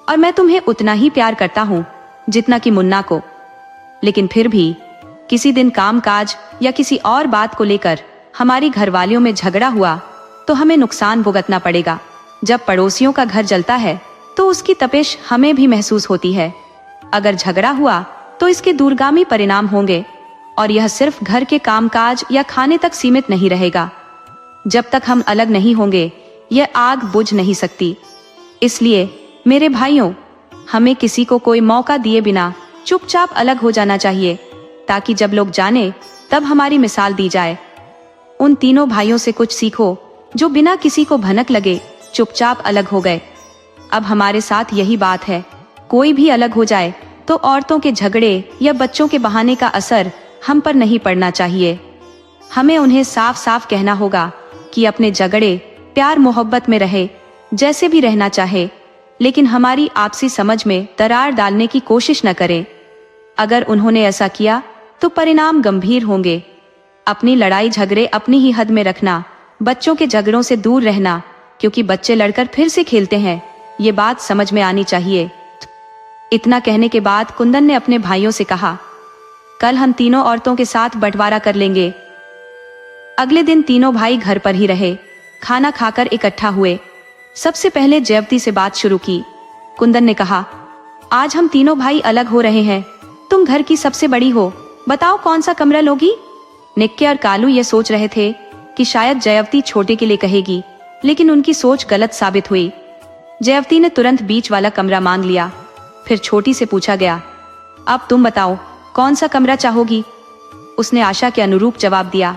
और मैं तुम्हें उतना ही प्यार करता हूँ जितना कि मुन्ना को, लेकिन फिर भी किसी दिन कामकाज या किसी और बात को लेकर हमारी घरवालियों में झगड़ा हुआ तो हमें नुकसान भुगतना पड़ेगा। जब पड़ोसियों का घर जलता है तो उसकी तपिश हमें भी महसूस होती है। अगर झगड़ा हुआ तो इसके दूरगामी परिणाम होंगे और यह सिर्फ घर के कामकाज या खाने तक सीमित नहीं रहेगा। जब तक हम अलग नहीं होंगे यह आग बुझ नहीं सकती। इसलिए मेरे भाइयों, हमें किसी को कोई मौका दिए बिना चुपचाप अलग हो जाना चाहिए, ताकि जब लोग जाने तब हमारी मिसाल दी जाए। उन तीनों भाइयों से कुछ सीखो जो बिना किसी को भनक लगे चुपचाप अलग हो गए। अब हमारे साथ यही बात है, कोई भी अलग हो जाए तो औरतों के झगड़े या बच्चों के बहाने का असर हम पर नहीं पड़ना चाहिए। हमें उन्हें साफ साफ कहना होगा कि अपने झगड़े प्यार मोहब्बत में रहे, जैसे भी रहना चाहे, लेकिन हमारी आपसी समझ में दरार डालने की कोशिश न करें। अगर उन्होंने ऐसा किया तो परिणाम गंभीर होंगे। अपनी लड़ाई झगड़े अपनी ही हद में रखना, बच्चों के झगड़ों से दूर रहना, क्योंकि बच्चे लड़कर फिर से खेलते हैं, ये बात समझ में आनी चाहिए। इतना कहने के बाद कुंदन ने अपने भाइयों से कहा, कल हम तीनों औरतों के साथ बंटवारा कर लेंगे। अगले दिन तीनों भाई घर पर ही रहे। खाना खाकर इकट्ठा हुए। सबसे पहले जयवती से बात शुरू की। कुंदन ने कहा, आज हम तीनों भाई अलग हो रहे हैं, तुम घर की सबसे बड़ी हो, बताओ कौन सा कमरा लोगी। निक्के और कालू ये सोच रहे थे कि शायद जयवती छोटे के लिए कहेगी, लेकिन उनकी सोच गलत साबित हुई। जयवती ने तुरंत बीच वाला कमरा मांग लिया। फिर छोटी से पूछा गया, अब तुम बताओ कौन सा कमरा चाहोगी। उसने आशा के अनुरूप जवाब दिया,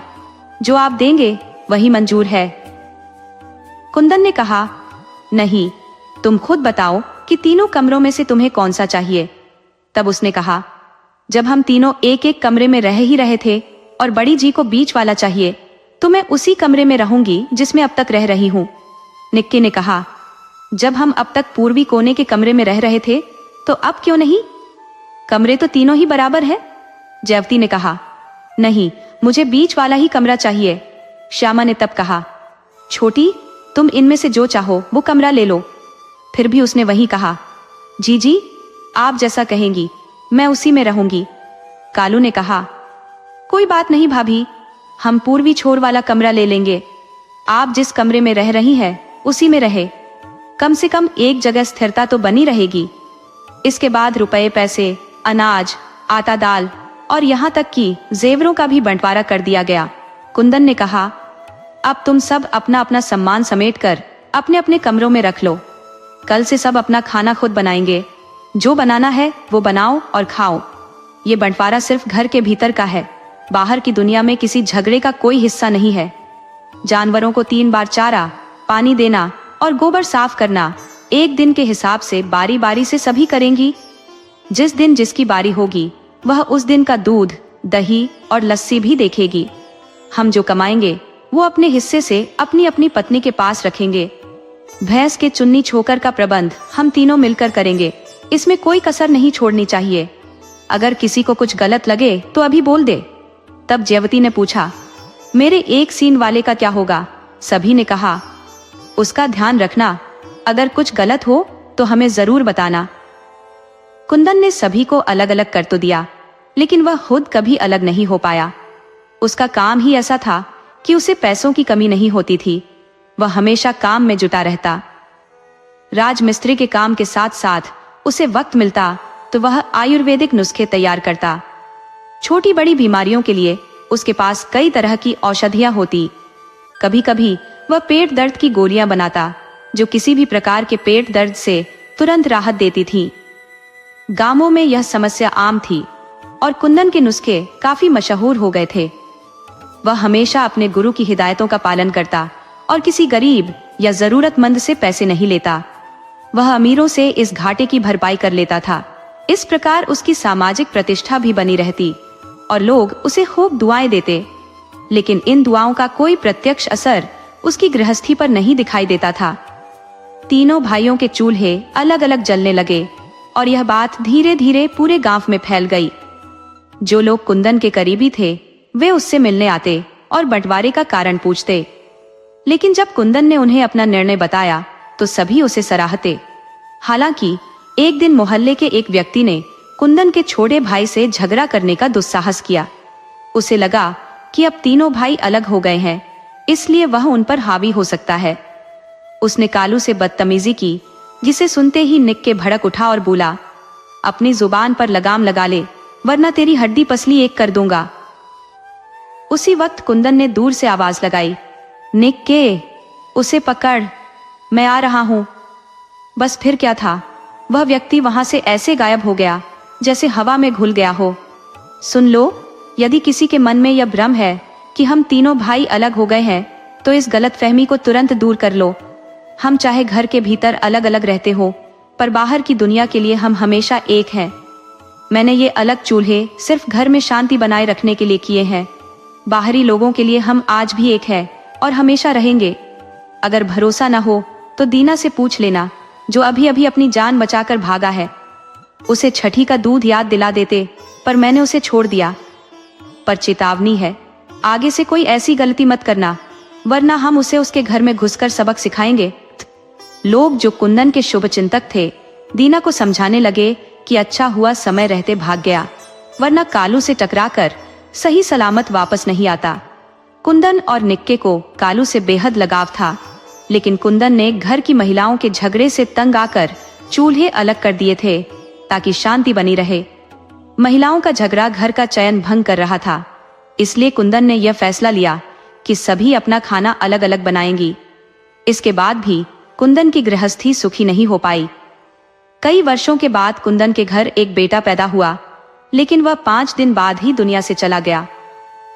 जो आप देंगे वही मंजूर है। कुंदन ने कहा, नहीं, तुम खुद बताओ कि तीनों कमरों में से तुम्हें कौन सा चाहिए। तब उसने कहा, जब हम तीनों एक एक कमरे में रह ही रहे थे और बड़ी जी को बीच वाला चाहिए, तो मैं उसी कमरे में रहूंगी जिसमें अब तक रह रही हूँ। निक्की ने कहा, जब हम अब तक पूर्वी कोने के कमरे में रह रहे थे तो अब क्यों नहीं, कमरे तो तीनों ही बराबर है। जयवती ने कहा, नहीं, मुझे बीच वाला ही कमरा चाहिए। श्यामा ने तब कहा, छोटी, तुम इनमें से जो चाहो वो कमरा ले लो। फिर भी उसने वही कहा, जी, आप जैसा कहेंगी मैं उसी में रहूंगी। कालू ने कहा, कोई बात नहीं भाभी, हम पूर्वी छोर वाला कमरा ले लेंगे। आप जिस कमरे में रह रही हैं उसी में रहे, कम से कम एक जगह स्थिरता तो बनी रहेगी। इसके बाद रुपए पैसे, अनाज, आटा दाल और यहाँ तक कि जेवरों का भी बंटवारा कर दिया गया। कुंदन ने कहा, अब तुम सब अपना अपना सामान समेटकर अपने अपने कमरों में रख लो। कल से सब अपना खाना खुद बनाएंगे। जो बनाना है वो बनाओ और खाओ। ये बंटवारा सिर्फ घर के भीतर का है, बाहर की दुनिया में किसी झगड़े का कोई हिस्सा नहीं है। जानवरों को 3 बार चारा, पानी देना और गोबर साफ करना एक दिन के हिसाब से बारी बारी से सभी करेंगी। जिस दिन जिसकी बारी होगी वह उस दिन का दूध, दही और लस्सी भी देखेगी। हम जो कमाएंगे वो अपने हिस्से से अपनी अपनी पत्नी के पास रखेंगे। भैंस के चुन्नी छोकर का प्रबंध हम तीनों मिलकर करेंगे, इसमें कोई कसर नहीं छोड़नी चाहिए। अगर किसी को कुछ गलत लगे तो अभी बोल दे। तब जयवती ने पूछा, मेरे एक सीन वाले का क्या होगा। सभी ने कहा, उसका ध्यान रखना, अगर कुछ गलत हो तो हमें जरूर बताना। कुंदन ने सभी को अलग अलग कर तो दिया, लेकिन वह खुद कभी अलग नहीं हो पाया। उसका काम ही ऐसा था कि उसे पैसों की कमी नहीं होती थी। वह हमेशा काम में जुटा रहता। राजमिस्त्री के काम के साथ साथ उसे वक्त मिलता तो वह आयुर्वेदिक नुस्खे तैयार करता। छोटी बड़ी बीमारियों के लिए उसके पास कई तरह की औषधियां होती। कभी कभी वह पेट दर्द की गोलियां बनाता, जो किसी भी प्रकार के पेट दर्द से तुरंत राहत देती थी। गांवों में यह समस्या आम थी और कुंदन के नुस्खे काफी मशहूर हो गए थे। वह हमेशा अपने गुरु की हिदायतों का पालन करता और किसी गरीब या जरूरतमंद से पैसे नहीं लेता। वह अमीरों से इस घाटे की भरपाई कर लेता था। इस प्रकार उसकी सामाजिक प्रतिष्ठा भी बनी रहती और लोग उसे खूब दुआएं देते। लेकिन इन दुआओं का कोई प्रत्यक्ष असर उसकी गृहस्थी पर नहीं दिखाई देता था। तीनों भाइयों के चूल्हे अलग अलग जलने लगे और यह बात धीरे धीरे पूरे गांव में फैल गई। जो लोग कुंदन के करीबी थे वे उससे मिलने आते और बंटवारे का कारण पूछते। लेकिन जब कुंदन ने उन्हें अपना निर्णय बताया तो सभी उसे सराहते। हालांकि एक दिन मोहल्ले के एक व्यक्ति ने कुंदन के छोटे भाई से झगड़ा करने का दुस्साहस किया। उसे लगा कि अब तीनों भाई अलग हो गए हैं, इसलिए वह उन पर हावी हो सकता है। उसने कालू से बदतमीजी की, जिसे सुनते ही निक्के भड़क उठा और बोला, अपनी जुबान पर लगाम लगा ले, वरना तेरी हड्डी पसली एक कर दूंगा। उसी वक्त कुंदन ने दूर से आवाज लगाई, निक्के, उसे पकड़, मैं आ रहा हूं। बस फिर क्या था, वह व्यक्ति वहां से ऐसे गायब हो गया जैसे हवा में घुल गया हो। सुन लो, यदि किसी के मन में यह भ्रम है कि हम तीनों भाई अलग हो गए हैं, तो इस गलतफहमी को तुरंत दूर कर लो। हम चाहे घर के भीतर अलग अलग रहते हो, पर बाहर की दुनिया के लिए हम हमेशा एक हैं। मैंने ये अलग चूल्हे सिर्फ घर में शांति बनाए रखने के लिए किए हैं। बाहरी लोगों के लिए हम आज भी एक हैं और हमेशा रहेंगे। अगर भरोसा न हो तो दीना से पूछ लेना, जो अभी अभी अपनी जान बचाकर भागा है। उसे छठी का दूध याद दिला देते, पर मैंने उसे छोड़ दिया। पर चेतावनी है, आगे से कोई ऐसी गलती मत करना, वरना हम उसे उसके घर में घुसकर सबक सिखाएंगे। लोग जो कुंदन के शुभचिंतक थे, दीना को समझाने लगे कि अच्छा हुआ समय रहते भाग गया, वरना कालू से टकराकर सही सलामत वापस नहीं आता। कुंदन और निक्के को कालू से बेहद लगाव था, लेकिन कुंदन ने घर की महिलाओं के झगड़े से तंग आकर चूल्हे अलग कर दिए थे ताकि शांति बनी रहे। महिलाओं का झगड़ा घर का चयन भंग कर रहा था, इसलिए कुंदन ने यह फैसला लिया कि सभी अपना खाना अलग अलग बनाएंगी। इसके बाद भी कुंदन की गृहस्थी सुखी नहीं हो पाई। कई वर्षों के बाद कुंदन के घर एक बेटा पैदा हुआ, लेकिन वह 5 दिन बाद ही दुनिया से चला गया।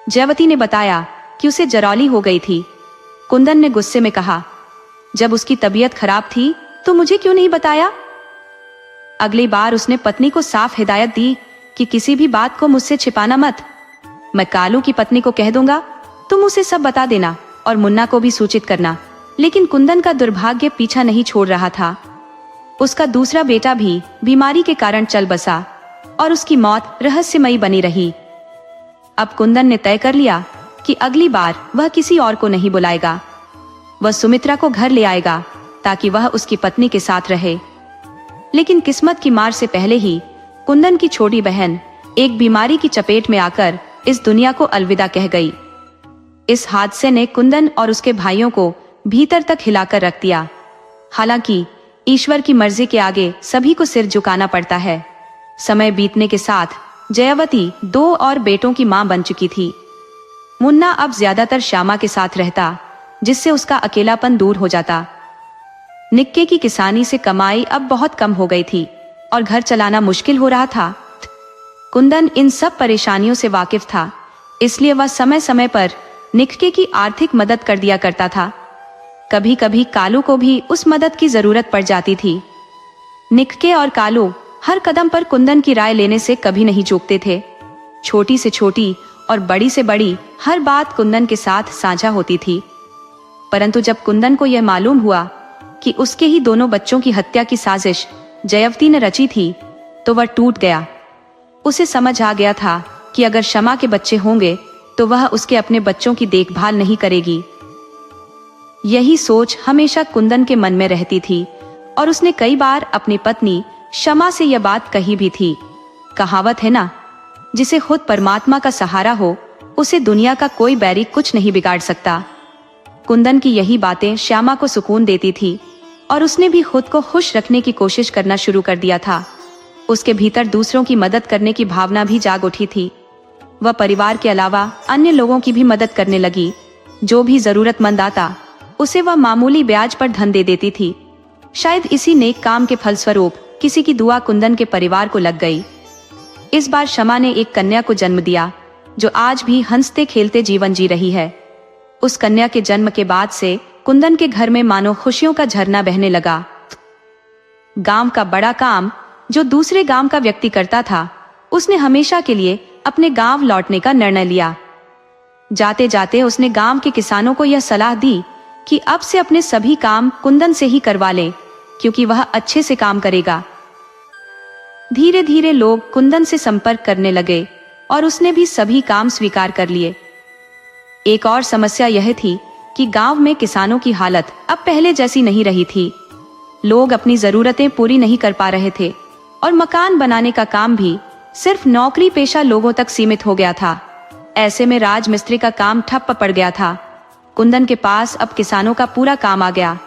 जयवती ने बताया कि उसे जरौली हो गई थी। कुंदन ने गुस्से में कहा, जब उसकी तबीयत खराब थी तो मुझे क्यों नहीं बताया? अगली बार उसने पत्नी को साफ हिदायत दी कि किसी भी बात को मुझसे छिपाना मत। मैं कालू की पत्नी को कह दूंगा, तुम उसे सब बता देना और मुन्ना को भी सूचित करना। लेकिन कुंदन का दुर्भाग्य पीछा नहीं छोड़ रहा था। उसका दूसरा बेटा भी बीमारी के कारण चल बसा और उसकी मौत रहस्यमयी बनी रही। अब कुंदन ने तय कर लिया कि अगली बार वह किसी और को नहीं बुलाएगा। वह सुमित्रा को घर ले आएगा ताकि वह उसकी पत्नी के साथ रहे। लेकिन किस्मत की मार से पहले ही कुंदन की छोटी बहन एक बीमारी की चपेट में आकर इस दुनिया को अलविदा कह गई। इस हादसे ने कुंदन और उसके भाइयों को भीतर तक हिलाकर रख दिया। हालांकि ईश्वर की मर्जी के आगे सभी को सिर झुकाना पड़ता है। समय बीतने के साथ जयावती 2 और बेटों की मां बन चुकी थी। मुन्ना अब ज्यादातर श्यामा के साथ रहता, जिससे उसका अकेलापन दूर हो जाता। निक्के की किसानी से कमाई अब बहुत कम हो गई थी और घर चलाना मुश्किल हो रहा था। कुंदन इन सब परेशानियों से वाकिफ था, इसलिए वह समय समय पर निक्के की आर्थिक मदद कर दिया करता था। कभी कभी कालू को भी उस मदद की जरूरत पड़ जाती थी। निक्के और कालू हर कदम पर कुंदन की राय लेने से कभी नहीं चूकते थे। छोटी से छोटी और बड़ी से बड़ी हर बात कुंदन के साथ साझा होती थी। परंतु जब कुंदन को यह मालूम हुआ कि उसके ही दोनों बच्चों की हत्या की साजिश जयवती ने रची थी, तो वह टूट गया। उसे समझ आ गया था कि अगर शमा के बच्चे होंगे तो वह उसके अपने बच्चों की देखभाल नहीं करेगी। यही सोच हमेशा कुंदन के मन में रहती थी और उसने कई बार अपनी पत्नी शमा से यह बात कही भी थी। कहावत है ना, जिसे खुद परमात्मा का सहारा हो, उसे दुनिया का कोई बैरी कुछ नहीं बिगाड़ सकता। कुंदन की यही बातें श्यामा को सुकून देती थी और उसने भी खुद को खुश रखने की कोशिश करना शुरू कर दिया था। उसके भीतर दूसरों की मदद करने की भावना भी जाग उठी थी। वह परिवार के अलावा अन्य लोगों की भी मदद करने लगी। जो भी जरूरतमंद आता, उसे वह मामूली ब्याज पर धन दे देती थी। शायद इसी नेक काम के फलस्वरूप किसी की दुआ कुंदन के परिवार को लग गई। इस बार शमा ने एक कन्या को जन्म दिया, जो आज भी हंसते खेलते जीवन जी रही है। उस कन्या के जन्म के बाद से कुंदन के घर में मानो खुशियों का झरना बहने लगा। गांव का बड़ा काम जो दूसरे गांव का व्यक्ति करता था, उसने हमेशा के लिए अपने गांव लौटने का निर्णय लिया। जाते जाते उसने गांव के किसानों को यह सलाह दी कि अब से अपने सभी काम कुंदन से ही करवा लें, क्योंकि वह अच्छे से काम करेगा। धीरे धीरे लोग कुंदन से संपर्क करने लगे और उसने भी सभी काम स्वीकार कर लिए। एक और समस्या यह थी कि गांव में किसानों की हालत अब पहले जैसी नहीं रही थी। लोग अपनी जरूरतें पूरी नहीं कर पा रहे थे और मकान बनाने का काम भी सिर्फ नौकरी पेशा लोगों तक सीमित हो गया था। ऐसे में राजमिस्त्री का काम ठप्प पड़ गया था। कुंदन के पास अब किसानों का पूरा काम आ गया,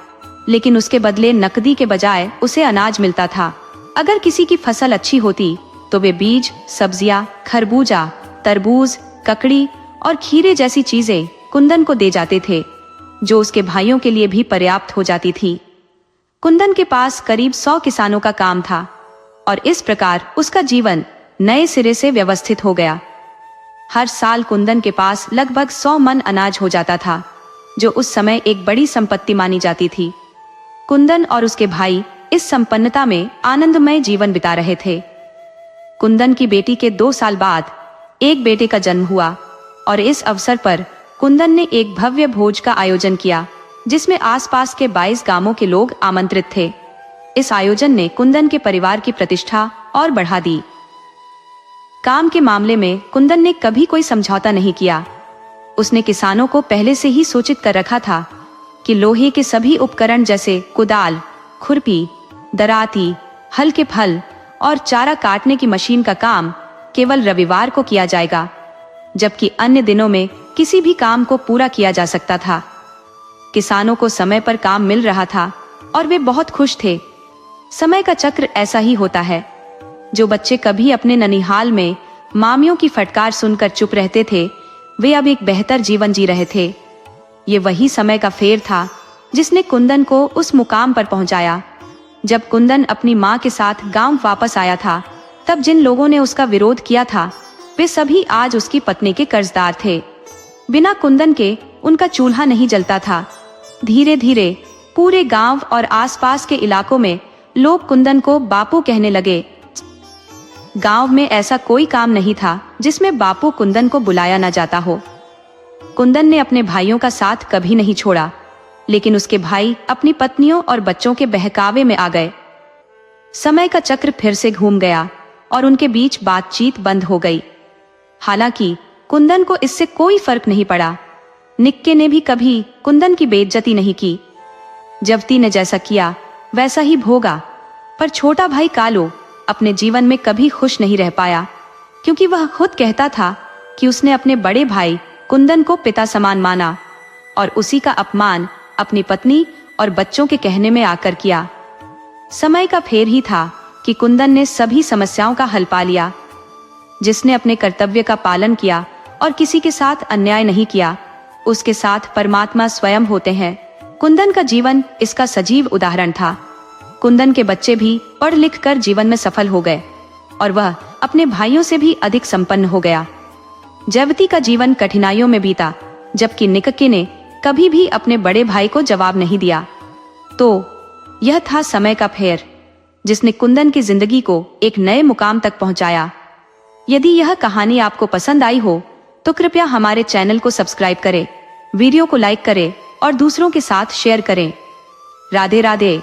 लेकिन उसके बदले नकदी के बजाय उसे अनाज मिलता था। अगर किसी की फसल अच्छी होती तो वे बीज, सब्जियां, खरबूजा, तरबूज, ककड़ी और खीरे जैसी चीजें कुंदन को दे जाते थे, जो उसके भाइयों के लिए भी पर्याप्त हो जाती थी। कुंदन के पास करीब 100 किसानों का काम था और इस प्रकार उसका जीवन नए सिरे से व्यवस्थित हो गया। हर साल कुंदन के पास लगभग 100 मन अनाज हो जाता था, जो उस समय एक बड़ी संपत्ति मानी जाती थी। कुंदन और उसके भाई इस संपन्नता में आनंदमय जीवन बिता रहे थे। कुंदन की बेटी के 2 साल बाद एक बेटे का जन्म हुआ और इस अवसर पर कुंदन ने एक भव्य भोज का आयोजन किया, जिसमें आसपास के 22 गांवों के लोग आमंत्रित थे। इस आयोजन ने कुंदन के परिवार की प्रतिष्ठा और बढ़ा दी। काम के मामले में कुंदन ने कभी कोई समझौता नहीं किया। उसने किसानों को पहले से ही सूचित कर रखा था कि लोहे के सभी उपकरण जैसे कुदाल, खुरपी, दराती, हल के फल और चारा काटने की मशीन का काम केवल रविवार को किया जाएगा, जबकि अन्य दिनों में किसी भी काम को पूरा किया जा सकता था। किसानों को समय पर काम मिल रहा था और वे बहुत खुश थे। समय का चक्र ऐसा ही होता है। जो बच्चे कभी अपने ननिहाल में मामियों की फटकार सुनकर चुप रहते थे, वे अब एक बेहतर जीवन जी रहे थे। ये वही समय का फेर था जिसने कुंदन को उस मुकाम पर पहुंचाया। जब कुंदन अपनी मां के साथ गांव वापस आया था, तब जिन लोगों ने उसका विरोध किया था, वे सभी आज उसकी पत्नी के कर्जदार थे। बिना कुंदन के उनका चूल्हा नहीं जलता था। धीरे धीरे पूरे गांव और आसपास के इलाकों में लोग कुंदन को बापू कहने लगे। गांव में ऐसा कोई काम नहीं था जिसमें बापू कुंदन को बुलाया न जाता हो। कुंदन ने अपने भाइयों का साथ कभी नहीं छोड़ा, लेकिन उसके भाई अपनी पत्नियों और बच्चों के बहकावे में आ गए। समय का चक्र फिर से घूम गया और उनके बीच बातचीत बंद हो गई। हालांकि कुंदन को इससे कोई फर्क नहीं पड़ा। निक्के ने भी कभी कुंदन की बेइज्जती नहीं की। जवती ने जैसा किया वैसा ही भोगा, पर छोटा भाई कालो अपने जीवन में कभी खुश नहीं रह पाया, क्योंकि वह खुद कहता था कि उसने अपने बड़े भाई कुंदन को पिता समान माना और उसी का अपमान अपनी पत्नी और बच्चों के कहने में आकर किया। समय का फेर ही था कि कुंदन ने सभी समस्याओं का हल पा लिया। जिसने अपने कर्तव्य का पालन किया और किसी के साथ अन्याय नहीं किया, उसके साथ परमात्मा स्वयं होते हैं। कुंदन का जीवन इसका सजीव उदाहरण था। कुंदन के बच्चे भी पढ़ लिख कर जीवन में सफल हो गए और वह अपने भाइयों से भी अधिक संपन्न हो गया। जयवती का जीवन कठिनाइयों में बीता, जबकि निक्के ने कभी भी अपने बड़े भाई को जवाब नहीं दिया। तो यह था समय का फेर, जिसने कुंदन की जिंदगी को एक नए मुकाम तक पहुंचाया। यदि यह कहानी आपको पसंद आई हो तो कृपया हमारे चैनल को सब्सक्राइब करें, वीडियो को लाइक करें और दूसरों के साथ शेयर करें। राधे राधे।